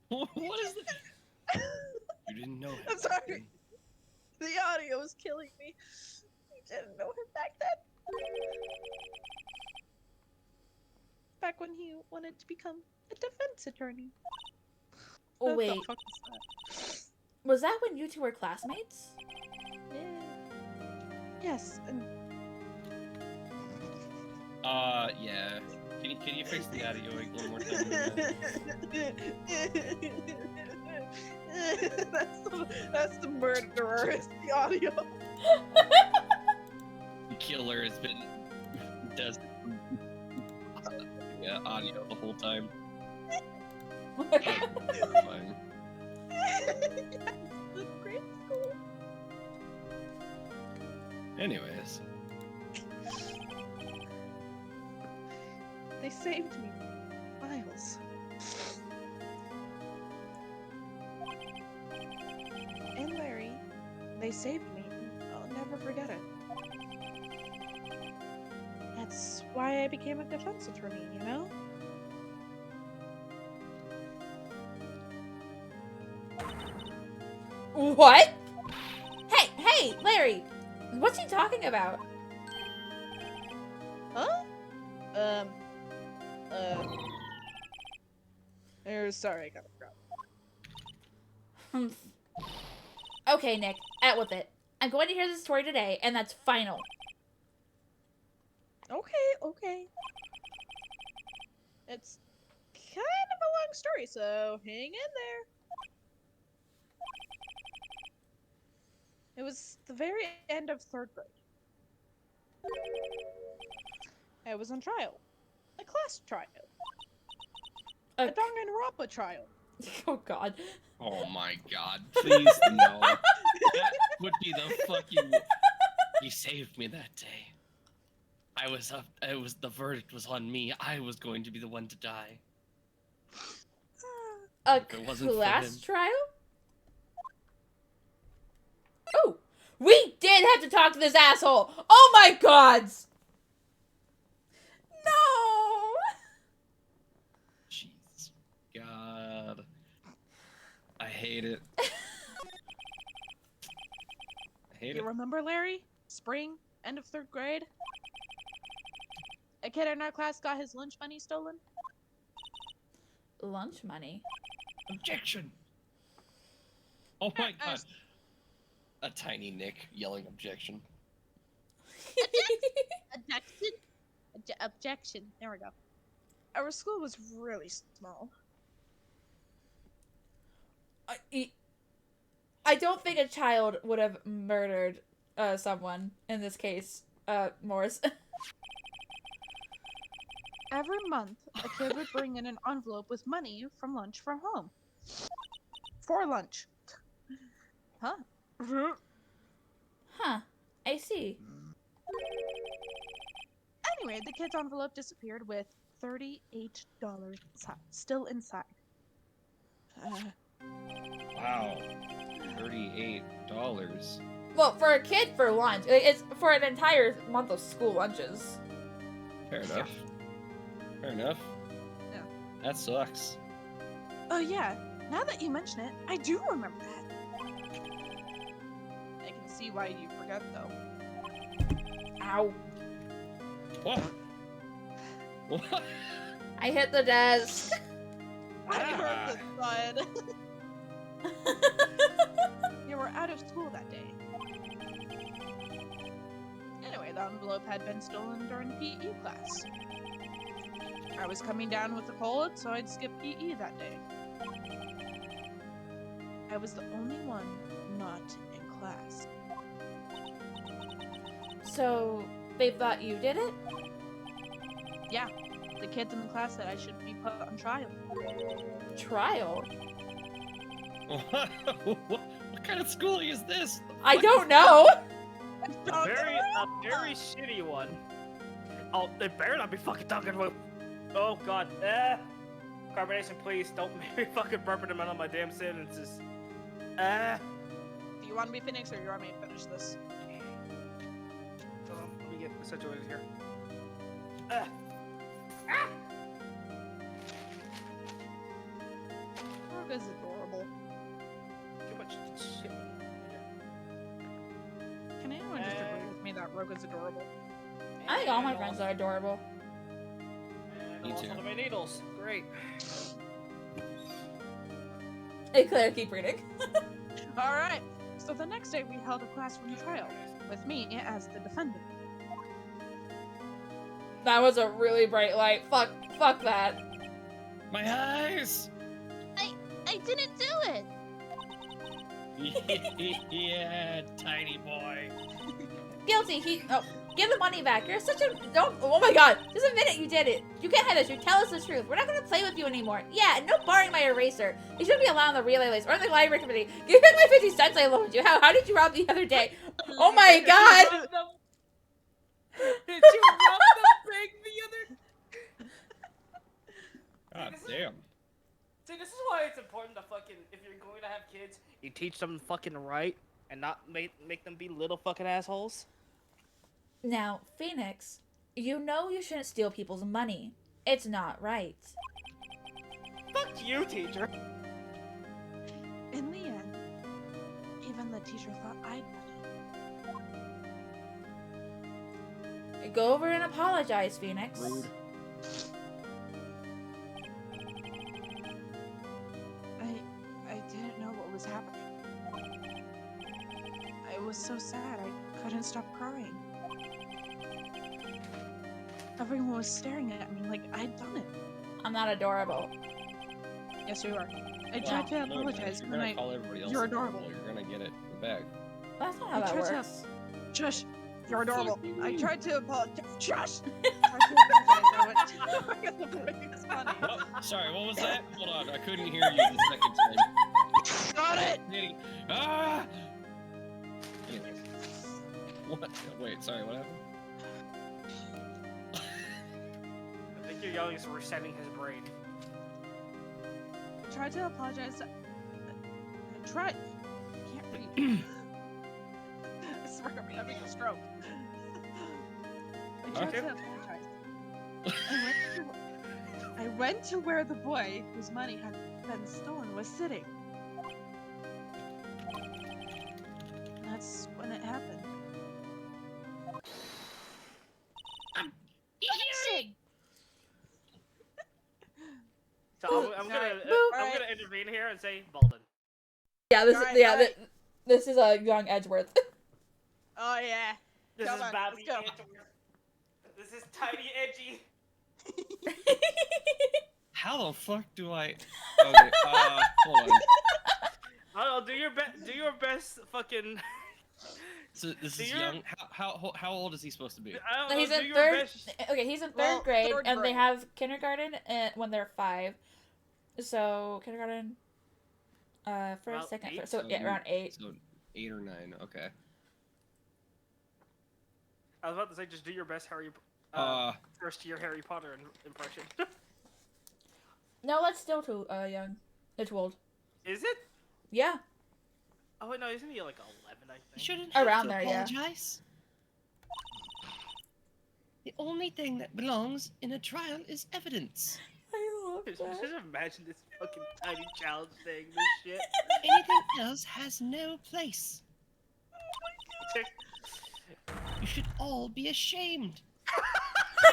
What is that? You didn't know him. I'm sorry. The audio was killing me. I didn't know him back then. Back when he wanted to become a defense attorney. Oh, What wait. the fuck is Was that when you two were classmates? that? Yeah. Yes, and Yeah. Can you fix the audio one more time? that's the murderer. It's the audio. The killer has been does audio the whole time. Fine. The grade school. Anyways, They saved me, Miles. And Larry, they saved me. I'll never forget it. That's why I became a defense attorney, you know? What? Hey, Larry! What's he talking about? Huh? Sorry, I got a problem. Okay, Nick, out with it. I'm going to hear this story today, and that's final. Okay. It's kind of a long story, so hang in there. It was the very end of 3rd grade. I was on trial. A class trial. A Danganronpa trial. Oh, God. oh my god, please no. That would be the fucking. You saved me that day. The verdict was on me. I was going to be the one to die. A If it wasn't for class him. trial? Oh, we did have to talk to this asshole. Oh my gods. No. Jeez. God. I hate it. I hate You it. remember Larry? Spring, end of 3rd grade? A kid in our class got his lunch money stolen. Lunch money. Objection! Oh my god. A tiny Nick yelling objection. Objection? Objection. There we go. Our school was really small. I don't think a child would have murdered someone, in this case, Morse. Every month, a kid would bring in an envelope with money from lunch from home. For lunch. Huh? Huh. I see. Anyway, the kid's envelope disappeared with $38 still inside. Wow. $38. Well, for a kid for lunch, it's for an entire month of school lunches. Fair enough. Fair enough. Yeah. That sucks. Oh yeah, now that you mention it, I do remember that. I can see why you forget though. Ow. What? What? I hit the desk. I heard the thud. You were out of school that day. Anyway, the envelope had been stolen during PE class. I was coming down with a cold, so I'd skip PE that day. I was the only one not in class. So, they thought you did it? Yeah, the kids in the class said I should be put on trial. Trial? What kind of schooling is this? I don't know! A very shitty one. Oh, it better not be fucking Duncan Wu. Oh god. Carbonation, please don't make me fucking burp in the middle of my damn sentences. Do you want to be Phoenix or you want me to finish this? Let me get situated here. Roga's adorable. Too much shit. Can anyone just agree with me that Roga's adorable? I think all my friends are adorable. And Me also too. my needles. Great. Hey, Claire, keep reading. Alright, so the next day we held a classroom trial, with me as the defendant. That was a really bright light. Fuck that. My eyes! I didn't do it! Yeah, tiny boy. Guilty, give the money back. You're such a, oh my god. Just admit it, you did it. You can't hide this, you tell us the truth. We're not gonna play with you anymore. Yeah, and no borrowing my eraser. You shouldn't be allowed on the relay list or the library committee. Give back my 50 cents I loaned you. How did you rob the other day? Oh my god. Did you rob the bank the other? God damn. See, this is why it's important to fucking, if you're going to have kids, you teach them fucking right and not make them be little fucking assholes. Now, Phoenix, you know you shouldn't steal people's money. It's not right. Fuck you, teacher. In the end, even the teacher thought I'd done it. Go over and apologize, Phoenix. Rude. I didn't know what was happening. I was so sad I couldn't stop crying. Everyone was staring at me like I'd done it. I'm not adorable. Yes, you are. I tried to apologize You're when gonna I. call everybody else You're adorable. adorable. You're gonna get it back. That's not how I that tried to- works. Shush! You're adorable. I tried to apologize. Shush! It's funny. Oh, sorry, what was that? Hold on, I couldn't hear you the second time. Got it! Ah! Anyways. What? Wait, sorry, what happened? I think your yelling is resetting his brain. I tried to apologize. I tried. I can't read. I swear I'm having a stroke. I tried Okay. to apologize. I went to where the boy whose money had been stolen was sitting. And that's when it happened. So I'm Sorry. gonna intervene here and say Bolden. Yeah, this Alright, is yeah, alright. this is a young Edgeworth. Oh yeah. This Come is on, Bobby let's go. Edgeworth. This is Tiny Edgy. How the fuck do I... Okay, hold on. I don't know, do your best fucking So this Do is your- young. How old is he supposed to be? I don't know, He's do in your third. best. Okay, he's in third Well, grade, third and they grade. have kindergarten when they're 5. So kindergarten, first, About second, 8? third. So yeah, So- around 8. So 8 or 9. Okay. I was about to say, just do your best first year Harry Potter impression. No, that's still too young. Too old. Is it? Yeah. Oh wait, no, isn't he like 11? I You think. shouldn't Around have to there, yeah. apologize. The only thing that belongs in a trial is evidence. I love Just that. imagine this fucking tiny child saying this shit. Anything else has no place. You should all be ashamed.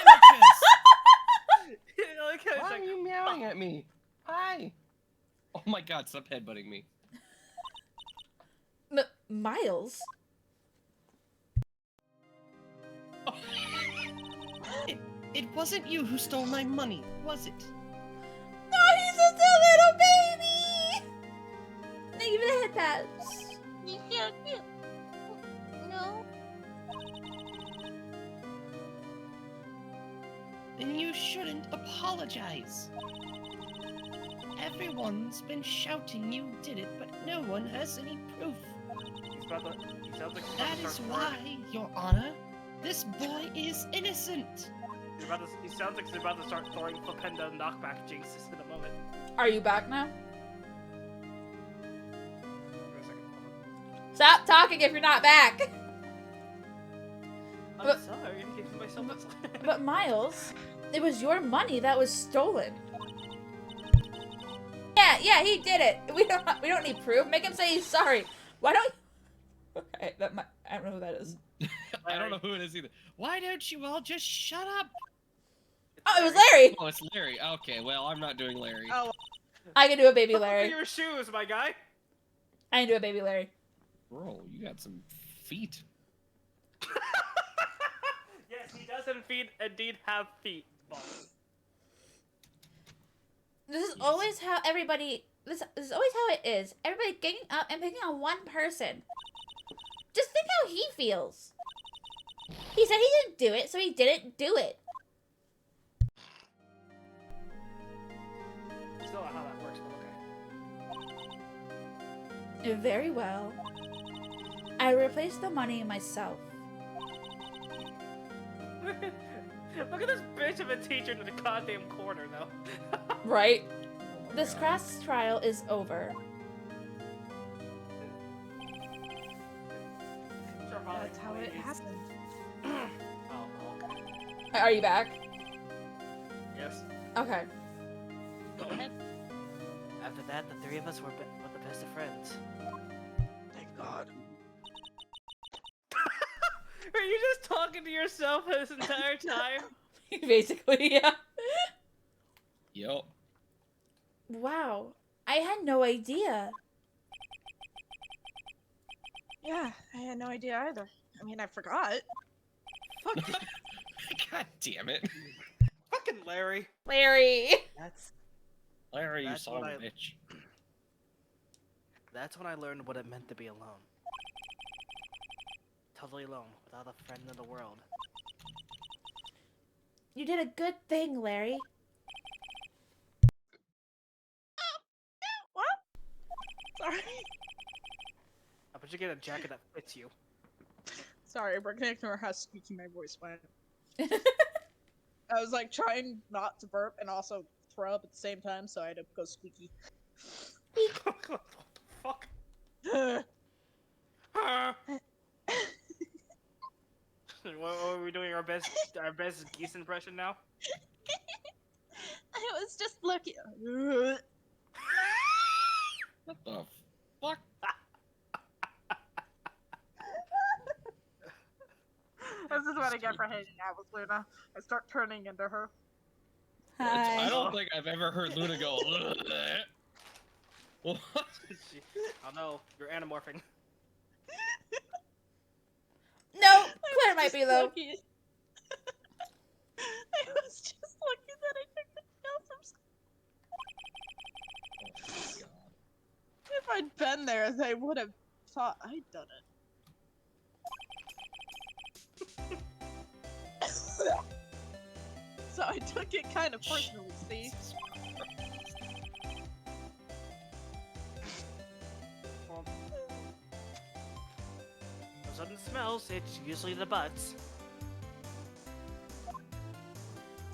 Amateurs. Like how it's Why like, are you meowing at me? Hi. Oh my god, stop headbutting me. Miles. It wasn't you who stole my money, was it? No, he's a still little baby. Give it a hit pass. No. Then you shouldn't apologize. Everyone's been shouting you did it, but no one has any proof. he sounds like he's about That to is start why, Your Honor, this boy is innocent. he sounds like he's about to start throwing Flipendo knockback jinxes in a moment. Are you back now? Give me a second. Stop talking if you're not back. I'm But- sorry, I'm giving myself a But Miles, it was your money that was stolen. Yeah, he did it. We don't need proof. Make him say he's sorry. Why don't? Okay, I don't know who that is. I don't know who it is either. Why don't you all just shut up? Oh, it was Larry. Oh, it's Larry. Okay, well, I'm not doing Larry. Oh, I can do a baby Look at Larry. your shoes, my guy. I can do a baby Larry. Bro, you got some feet. Yes, he does indeed have feet. Balls. This is always how everybody. This is always how it is. Everybody getting up and picking on one person. Just think how he feels. He said he didn't do it, so he didn't do it. Still not how that works, but okay. Very well. I replaced the money myself. Look at this bitch of a teacher in the goddamn corner, though. Right? This class trial is over. that's how it happened. Oh, okay. Are you back? Yes. Okay. Go ahead. After that, the three of us were the best of friends. Thank God. Are you just talking to yourself this entire time? Basically, yeah. Yup. Wow. I had no idea. Yeah, I had no idea either. I mean, I forgot. God damn it. Fucking Larry. Larry. Larry, you That's son of what a I- bitch. That's when I learned what it meant to be alone. Totally alone, without a friend in the world. You did a good thing, Larry. What? Sorry. I bet you get a jacket that fits you. Sorry, we're gonna ignore how squeaky my voice went. I was like trying not to burp and also throw up at the same time, so I had to go squeaky. What the fuck? What are we doing? Our best geese impression now? I was just looking. What the fuck? This is what I get for hanging out with Luna. I start turning into her. I Hi. don't think I've ever heard Luna go. What? Oh no, you're anamorphing. No, Claire might be though. Lucky. I was just lucky that I took the tail from. Oh my god. If I'd been there, they would have thought I'd done it. So I took it kind of personally, see? Jesus Christ. Well, for sudden smells, it's usually the butts.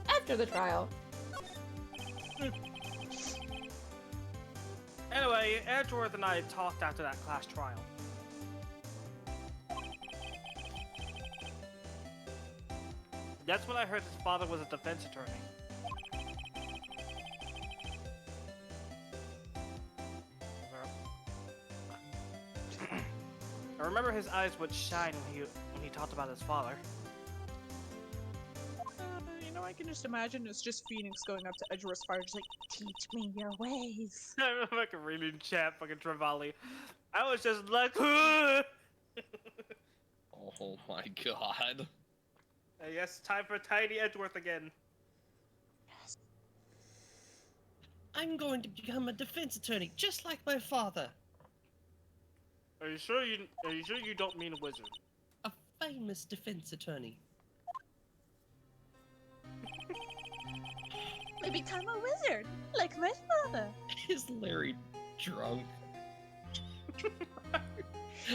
After the trial. Anyway, Edgeworth and I talked after that class trial. That's when I heard his father was a defense attorney. I remember his eyes would shine when he talked about his father. You know, I can just imagine it's just Phoenix going up to Edgeworth's fire, just like, teach me your ways. I remember like reading chat fucking Trevally. I was just like, oh my god. yes, time for Tiny Edgeworth again. I'm going to become a defense attorney, just like my father. Are you sure you don't mean a wizard? A famous defense attorney. I become a wizard, like my father. Is Larry drunk?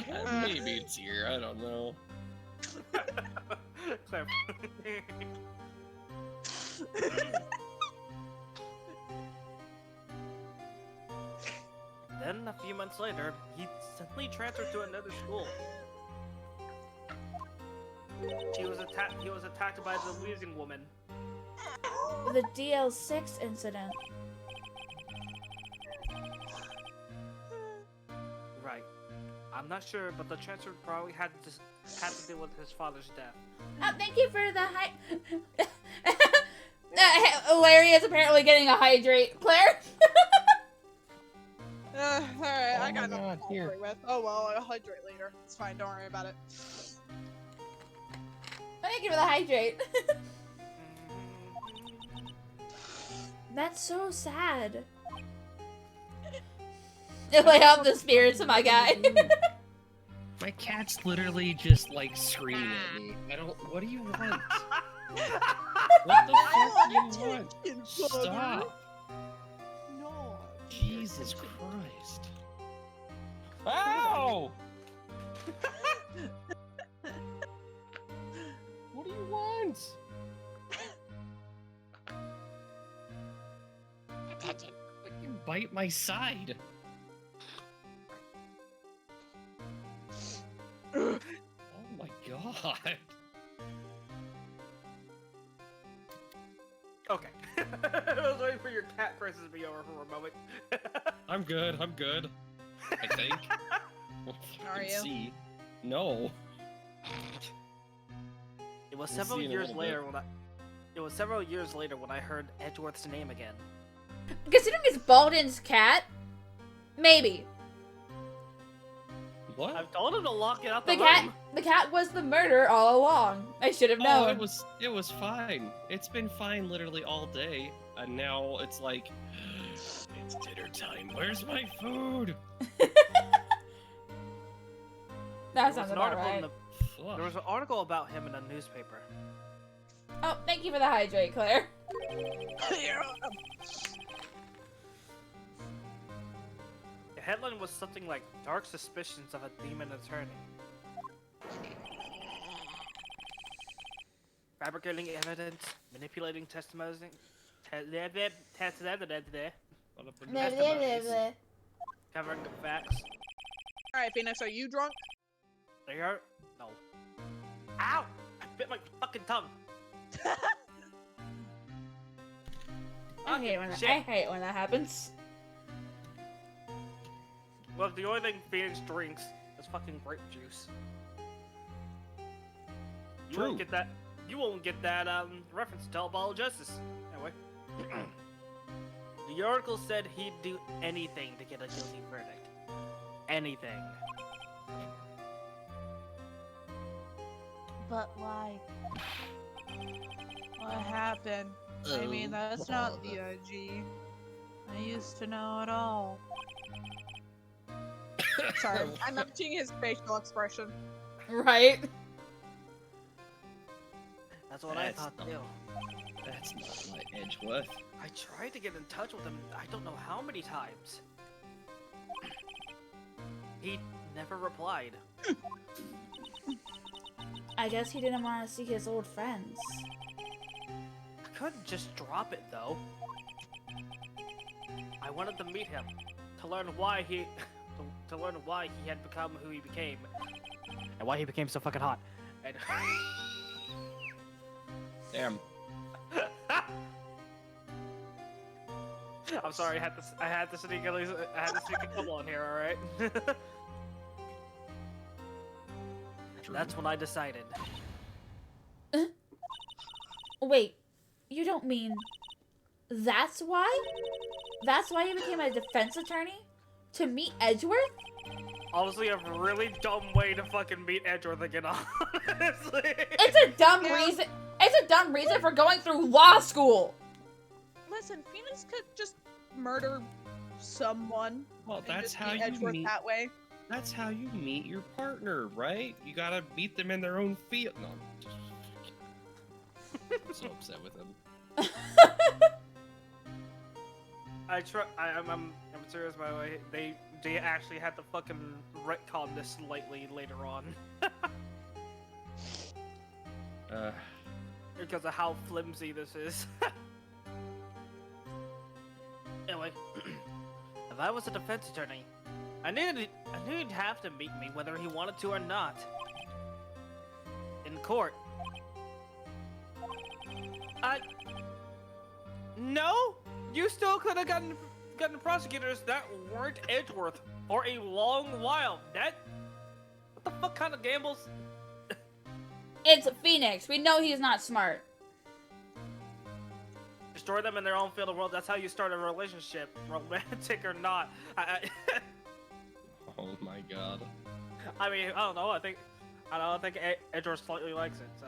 Maybe it's here, I don't know. Clever. Then, a few months later, he suddenly transferred to another school. He was attacked by the wheezing woman. The DL6 incident. Right. I'm not sure, but the transfer probably had to do with his father's death. Thank you for the Larry is apparently getting a hydrate. Claire? Alright, I Oh got my nothing God, to here. worry with. Oh well, I'll hydrate later. It's fine, don't worry about it. Thank you for the hydrate. That's so sad. Lay off the spirits of my guy. My cat's literally just like screaming at me. What do you want? What the fuck do you want? Stop! No. Jesus Christ. Ow! What do you want? Attention. You bite my side. Oh my god. Okay. I was waiting for your cat presence to be over for a moment. I'm good. I think. Well, Are fucking you? See. No. It was We'll several see in a years little later bit. when I heard Edgeworth's name again. Considering it's Balden's cat, maybe. What? I've told him to lock it out The the cat room. the cat was the murder all along. I should have Oh, known. it was fine. It's been fine literally all day, and now it's like, it's dinner time. Where's my food? That There was sounds an about article in right. Fuck. There was an article about him in a newspaper. Oh, thank you for the hydrate, Claire. You're welcome. The headline was something like "Dark Suspicions of a Demon Attorney." Fabricating evidence, manipulating testimony, covering the facts. Alright, Phoenix, are you drunk? They are no. Ow! I bit my fucking tongue. I hate when Shit. I hate when that happens. Look, the only thing Phoenix drinks is fucking grape juice. You True. won't get that. You won't get that reference to Ball of Justice. Anyway, the article said he'd do anything to get a guilty verdict. Anything. But why? What happened? I mean, that's not the OG. I used to know it all. Sorry, I'm emptying his facial expression. Right? That's what I That's thought not- too. That's not my Edgeworth. I tried to get in touch with him. I don't know how many times. He never replied. I guess he didn't want to see his old friends. I couldn't just drop it though. I wanted to meet him to learn why he to learn why he had become who he became And why he became so fucking hot. and Damn. I'm sorry, I had to sneak a couple on here, alright? That's when I decided. Wait, you don't mean that's why? That's why you became a defense attorney? To meet Edgeworth? Honestly, a really dumb way to fucking meet Edgeworth again, honestly. It's a dumb reason. It's a dumb reason for going through law school. Listen, Phoenix could just murder someone. Well, and that's just how meet you Edgeworth meet. that way. That's how you meet your partner, right? You gotta meet them in their own field. No, I'm so upset with him. I'm serious, by the way. They actually had to fucking retcon this slightly later on. Because of how flimsy this is. Anyway, if I was a defense attorney, I knew he'd have to meet me whether he wanted to or not. In court. No! You still could have gotten prosecutors that weren't Edgeworth for a long while. What the fuck kind of gambles? It's Phoenix. We know he's not smart. Destroy them in their own field of world. That's how you start a relationship, romantic or not. Oh my god. I mean, I don't know. I think Edgeworth slightly likes it. So.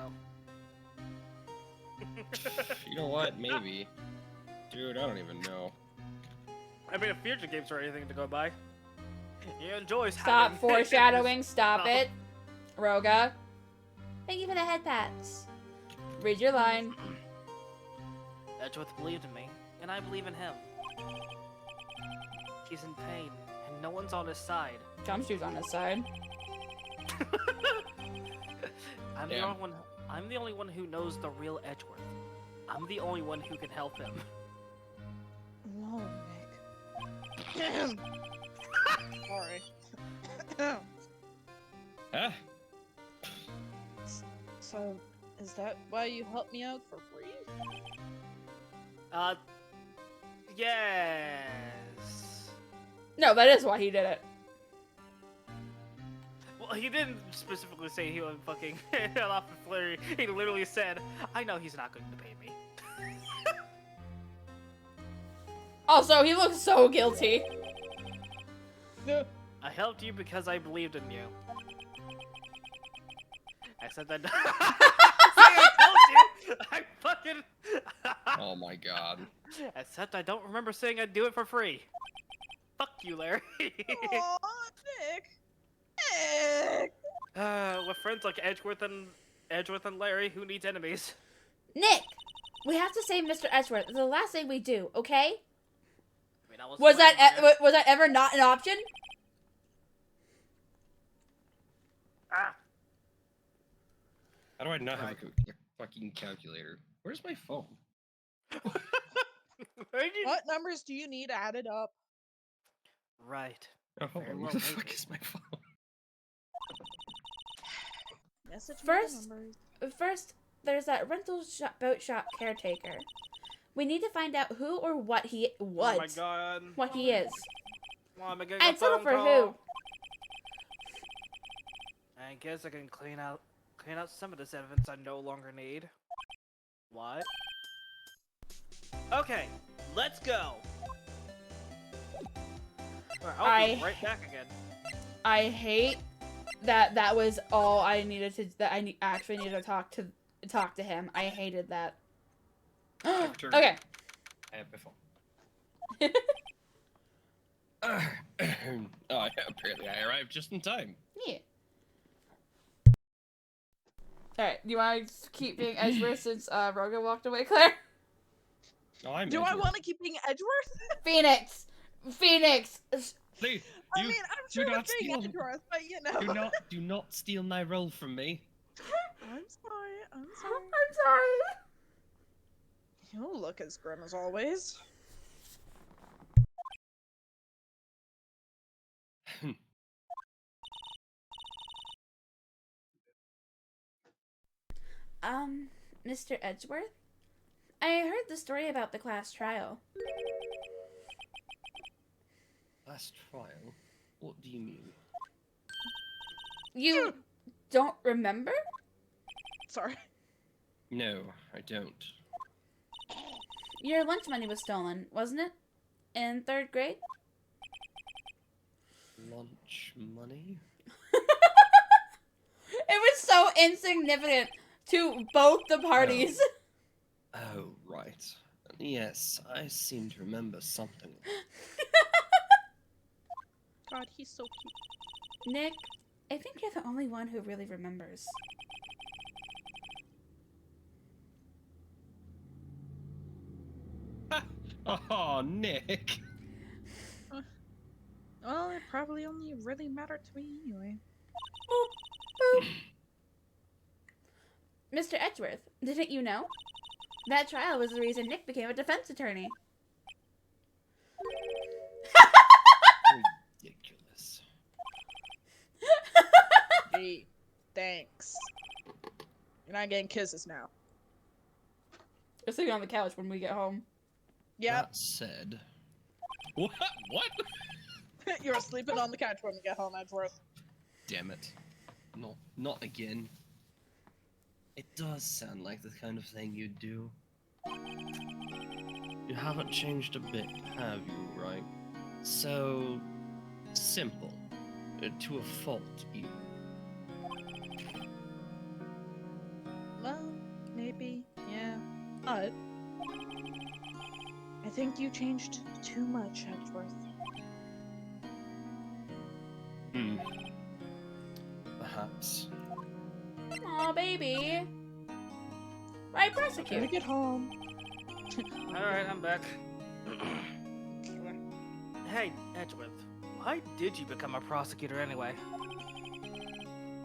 You know what? Maybe. Dude, I don't even know. I mean, if future games are anything to go by, he enjoys. Stop having- foreshadowing. Stop Oh. it. Roga. Thank you for the head pats. Read your line. Edgeworth believed in me, and I believe in him. He's in pain, and no one's on his side. Gumshoe's on his side. I'm the only one who knows the real Edgeworth. I'm the only one who can help him. No, Nick. Sorry. Ah, So, is that why you helped me out for free? Yes. No, that is why he did it. Well, he didn't specifically say he would fucking head off the flurry. He literally said, I know he's not going to pay me. Also, he looks so guilty. I helped you because I believed in you. Except that... I told you! I fucking... oh my god. Except I don't remember saying I'd do it for free. Fuck you, Larry. Aw, Nick. Nick. With friends like Edgeworth and Larry, who needs enemies? Nick, we have to save Mr. Edgeworth. It's the last thing we do, okay? I mean, I wasn't Was planning on it. was that ever not an option? Ah. How do I not have a fucking calculator? Where's my phone? What numbers do you need added up? Right. Oh, hold Very on. well, Where the maybe. fuck is my phone? Message me the First- numbers. First, there's that boat shop caretaker. We need to find out who or what he Oh my what god. what he is. Mom, I'm getting And a settle phone for call. who. I guess I can clean out some of this evidence I no longer need. What? Okay, let's go. Alright, I'll be right back again. I hate that was all I needed to actually needed to talk to him. I hated that. Return. Okay. I have my phone. Oh, apparently I arrived just in time. Yeah. Alright, do you want to keep being Edgeworth since Rogan walked away, Claire? No, I'm Do I Edgeworth. want to keep being Edgeworth? Phoenix! Phoenix! Please, I you mean, I'm do sure not of being steal- Edgeworth, but you know. do not steal my role from me. I'm sorry. I'm sorry. I'm sorry. You look as grim as always. Mr. Edgeworth? I heard the story about the class trial. Last trial? What do you mean? You don't remember? Sorry. No, I don't. Your lunch money was stolen, wasn't it? In 3rd grade? Lunch money? It was so insignificant to both the parties. Oh, right. Yes, I seem to remember something. God, he's so cute. Nick, I think you're the only one who really remembers. Oh, Nick! Well, it probably only really mattered to me anyway. Mr. Edgeworth, didn't you know? That trial was the reason Nick became a defense attorney. Ridiculous. Gee, thanks. You're not getting kisses now. We're sitting on the couch when we get home. Yep, That said... What? What? you're sleeping on the couch when we get home, Edgeworth. Damn it. Not again. It does sound like the kind of thing you'd do. You haven't changed a bit, have you, right? So... simple. To a fault, even. Well, maybe, yeah. But I think you changed too much, Edgeworth. Perhaps. Aw, baby. Right, Gotta prosecute. get home. Alright, I'm back. Hey, Edgeworth, why did you become a prosecutor anyway?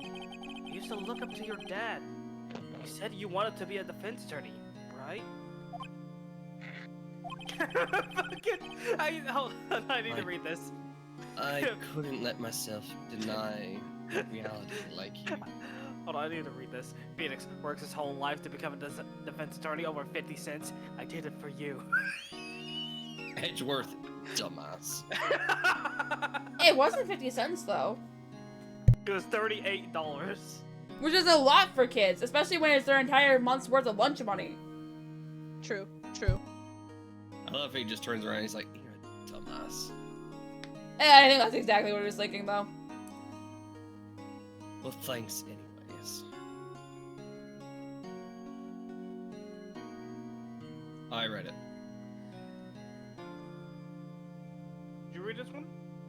You used to look up to your dad. You said you wanted to be a defense attorney, right? Fucking, I need to read this. I couldn't let myself deny reality like you. Hold on, I need to read this. Phoenix works his whole life to become a defense attorney over 50 cents. I did it for you. Edgeworth, dumbass. It wasn't 50 cents, though. It was $38. Which is a lot for kids, especially when it's their entire month's worth of lunch money. True, true. I love how he just turns around and he's like, you're a dumbass. I think that's exactly what he was thinking, though. Well, thanks anyways. I read it. Did you read this one?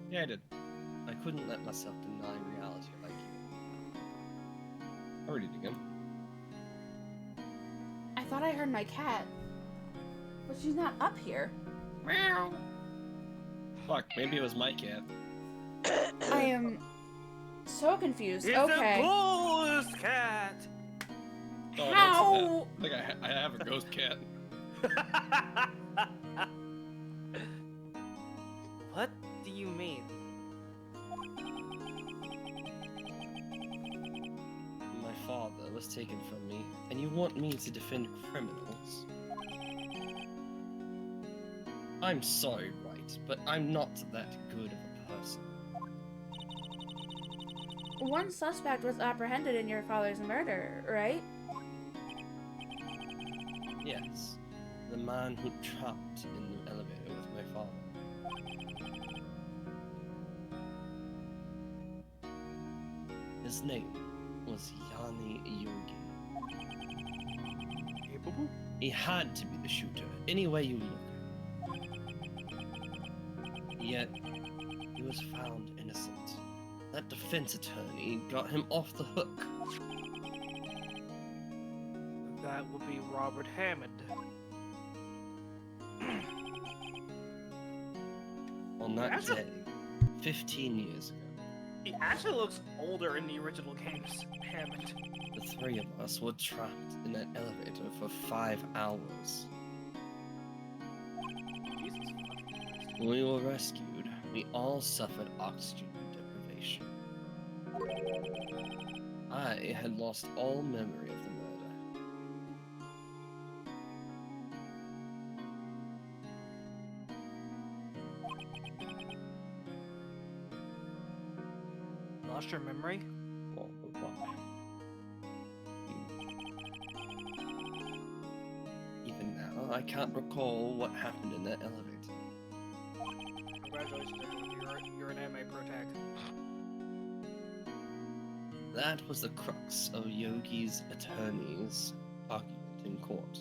Yeah, I did. I couldn't let myself deny reality like you. I'll read it again. I thought I heard my cat. But she's not up here. Meow. Fuck, maybe it was my cat. I am so confused. It's Okay. a ghost cat! Oh, How? I think I have a ghost cat. What do you mean? My father was taken from me, and you want me to defend criminals? I'm sorry, right, but I'm not that good of a person. One suspect was apprehended in your father's murder, right? Yes, the man who trapped in the elevator with my father. His name was Yanni Yogi. He had to be the shooter, any way you look. Yet, he was found innocent. That defense attorney got him off the hook. that would be Robert Hammond. On that That's a- day, 15 years ago, He actually looks older in the original games, Hammond. the three of us were trapped in that elevator for 5 hours. Jesus fucking Christ. When we were rescued, we all suffered oxygen deprivation. I had lost all memory of the murder. Lost your memory? Well, why? Even now, I can't recall what happened in that elevator. Congratulations, you're an anime pro tag. That was the crux of Yogi's attorney's argument in court.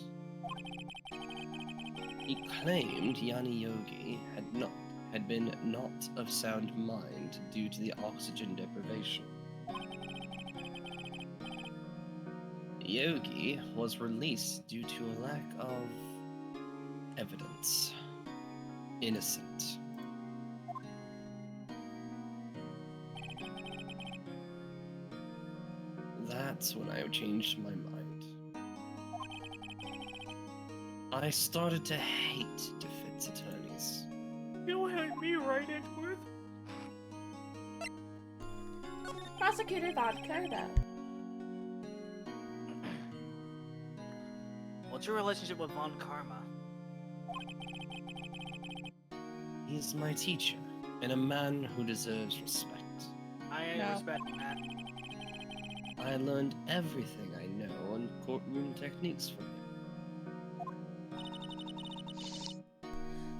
He claimed Yanni Yogi had been not of sound mind due to the oxygen deprivation. Yogi was released due to a lack of evidence. Innocent. That's when I changed my mind. I started to hate defense attorneys. You'll hate me, right, Edgeworth? Prosecutor Von Karma. What's your relationship with Von Karma? He's my teacher, and a man who deserves respect. I ain't No. respecting that. I learned everything I know on courtroom techniques from him.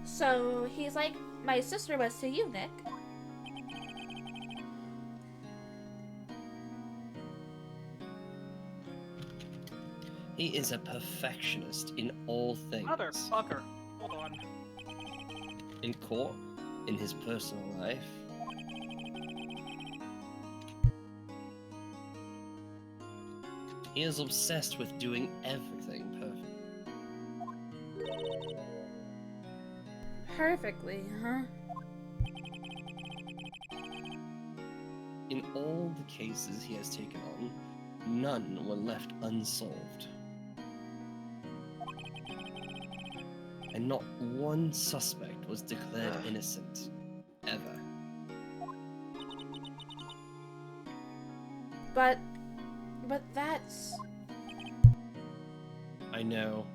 So he's like my sister was to you, Nick. He is a perfectionist in all things. Motherfucker. Hold on. In court, in his personal life. He is obsessed with doing everything perfect. Perfectly, huh? In all the cases he has taken on, none were left unsolved. And not one suspect was declared innocent. Ever. But that's... I know.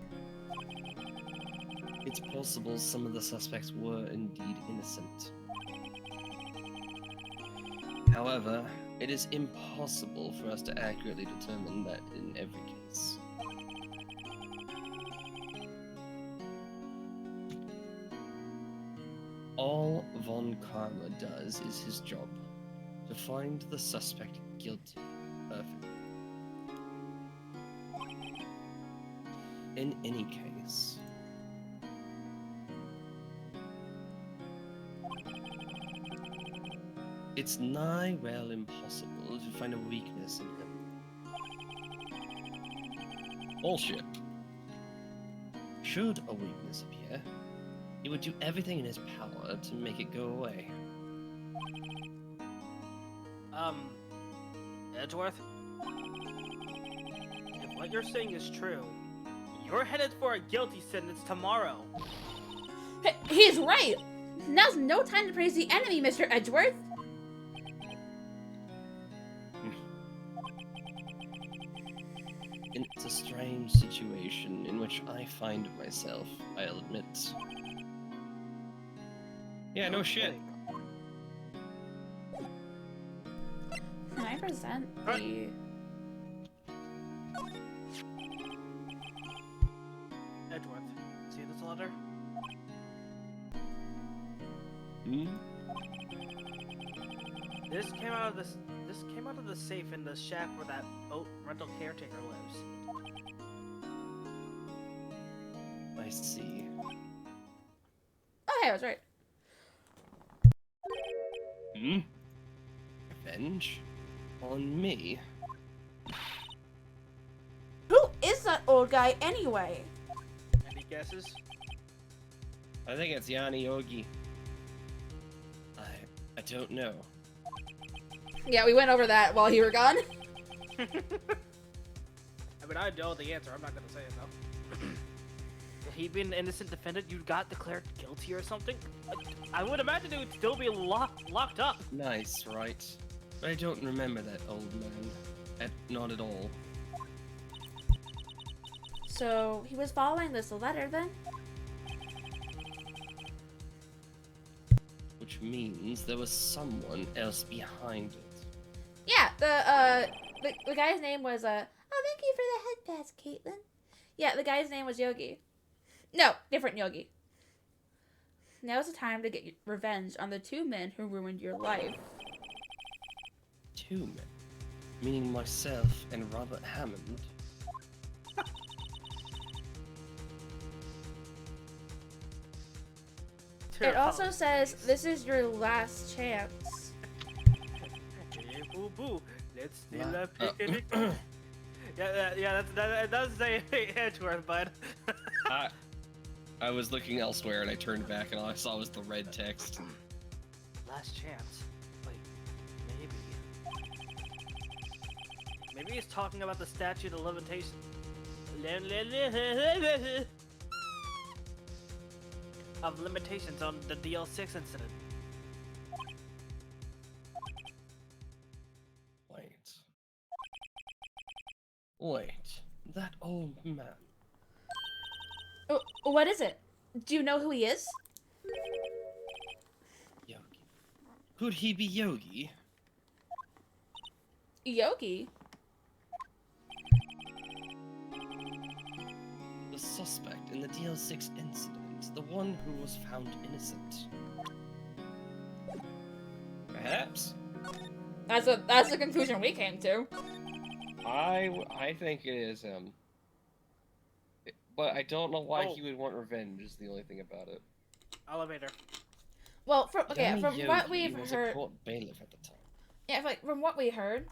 It's possible some of the suspects were indeed innocent. However, it is impossible for us to accurately determine that in every case. All Von Karma does is his job, to find the suspect guilty perfectly. In any case, it's nigh well impossible to find a weakness in him. Bullshit. Should a weakness appear, he would do everything in his power to make it go away. Edgeworth? If what you're saying is true, you're headed for a guilty sentence tomorrow. He's right! Now's no time to praise the enemy, Mr. Edgeworth! It's a strange situation in which I find myself, I'll admit. Yeah, no shit. Can I present the... Edgeworth, see this letter? Hmm? This came out of the safe in the shack where that rental caretaker lives. I see. Oh, hey, I was right. Hmm? Revenge? On me? Who is that? that old guy anyway? Any guesses? I think it's Yanni Yogi. I don't know. Yeah, we went over that while you were gone. I mean, I know the answer. I'm not gonna say it though. If he'd been an innocent defendant, you got declared guilty or something. I would imagine he would still be locked up. Nice, right? But I don't remember that old man. Not at all. So he was following this letter then? Which means there was someone else behind it. Yeah, the guy's name was oh, thank you for the head pass, Caitlin. Yeah, the guy's name was Yogi. No, different Yogi. Now's the time to get revenge on the two men who ruined your life. Two men, meaning myself and Robert Hammond. It also says this is your last chance. Hey, boo boo. Let's steal a picnic. Yeah, that does say Edgeworth, bud. I was looking elsewhere and I turned back and all I saw was the red text. Last chance. Wait, maybe he's talking about the statute of limitation. Of limitations on the DL6 incident. Wait, that old man. Oh, what is it? Do you know who he is? Yogi. Could he be Yogi? Yogi? The suspect in the DL6 incident, the one who was found innocent. Perhaps. That's the conclusion we came to. I think it is him. But I don't know why Oh. he would want revenge is the only thing about it. Elevator. Well, from Danny what Yogi we've was heard, a court bailiff at the time. yeah, from what we heard,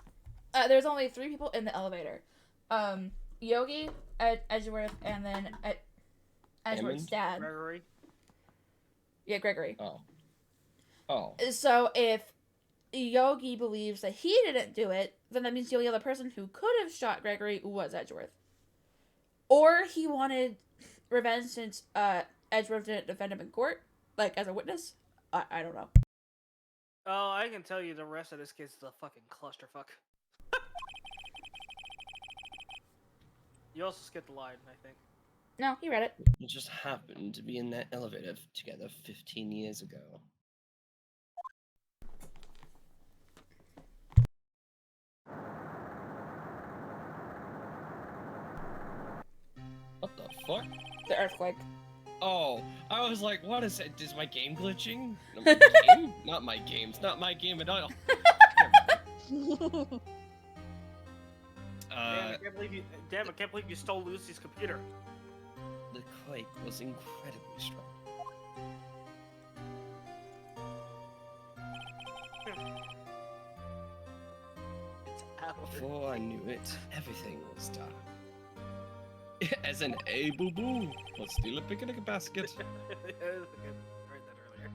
there's only 3 people in the elevator. Yogi, Edgeworth, and then Edgeworth's Hammond? dad. Gregory. Yeah, Gregory. Oh. Oh. So if Yogi believes that he didn't do it, then that means the only other person who could have shot Gregory was Edgeworth. Or he wanted revenge since Edgeworth didn't defend him in court, like as a witness. I don't know. Oh, I can tell you the rest of this case is a fucking clusterfuck. You also skipped the line, I think. No, he read it. We just happened to be in that elevator together 15 years ago. What the fuck? The earthquake. Oh, I was like, what is it? Is my game glitching? No, my game? Not my game. It's not my game at all. Damn, I can't believe you stole Lucy's computer. The quake was incredibly strong. It's out. Before I knew it, everything was done. As an a boo boo, let's steal a picnic basket. I heard that earlier.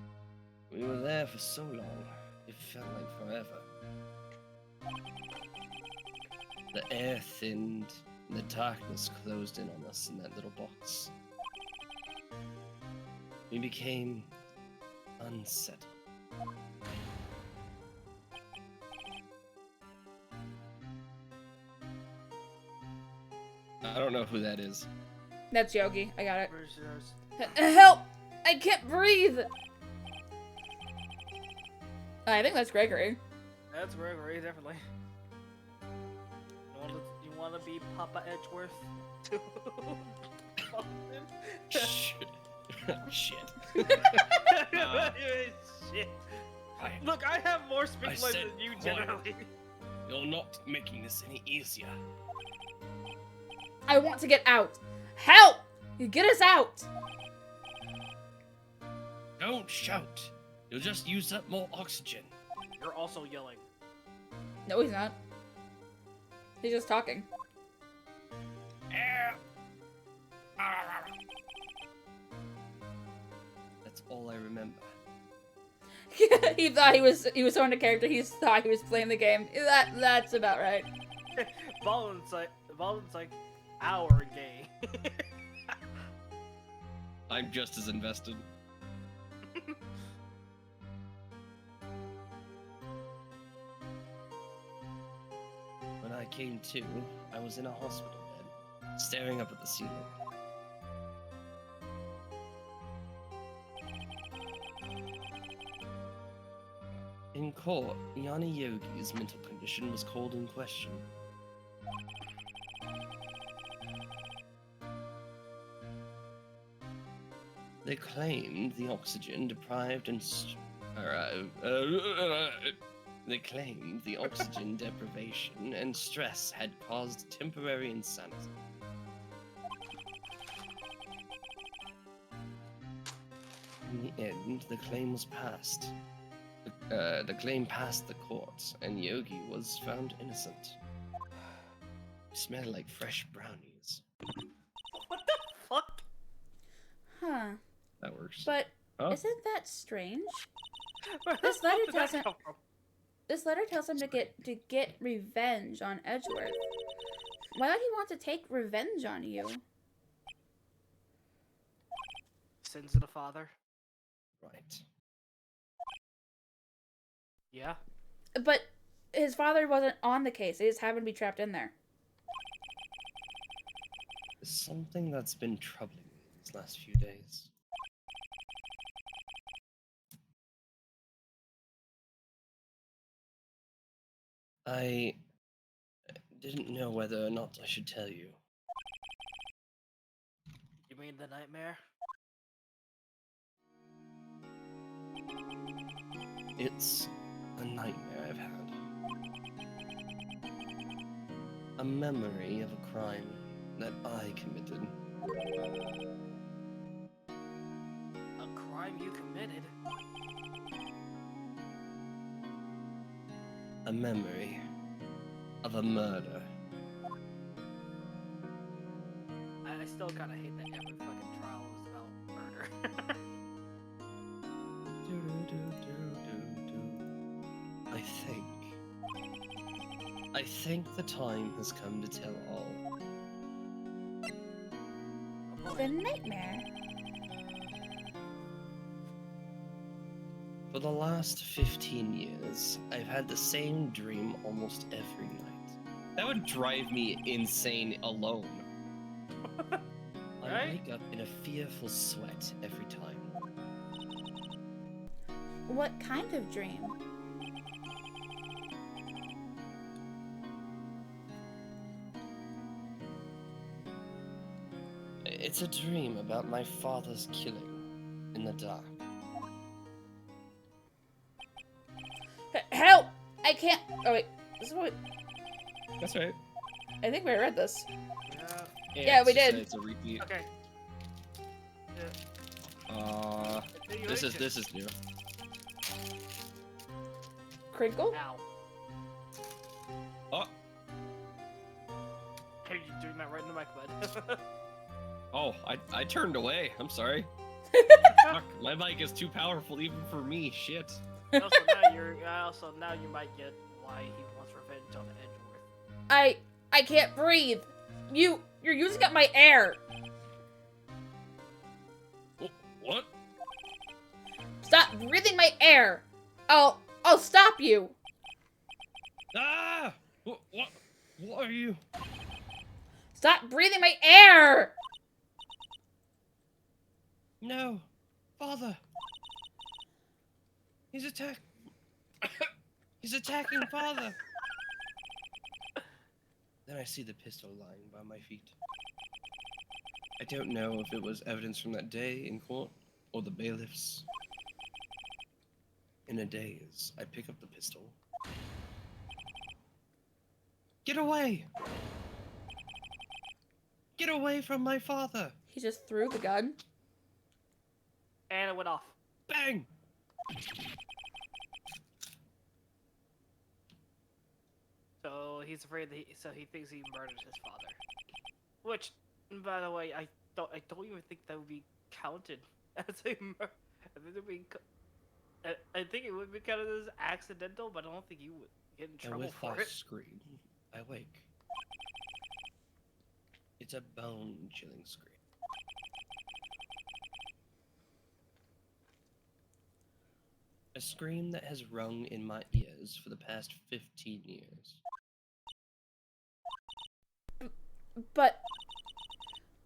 We were there for so long, it felt like forever. The air thinned, and the darkness closed in on us in that little box. We became unsettled. I don't know who that is. That's Yogi. I got it. Where's yours? Help! I can't breathe! I think that's Gregory. That's Gregory, definitely. You wanna be Papa Edgeworth too? Shit. Shit. Shit. Look, I have more speak life said than you quiet. generally. You're not making this any easier. I want to get out. Help! You get us out! Don't shout. You'll just use up more oxygen. You're also yelling. No, he's not. He's just talking. Air he thought he was on a character. He thought he was playing the game. That's about right. Valen's like our game. I'm just as invested. When I came to, I was in a hospital bed, staring up at the ceiling. In court, Yanni Yogi's mental condition was called in question. They claimed the oxygen deprived and they claimed the oxygen deprivation and stress had caused temporary insanity. In the end, the claim was passed. The claim passed the court, and Yogi was found innocent. He smelled like fresh brownies. What the fuck? Huh. That works. But Huh? isn't that strange? Where This the letter fuck did that tells him- come from? This letter tells him to get revenge on Edgeworth. Why would he want to take revenge on you? Sins of the father. Right. Yeah. But his father wasn't on the case. He just happened to be trapped in there. There's something that's been troubling me these last few days. I didn't know whether or not I should tell you. You mean the nightmare? It's a nightmare I've had. A memory of a crime that I committed. A crime you committed? A memory of a murder. I still kinda hate that every fucking trial was about murder. I think the time has come to tell all. The nightmare. For the last 15 years, I've had the same dream almost every night. That would drive me insane alone. I Right? wake up in a fearful sweat every time. What kind of dream? It's a dream about my father's killing in the dark. Help! I can't. Oh wait, this is what That's right. I think we read this. Yeah. Yeah, we it's just did. that It's a repeat. Okay. This is new. Crinkle? Ow. Oh, Hey, you doing that right in the mic, bud. oh, I turned away. I'm sorry. Fuck, my mic is too powerful even for me. Shit. also now you might get why he wants revenge on Edgeworth. I can't breathe. You're using up my air. What? Stop breathing my air. I'll stop you. Ah! What are you? Stop breathing my air. No, father. He's attacking father. Then I see the pistol lying by my feet. I don't know if it was evidence from that day in court or the bailiffs. In a daze, I pick up the pistol. Get away! Get away from my father! He just threw the gun. And it went off. Bang! So he's afraid that he thinks he murdered his father. Which, by the way, I don't even think that would be counted as a murder. I think I think it would be kind of accidental, but I don't think you would get in And trouble with for I it. scream, I wake. It's a bone-chilling scream. A scream that has rung in my ears for the past 15 years. But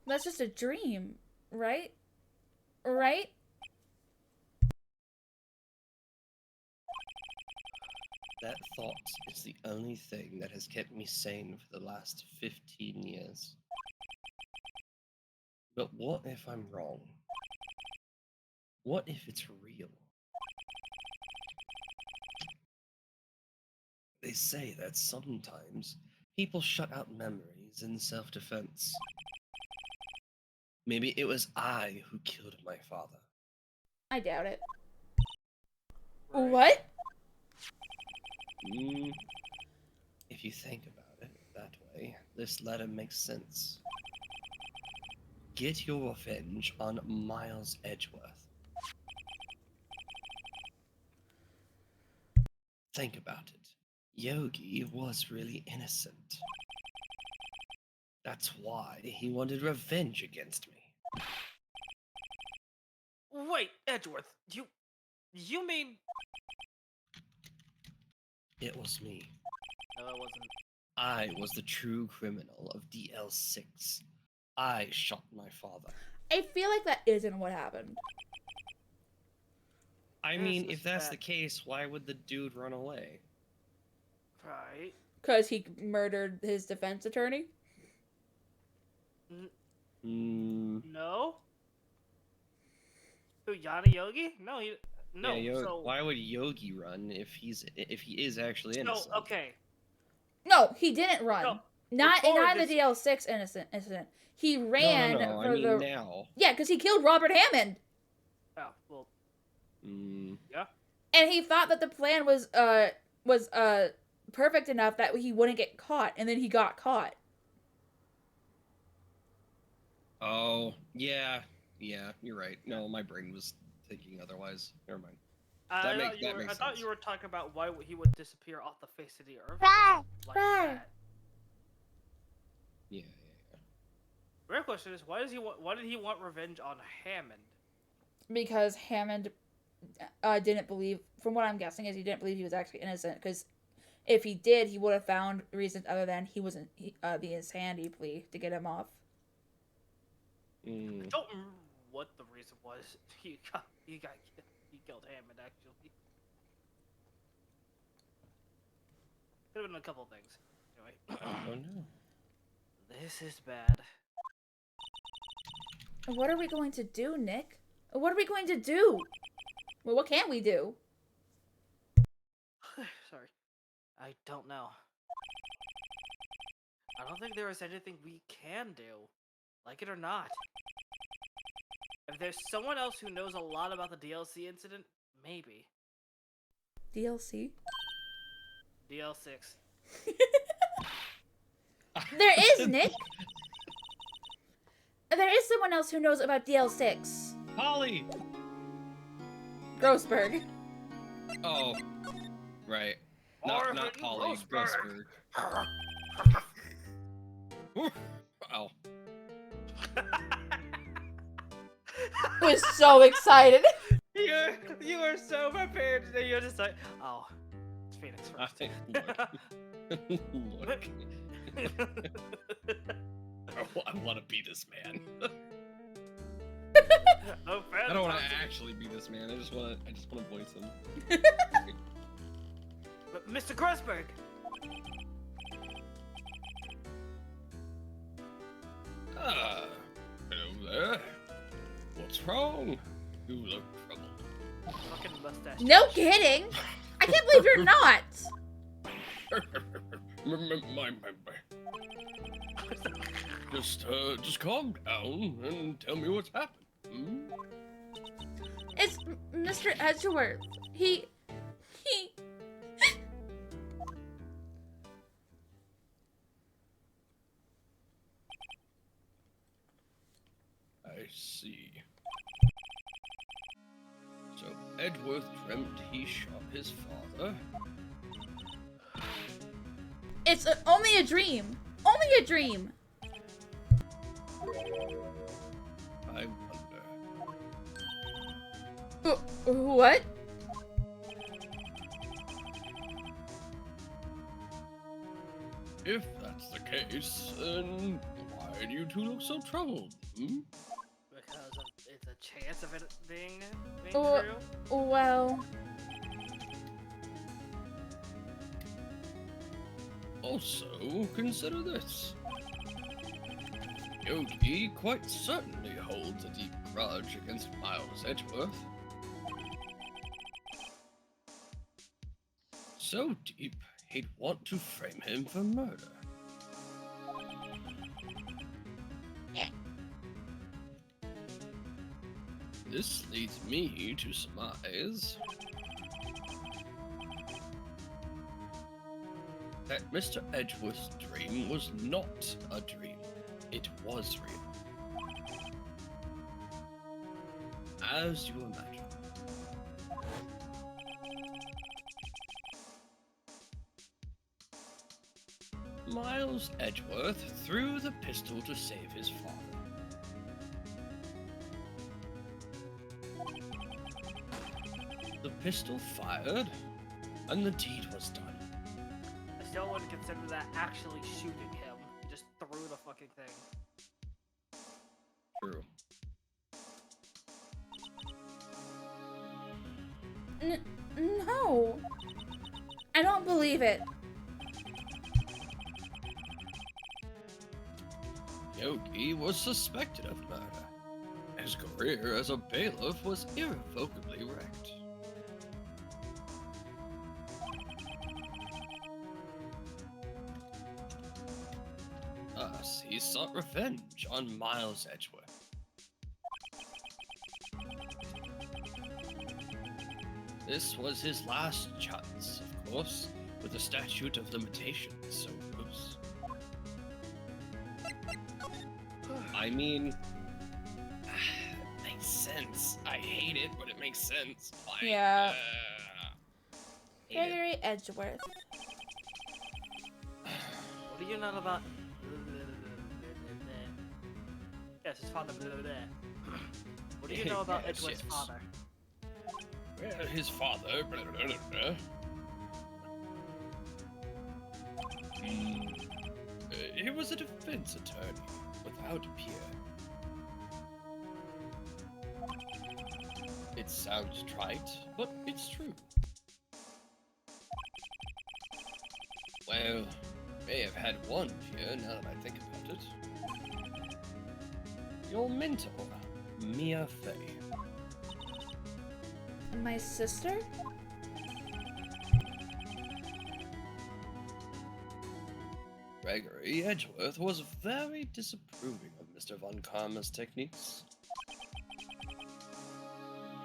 that's just a dream, right? Right? That thought is the only thing that has kept me sane for the last 15 years. But what if I'm wrong? What if it's real? They say that sometimes people shut out memories in self-defense. Maybe it was I who killed my father. I doubt it. Right. What? If you think about it that way, this letter makes sense. Get your revenge on Miles Edgeworth. Think about it. Yogi was really innocent. That's why he wanted revenge against me. Wait, Edgeworth, you mean? It was me. No, it wasn't. I was the true criminal of DL6. I shot my father. I feel like that isn't what happened. I This mean, is if that's the bad. case, why would the dude run away? Right. Because he murdered his defense attorney? No. Who, Yana Yogi? No, no. Yeah, So why would Yogi run if he is actually innocent? okay. No, he didn't run. No, not before not the this- DL6 incident. He ran No, for I mean the now. Yeah, because he killed Robert Hammond. Oh, well, And he thought that the plan was perfect enough that he wouldn't get caught, and then he got caught. Oh, yeah, you're right. No, my brain was thinking otherwise. Never mind. I makes thought sense. you were talking about why he would disappear off the face of the earth. Right. Like Right. that. Yeah. The real question is, why did he want revenge on Hammond? Because Hammond didn't believe, from what I'm guessing, is he didn't believe he was actually innocent. Because if he did, he would have found reasons other than he wasn't the insanity plea to get him off. I don't remember what the reason was. He killed Hammond, actually. Could have been a couple things. Anyway, Oh no. this is bad. What are we going to do, Nick? What are we going to do? Well, what can we do? Sorry. I don't know. I don't think there is anything we can do. Like it or not. If there's someone else who knows a lot about the DLC incident, maybe. DLC? DL6. There is, Nick! There is someone else who knows about DL6. Holly. Grossberg. Oh, right. Orphan Not Holly. Grossberg. Grossberg. Ow. Was so excited. You were so prepared today. You're just like, oh, it's Phoenix I first. think. Look. I want to be this man. Oh, I don't want to actually be this man. I just want to voice him. But Mr. Grossberg. Ah, hello there. What's wrong? You look troubled. Fucking mustache. No kidding! I can't believe you're not! Just calm down and tell me what's happened. It's Mr. Edgeworth. He... I see. So Edgeworth dreamt he shot his father. It's only a dream. Only a dream. I wonder. What? If that's the case, then why do you two look so troubled? Hmm? Because it's a chance of it being Oh. true. Well, Also, consider this. Yogi quite certainly holds a deep grudge against Miles Edgeworth. So deep, he'd want to frame him for murder. This leads me to surmise that Mr. Edgeworth's dream was not a dream. It was real. As you imagine. Miles Edgeworth threw the pistol to save his father. The pistol fired, and the deed was done. I still wouldn't consider that actually shooting him. He just threw the fucking thing. True. no. I don't believe it. Yogi was suspected of murder. His career as a bailiff was irrevocably wrecked. Thus, he sought revenge on Miles Edgeworth. This was his last chance, of course, with the statute of limitations so close. I mean, makes sense. I hate it, but it makes sense. Like, Yeah. hate it. Gregory Edgeworth. What do you know about? Yes, his father. What do you know about Yes, Edgeworth's yes. father? Well, his father. He was a defense attorney without peer. It sounds trite, but it's true. Well, may have had one peer now that I think about it. Your mentor, Mia Fey. My sister? Gregory Edgeworth was very disapproving of Mr. Von Karma's techniques.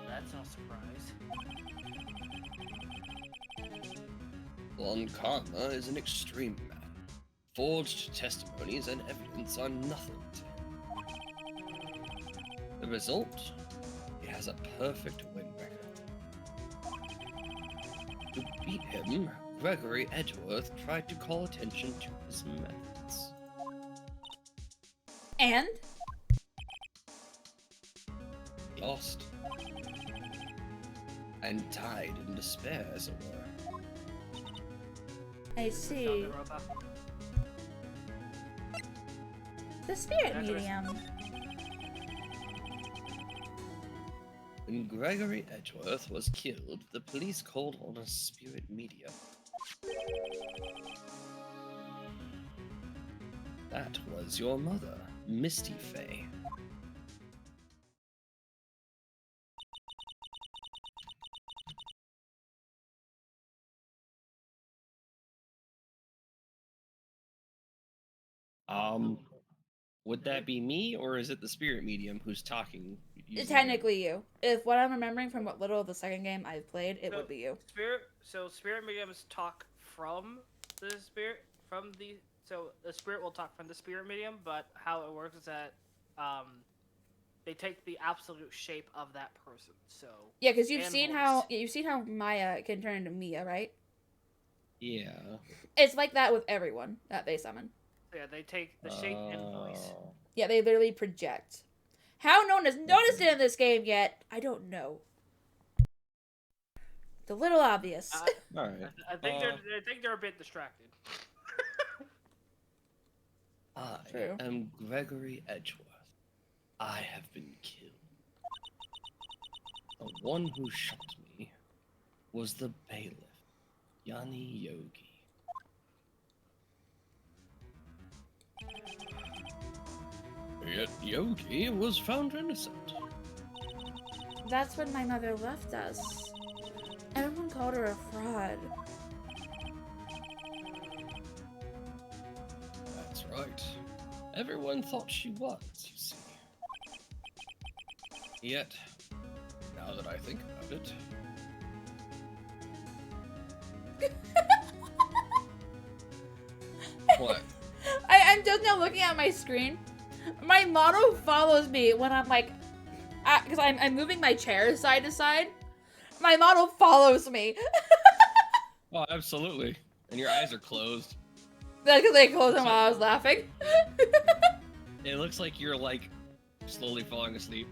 That's no surprise. Von Karma is an extreme man. Forged testimonies and evidence are nothing to him. The result? He has a perfect win record. To beat him, Gregory Edgeworth tried to call attention to his methods. And? Lost. And died in despair, as it were. I see. The spirit medium. When Gregory Edgeworth was killed, the police called on a spirit medium. That was your mother, Misty Fey. Would that be me, or is it the spirit medium who's talking? using Technically you. If what I'm remembering from what little of the second game I've played, it would be you. Spirit mediums talk from the spirit, so the spirit will talk from the spirit medium, but how it works is that, they take the absolute shape of that person. So Yeah, because you've And seen voice. how Maya can turn into Mia, right? Yeah. It's like that with everyone that they summon. yeah, they take the shape and voice. Oh. Yeah, they literally project. How no one has noticed it in this game yet, I don't know. It's a little obvious. All right. I think they're a bit distracted. I True. am Gregory Edgeworth. I have been killed. The one who shot me was the bailiff, Yanni Yogi. Yet Yogi was found innocent. That's when my mother left us. Everyone called her a fraud. That's right. Everyone thought she was, you see. Yet, now that I think about it, what? I'm just now looking at my screen. My model follows me when I'm like, because I'm moving my chair side to side. My model follows me. Oh, absolutely. And your eyes are closed. Because they closed them while I was laughing. It looks like you're like slowly falling asleep.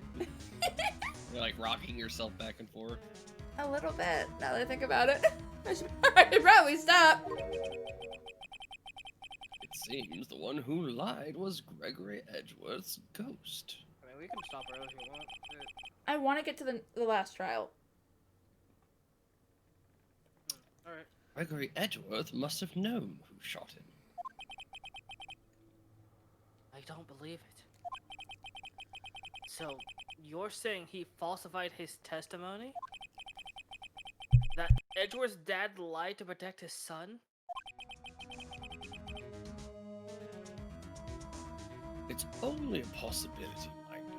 You're like rocking yourself back and forth. A little bit, now that I think about it. I should probably stop. It seems the one who lied was Gregory Edgeworth's ghost. I mean, we can stop early if you want. I want to get to the last trial. All right. Gregory Edgeworth must have known who shot him. I don't believe it. So, you're saying he falsified his testimony? That Edgeworth's dad lied to protect his son? It's only a possibility, mind you.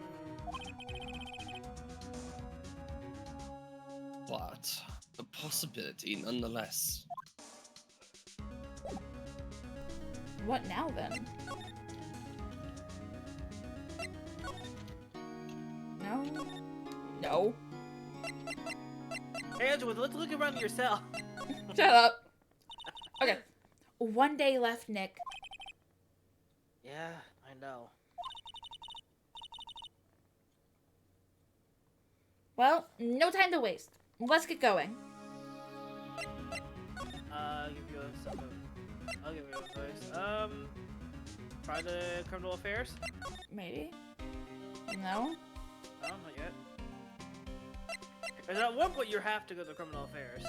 But a possibility nonetheless. What now then? No. No. Hey, Edgeworth, let's look around yourself. Shut up. Okay. One day left, Nick. Yeah, I know. Well, no time to waste. Let's get going. I'll give you advice. Try the criminal affairs? Maybe. No? No, not yet. Because at one point you have to go to criminal affairs.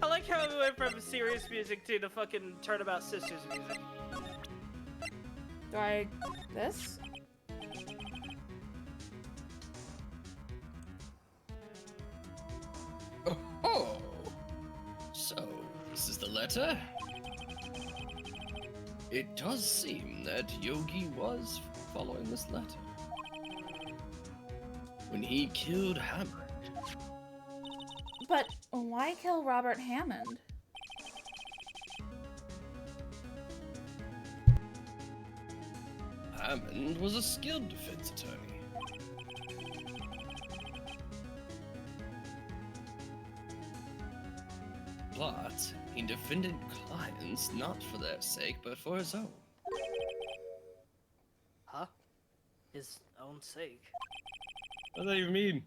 I like how we went from serious music to the fucking Turnabout Sisters music. Do I... this? Oh, so this is the letter? It does seem that Yogi was following this letter. When he killed Hammond, But why kill Robert Hammond? Hammond was a skilled defense attorney. But he defended clients not for their sake, but for his own. Huh? His own sake. What does that even mean?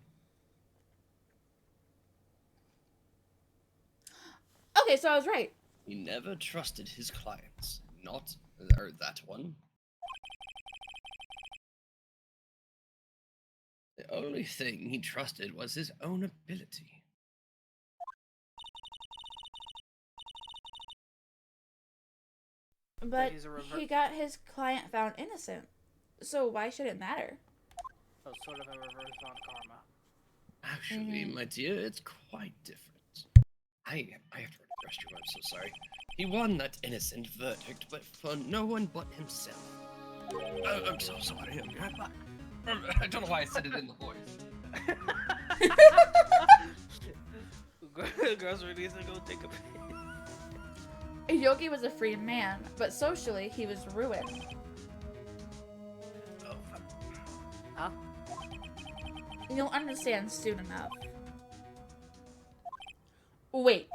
Okay, so I was right. He never trusted his clients. Not or that one. The only thing he trusted was his own ability. But he's a he got his client found innocent. So why should it matter? So it's sort of a reverse on karma. Actually, my dear, it's quite different. I have to rest you. I'm so sorry. He won that innocent verdict, but for no one but himself. I'm so sorry. I don't know why I said it in the voice. Girls really needs to go take a piss. Yogi was a free man, but socially he was ruined. Oh, huh? You'll understand soon enough. Wait,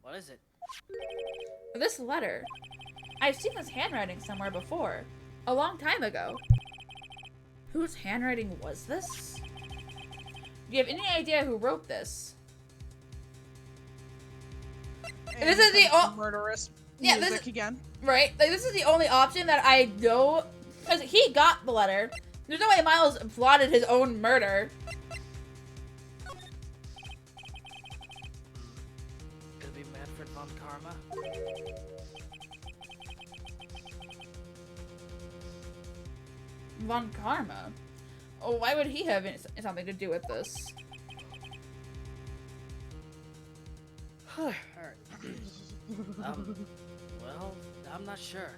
What is it? this letter. I've seen this handwriting somewhere before. A long time ago. Whose handwriting was this? Do you have any idea who wrote this? And This is the comes murderous Yeah, this music again. Right? Like, this is the only option that I know. Because he got the letter. There's no way Miles plotted his own murder. Could it be Manfred von Karma? Von Karma? Oh, why would he have something to do with this? Alright. Well, I'm not sure.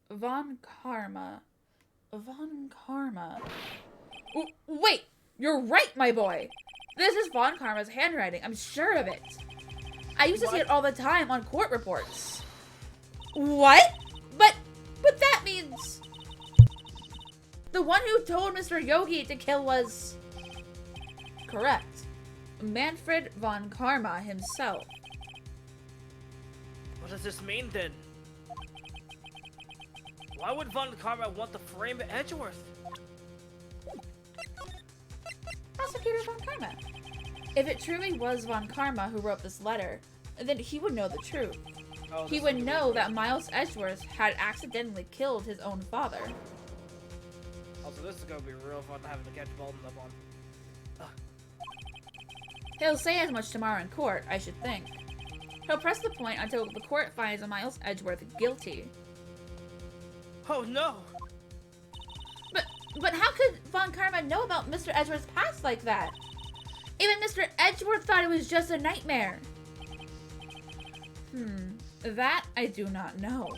Von Karma. Von Karma. Wait! You're right, my boy! This is Von Karma's handwriting. I'm sure of it. I used to see it all the time on court reports. What? But that means... The one who told Mr. Yogi to kill was... Correct. Manfred von Karma himself. What does this mean then? Why would von Karma want to frame Edgeworth? Prosecutor von Karma. If it truly was von Karma who wrote this letter, then he would know the truth. Oh, He this would is gonna know be- that Miles Edgeworth had accidentally killed his own father. Also, this is gonna be real fun having to catch Bolton up on. He'll say as much tomorrow in court, I should think. He'll press the point until the court finds Miles Edgeworth guilty. Oh no! But how could Von Karma know about Mr. Edgeworth's past like that? Even Mr. Edgeworth thought it was just a nightmare. That I do not know.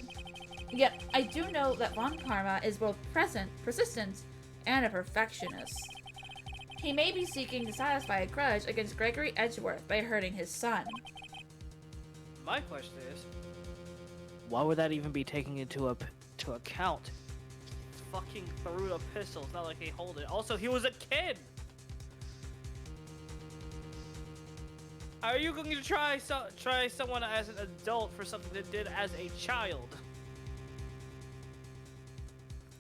Yet, I do know that Von Karma is both persistent, and a perfectionist. He may be seeking to satisfy a grudge against Gregory Edgeworth by hurting his son. My question is, Why would that even be taken into account? fucking threw the pistol. It's not like he hold it. Also, he was a kid. How are you going to try someone as an adult for something they did as a child?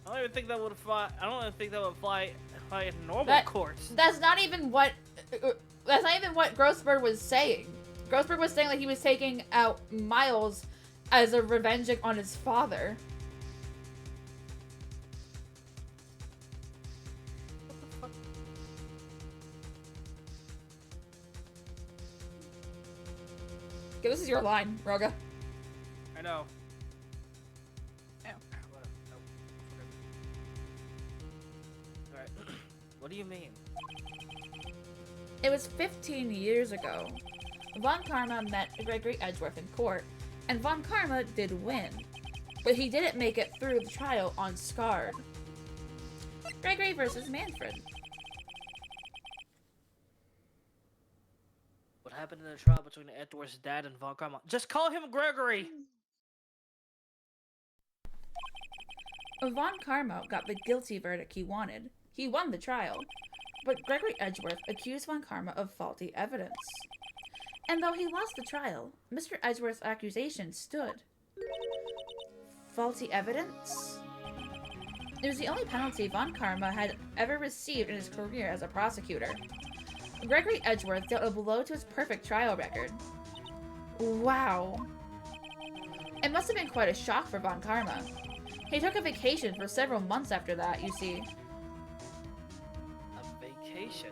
I don't even think that would fly. I don't even think that would fly in normal courts. That's not even what Grossberg was saying. Grossberg was saying that he was taking out Miles as a revenge on his father. Okay, this is your line, Roga. I know. Ew. Alright. What do you mean? It was 15 years ago. Von Karma met Gregory Edgeworth in court, and Von Karma did win. But he didn't make it through the trial unscarred. Gregory versus Manfred. What happened in the trial between Edgeworth's dad and Von Karma? Just call him Gregory! Von Karma got the guilty verdict he wanted. He won the trial. But Gregory Edgeworth accused Von Karma of faulty evidence. And though he lost the trial, Mr. Edgeworth's accusation stood. Faulty evidence? It was the only penalty Von Karma had ever received in his career as a prosecutor. Gregory Edgeworth dealt a blow to his perfect trial record. Wow. It must have been quite a shock for Von Karma. He took a vacation for several months after that, you see. A vacation?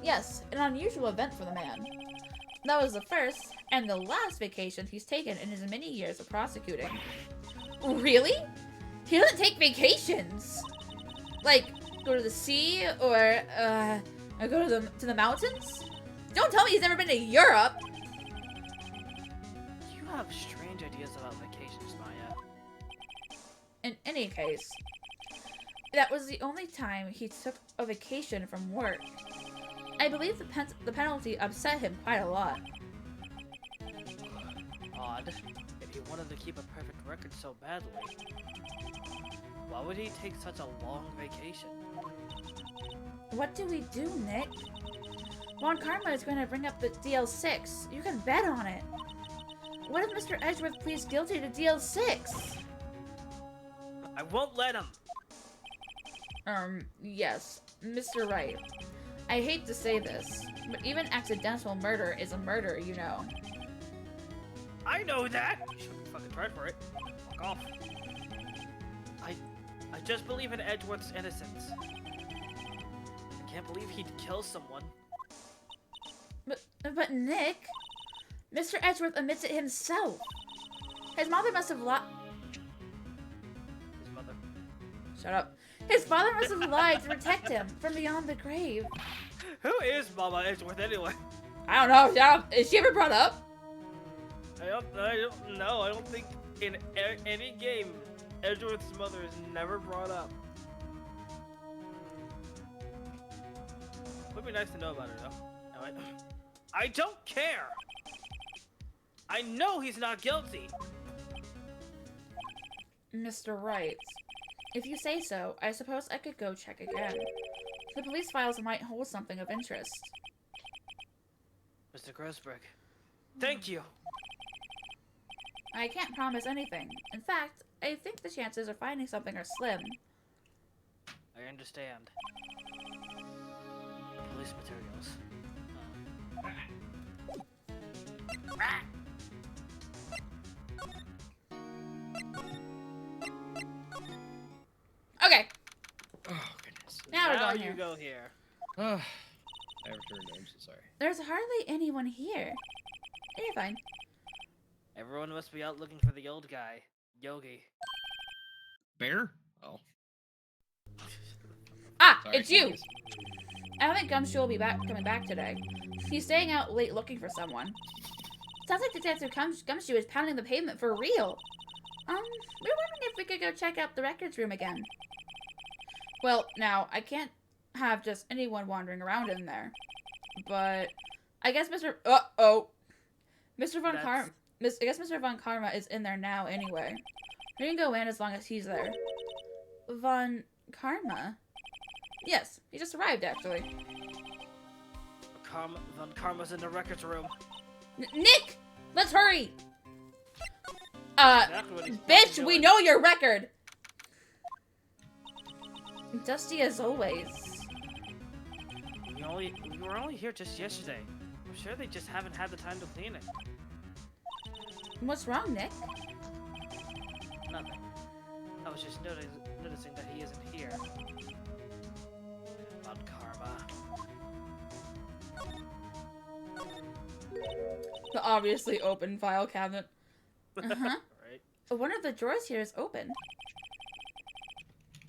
Yes, an unusual event for the man. That was the first and the last vacation he's taken in his many years of prosecuting. Really? He doesn't take vacations! Like, go to the sea or, go to the mountains? Don't tell me he's never been to Europe! You have strange ideas about vacations, Maya. In any case, that was the only time he took a vacation from work. I believe the penalty upset him quite a lot. Odd. Did he wanted to keep a perfect record so badly, why would he take such a long vacation? What do we do, Nick? Von Karma is going to bring up the DL6. You can bet on it. What if Mr. Edgeworth pleads guilty to DL6? I won't let him! Yes, Mr. Wright. I hate to say this, but even accidental murder is a murder, you know. I know that! You shouldn't be fucking tried for it. Fuck off. I just believe in Edgeworth's innocence. I can't believe he'd kill someone. But Nick, Mr. Edgeworth admits it himself. His mother must have lied. His mother. Shut up. His father must have lied to protect him from beyond the grave. Who is Mama Edgeworth anyway? I don't know. Yeah, is she ever brought up? I don't know. I don't think in any game Edgeworth's mother is never brought up. Would be nice to know about her though. No, I don't care. I know he's not guilty. Mr. Wright, if you say so, I suppose I could go check again. The police files might hold something of interest. Mr. Grossberg, thank you. I can't promise anything. In fact, I think the chances of finding something are slim. I understand. Police materials. Okay, Oh goodness. now we're Now going you here. go here. I returned. I'm so sorry. There's hardly anyone here. You're fine. Everyone must be out looking for the old guy, Yogi. Bear? Oh. Ah, Sorry, it's you! Candace. I don't think Gumshoe will be coming back today. He's staying out late looking for someone. Sounds like Detective Gumshoe is pounding the pavement for real. We were wondering if we could go check out the records room again. Well, now, I can't have just anyone wandering around in there. But I guess Mr. Mr. Von Karma. I guess Mr. Von Karma is in there now anyway. We can go in as long as he's there. Von Karma? Yes, he just arrived actually. Von Karma's in the records room. Nick! Let's hurry! Exactly what he's Bitch, fucking we doing. know your record! Dusty as always. We were only here just yesterday. I'm sure they just haven't had the time to clean it. What's wrong, Nick? Nothing. I was just noticing that he isn't here. Von Karma. The obviously open file cabinet. Uh-huh. Right? One of the drawers here is open.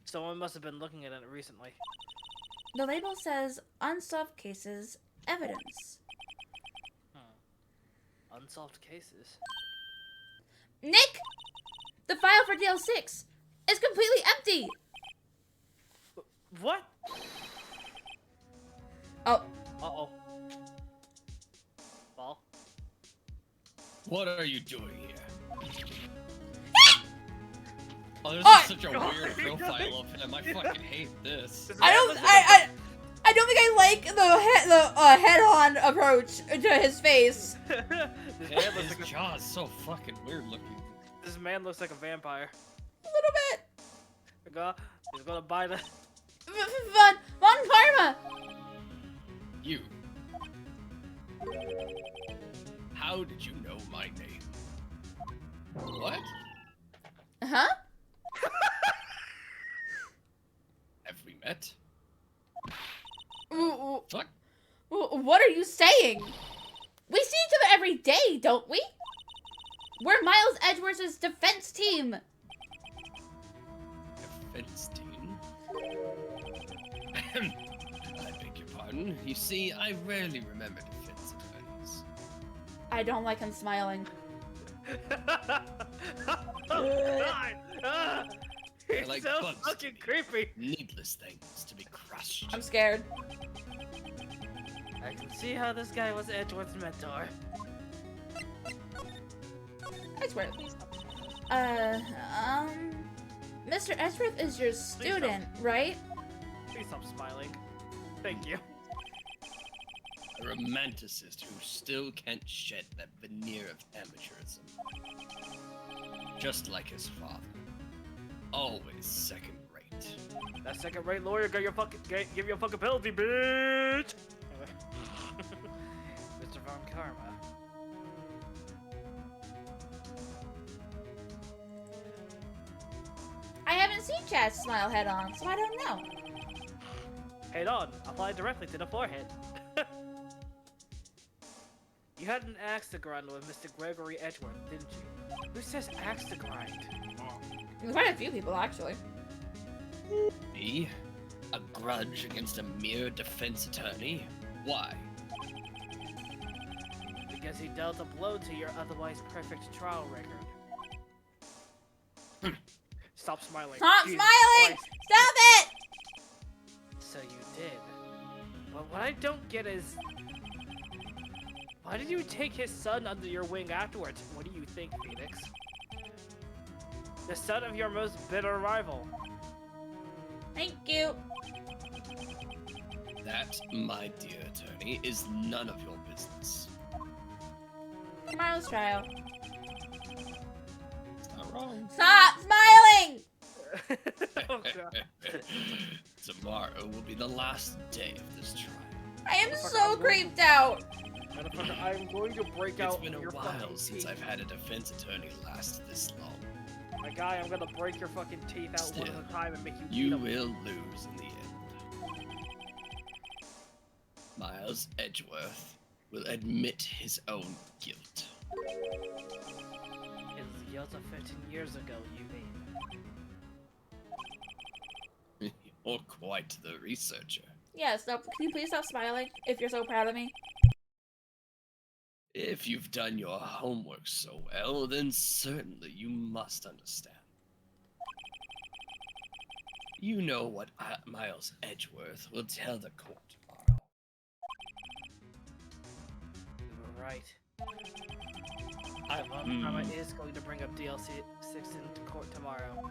Someone must have been looking at it recently. The label says unsolved cases, evidence. Unsolved cases. Nick! The file for DL6 is completely empty! What? Oh, Uh-oh. Ball? What are you doing here? Oh, there's Oh, such a weird profile of him. I fucking hate this. I don't think I like the head-on approach to his face. This Yeah, man looks his like jaw's so fucking weird looking. this man looks like a vampire. A little bit. He's gonna buy the. Von Karma! You. How did you know my name? What? Huh? Have we met? What Fuck. are you saying? We see each other every day, don't we? We're Miles Edgeworth's defense team. Defense team? I beg your pardon. You see, I rarely remember defense attorneys. I don't like him smiling. Oh God! They're He's like so bugs to fucking me. creepy. Needless things to be crushed. I'm scared. I can see how this guy was Edgeworth's mentor. I Edgeworth. Please stop. Mr. Edgeworth is your student, right? Please stop smiling. Thank you. A romanticist who still can't shed that veneer of amateurism. Just like his father. Always second rate. That second-rate lawyer got your fucking give you a fucking penalty, bitch. Anyway. Mr. Von Karma. I haven't seen Chad's smile head on, so I don't know. Head on. Apply directly to the forehead. You had an axe to grind with Mr. Gregory Edgeworth, didn't you? Who says axe to grind? Quite a few people, actually. Me? A grudge against a mere defense attorney? Why? Because he dealt a blow to your otherwise perfect trial record. Stop smiling. Stop Jesus smiling! Christ. Stop it! So you did. But what I don't get is... why did you take his son under your wing afterwards? What do you think, Phoenix? The son of your most bitter rival. Thank you. That, my dear attorney, is none of your business. Tomorrow's trial. It's not wrong. Stop smiling! Oh, God. Tomorrow will be the last day of this trial. I am so creeped out. Motherfucker, I'm going to break It's out been a your while fucking since teeth. I've had a defense attorney last this long. My guy, I'm gonna break your fucking teeth out one Still, at a time and make you eat You 'em. will lose in the end. Miles Edgeworth will admit his own guilt. It was guilt of 15 years ago, you mean? You're quite the researcher. Yeah, stop. Can you please stop smiling if you're so proud of me? If you've done your homework so well, then certainly you must understand. You know what Miles Edgeworth will tell the court tomorrow. You were right. I, Mama is going to bring up DLC 6 into court tomorrow.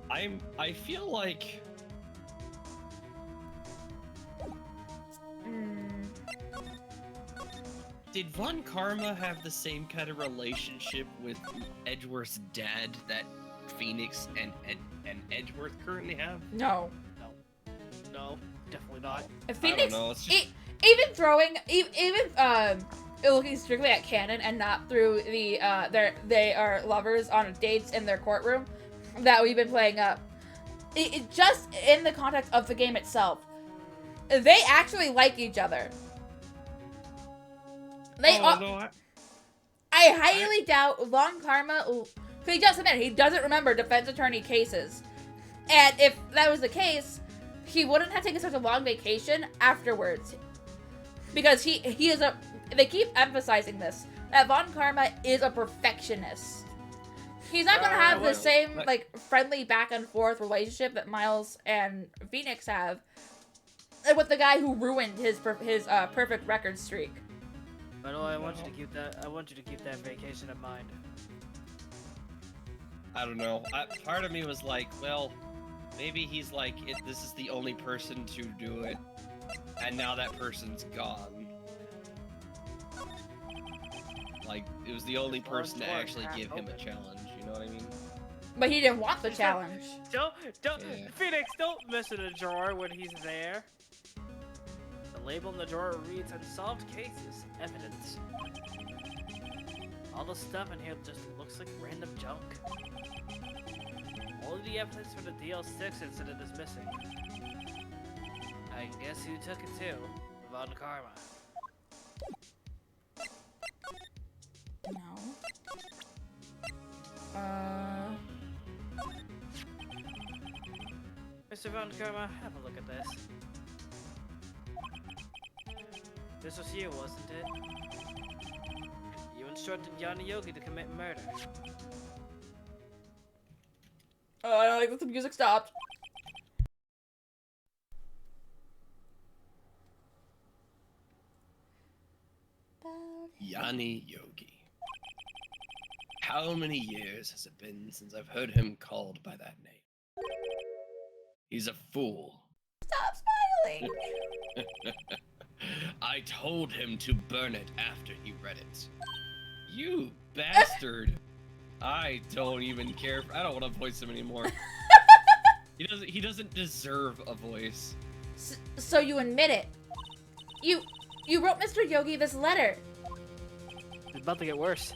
I feel like did Von Karma have the same kind of relationship with Edgeworth's dad that Phoenix and Edgeworth currently have? No. No, definitely not. Phoenix, know, it's just- even throwing, even looking strictly at canon and not through the they are lovers on dates in their courtroom that we've been playing up. It just in the context of the game itself, they actually like each other. They I highly doubt Von Karma. He just admitted he doesn't remember defense attorney cases, and if that was the case, he wouldn't have taken such a long vacation afterwards. Because he is a. They keep emphasizing this that Von Karma is a perfectionist. He's not gonna have the same like friendly back and forth relationship that Miles and Phoenix have with the guy who ruined his perfect record streak. By the way, I want you to keep that. I want you to keep that vacation in mind. I don't know. Part of me was like, well, maybe he's like, this is the only person to do it, and now that person's gone. Like, it was the only person to actually give him a challenge, you know what I mean? But he didn't want the challenge. Don't, Yeah. Phoenix, don't mess in a drawer when he's there. The label in the drawer reads Unsolved Cases, Evidence. All the stuff in here just looks like random junk. All of the evidence for the DL6 incident is missing. I guess who took it too? Von Karma. No. Mr. Von Karma, have a look at this. This was you, wasn't it? You instructed Yana Yogi to commit murder. Oh, I don't like that the music stopped. Yanni Yogi. How many years has it been since I've heard him called by that name? He's a fool. Stop smiling. I told him to burn it after he read it. You bastard! I don't even care. I don't want to voice him anymore. He doesn't deserve a voice. So you admit it. You wrote Mr. Yogi this letter. It's about to get worse.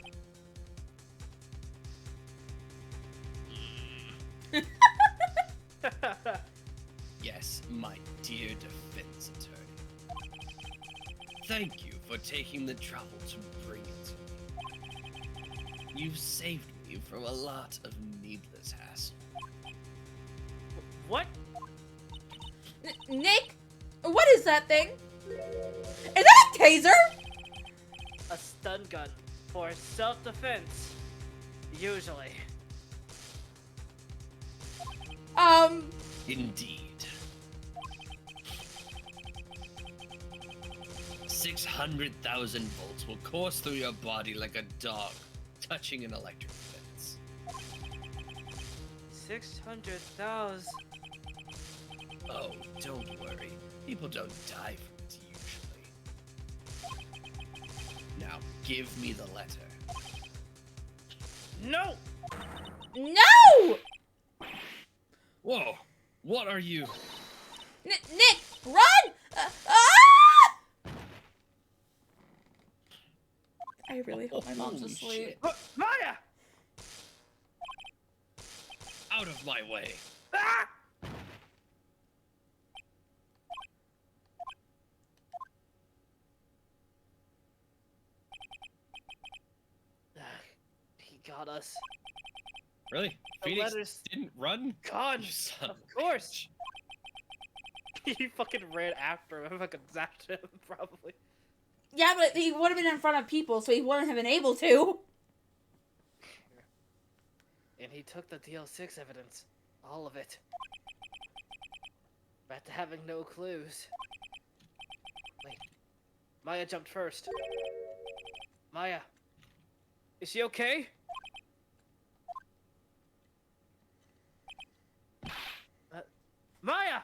Yes, my dear defense attorney. Thank you for taking the trouble to bring it to me. You've saved me from a lot of needless hassle. What? Nick, what is that thing? Is that a taser? A stun gun for self-defense. Usually. Indeed. 600,000 volts will course through your body like a dog touching an electric fence. 600,000. Oh, don't worry. People don't die from it usually. Now, give me the letter. No! No! Whoa! What are you? Nick, run! Ah! I really hope my mom's Holy asleep. shit. Maya! Out of my way! Ah! He got us. Really? The Phoenix letters- didn't run? God! You son Of a course! bitch. He fucking ran after him. I fucking zapped him, probably. Yeah, but he would have been in front of people, so he wouldn't have been able to. And he took the DL6 evidence. All of it. Back to having no clues. Wait. Maya jumped first. Maya. Is she okay? Maya!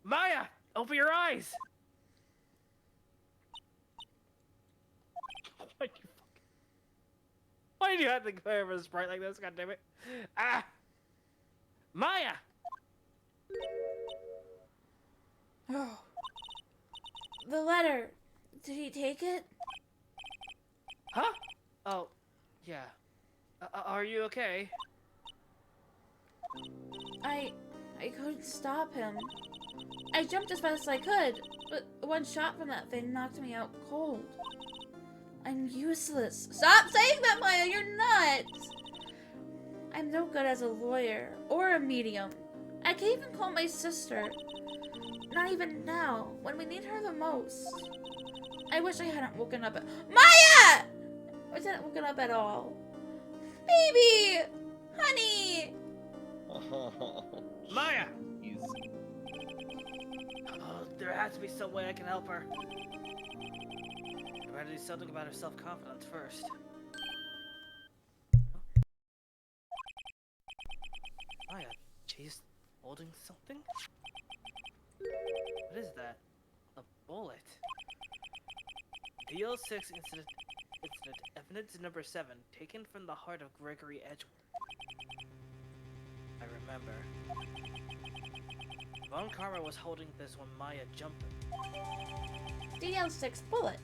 Maya! Open your eyes! Why do you have to glare at a sprite like this? God damn it! Ah! Maya! Oh. The letter. Did he take it? Huh? Oh, yeah. Are you okay? I couldn't stop him. I jumped as fast as I could, but one shot from that thing knocked me out cold. I'm useless. Stop saying that, Maya! You're nuts! I'm no good as a lawyer or a medium. I can't even call my sister. Not even now, when we need her the most. I wish I hadn't woken up at— Maya! I hadn't woken up at all. Baby! Honey! Maya! He's Oh, there has to be some way I can help her. I better do something about her self-confidence first. Maya, she's holding something? What is that? A bullet. DL6 incident evidence number 7, taken from the heart of Gregory Edgeworth. I remember. Von Karma was holding this when Maya jumped him. DL6 bullet.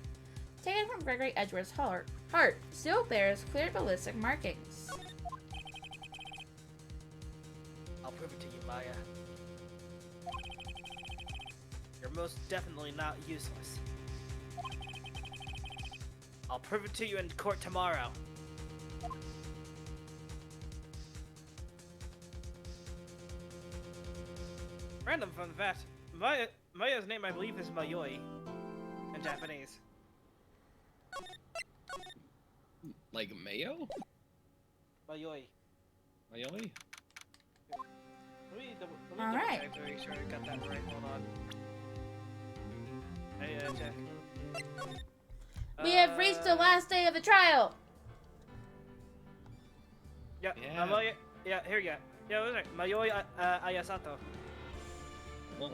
Taken from Gregory Edgeworth's heart. Still bears clear ballistic markings. I'll prove it to you, Maya. You're most definitely not useless. I'll prove it to you in court tomorrow. Random fun fact. Maya's name, I believe, is Mayoi in Japanese. Like mayo? Mayoi. Mayoi? Let me All right. check to make sure I got that right. Hold on. check. We have reached the last day of the trial. Yeah, Yeah. yeah, here you go. Yeah, that's right. Mayoi Ayasato. Oh.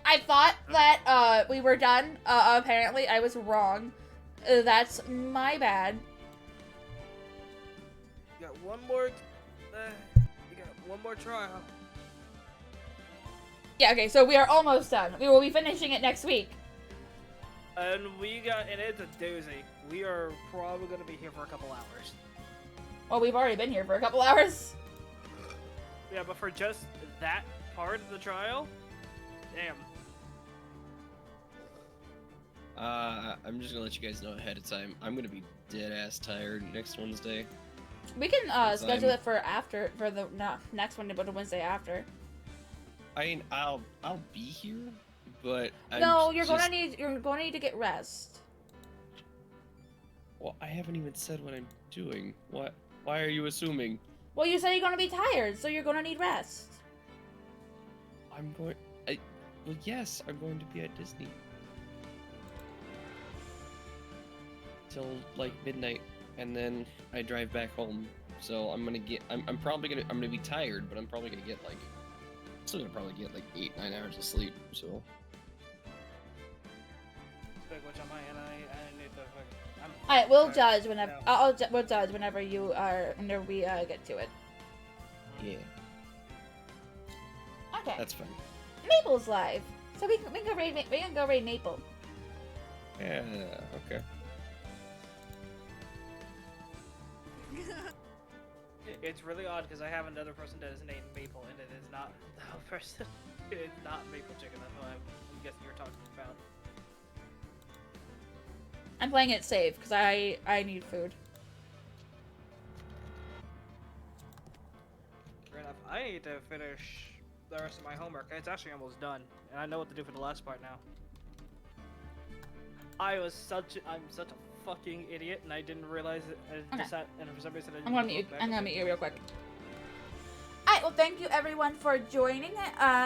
I thought that we were done. Apparently I was wrong. That's my bad. You got one more. You got one more trial. Yeah, okay, so we are almost done. We will be finishing it next week. And it's a doozy. We are probably gonna be here for a couple hours. Well, we've already been here for a couple hours. Yeah, but for just that part of the trial, damn. I'm just gonna let you guys know ahead of time. I'm gonna be dead ass tired next Wednesday. We can Yes, schedule I'm- it for the not next Monday, but the Wednesday after. I mean, I'll be here, but No, I'm you're just, going to need to get rest. Well, I haven't even said what I'm doing. What? Why are you assuming? Well, you said you're going to be tired, so you're going to need rest. I'm going. Well, yes, I'm going to be at Disney till like midnight, and then I drive back home. So I'm gonna get. I'm probably gonna. I'm gonna be tired, but I'm probably gonna get like. Still gonna probably get like 8-9 hours of sleep. So. Which on my end, I need to fucking. All right, we'll tired. judge whenever. No. We'll judge whenever whenever we get to it. Yeah, Okay. that's fine. Maple's live, so we can go raid Maple. Yeah. Okay. It's really odd because I have another person that is named Maple, and it is not the person. It's not Maple Chicken. That's what I'm guessing you're talking about. I'm playing it safe because I need food. Fair enough. I need to finish the rest of my homework. It's actually almost done, and I know what to do for the last part now. I'm such a fucking idiot, and I didn't realize it. Okay. And for some reason, I didn't I'm gonna look mute. back I'm at gonna it. mute you real quick. Alright, well, thank you everyone for joining.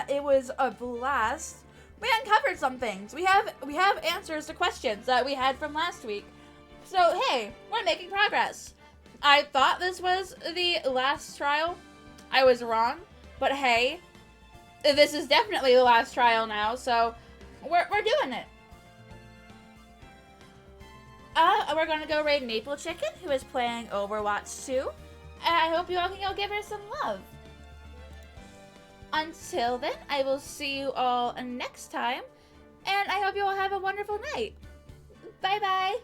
It was a blast. We uncovered some things. We have answers to questions that we had from last week. So hey, we're making progress. I thought this was the last trial. I was wrong, but hey, this is definitely the last trial now. So we're doing it. We're gonna go raid Maple Chicken, who is playing Overwatch 2. And I hope you all can go give her some love. Until then, I will see you all next time. And I hope you all have a wonderful night. Bye bye.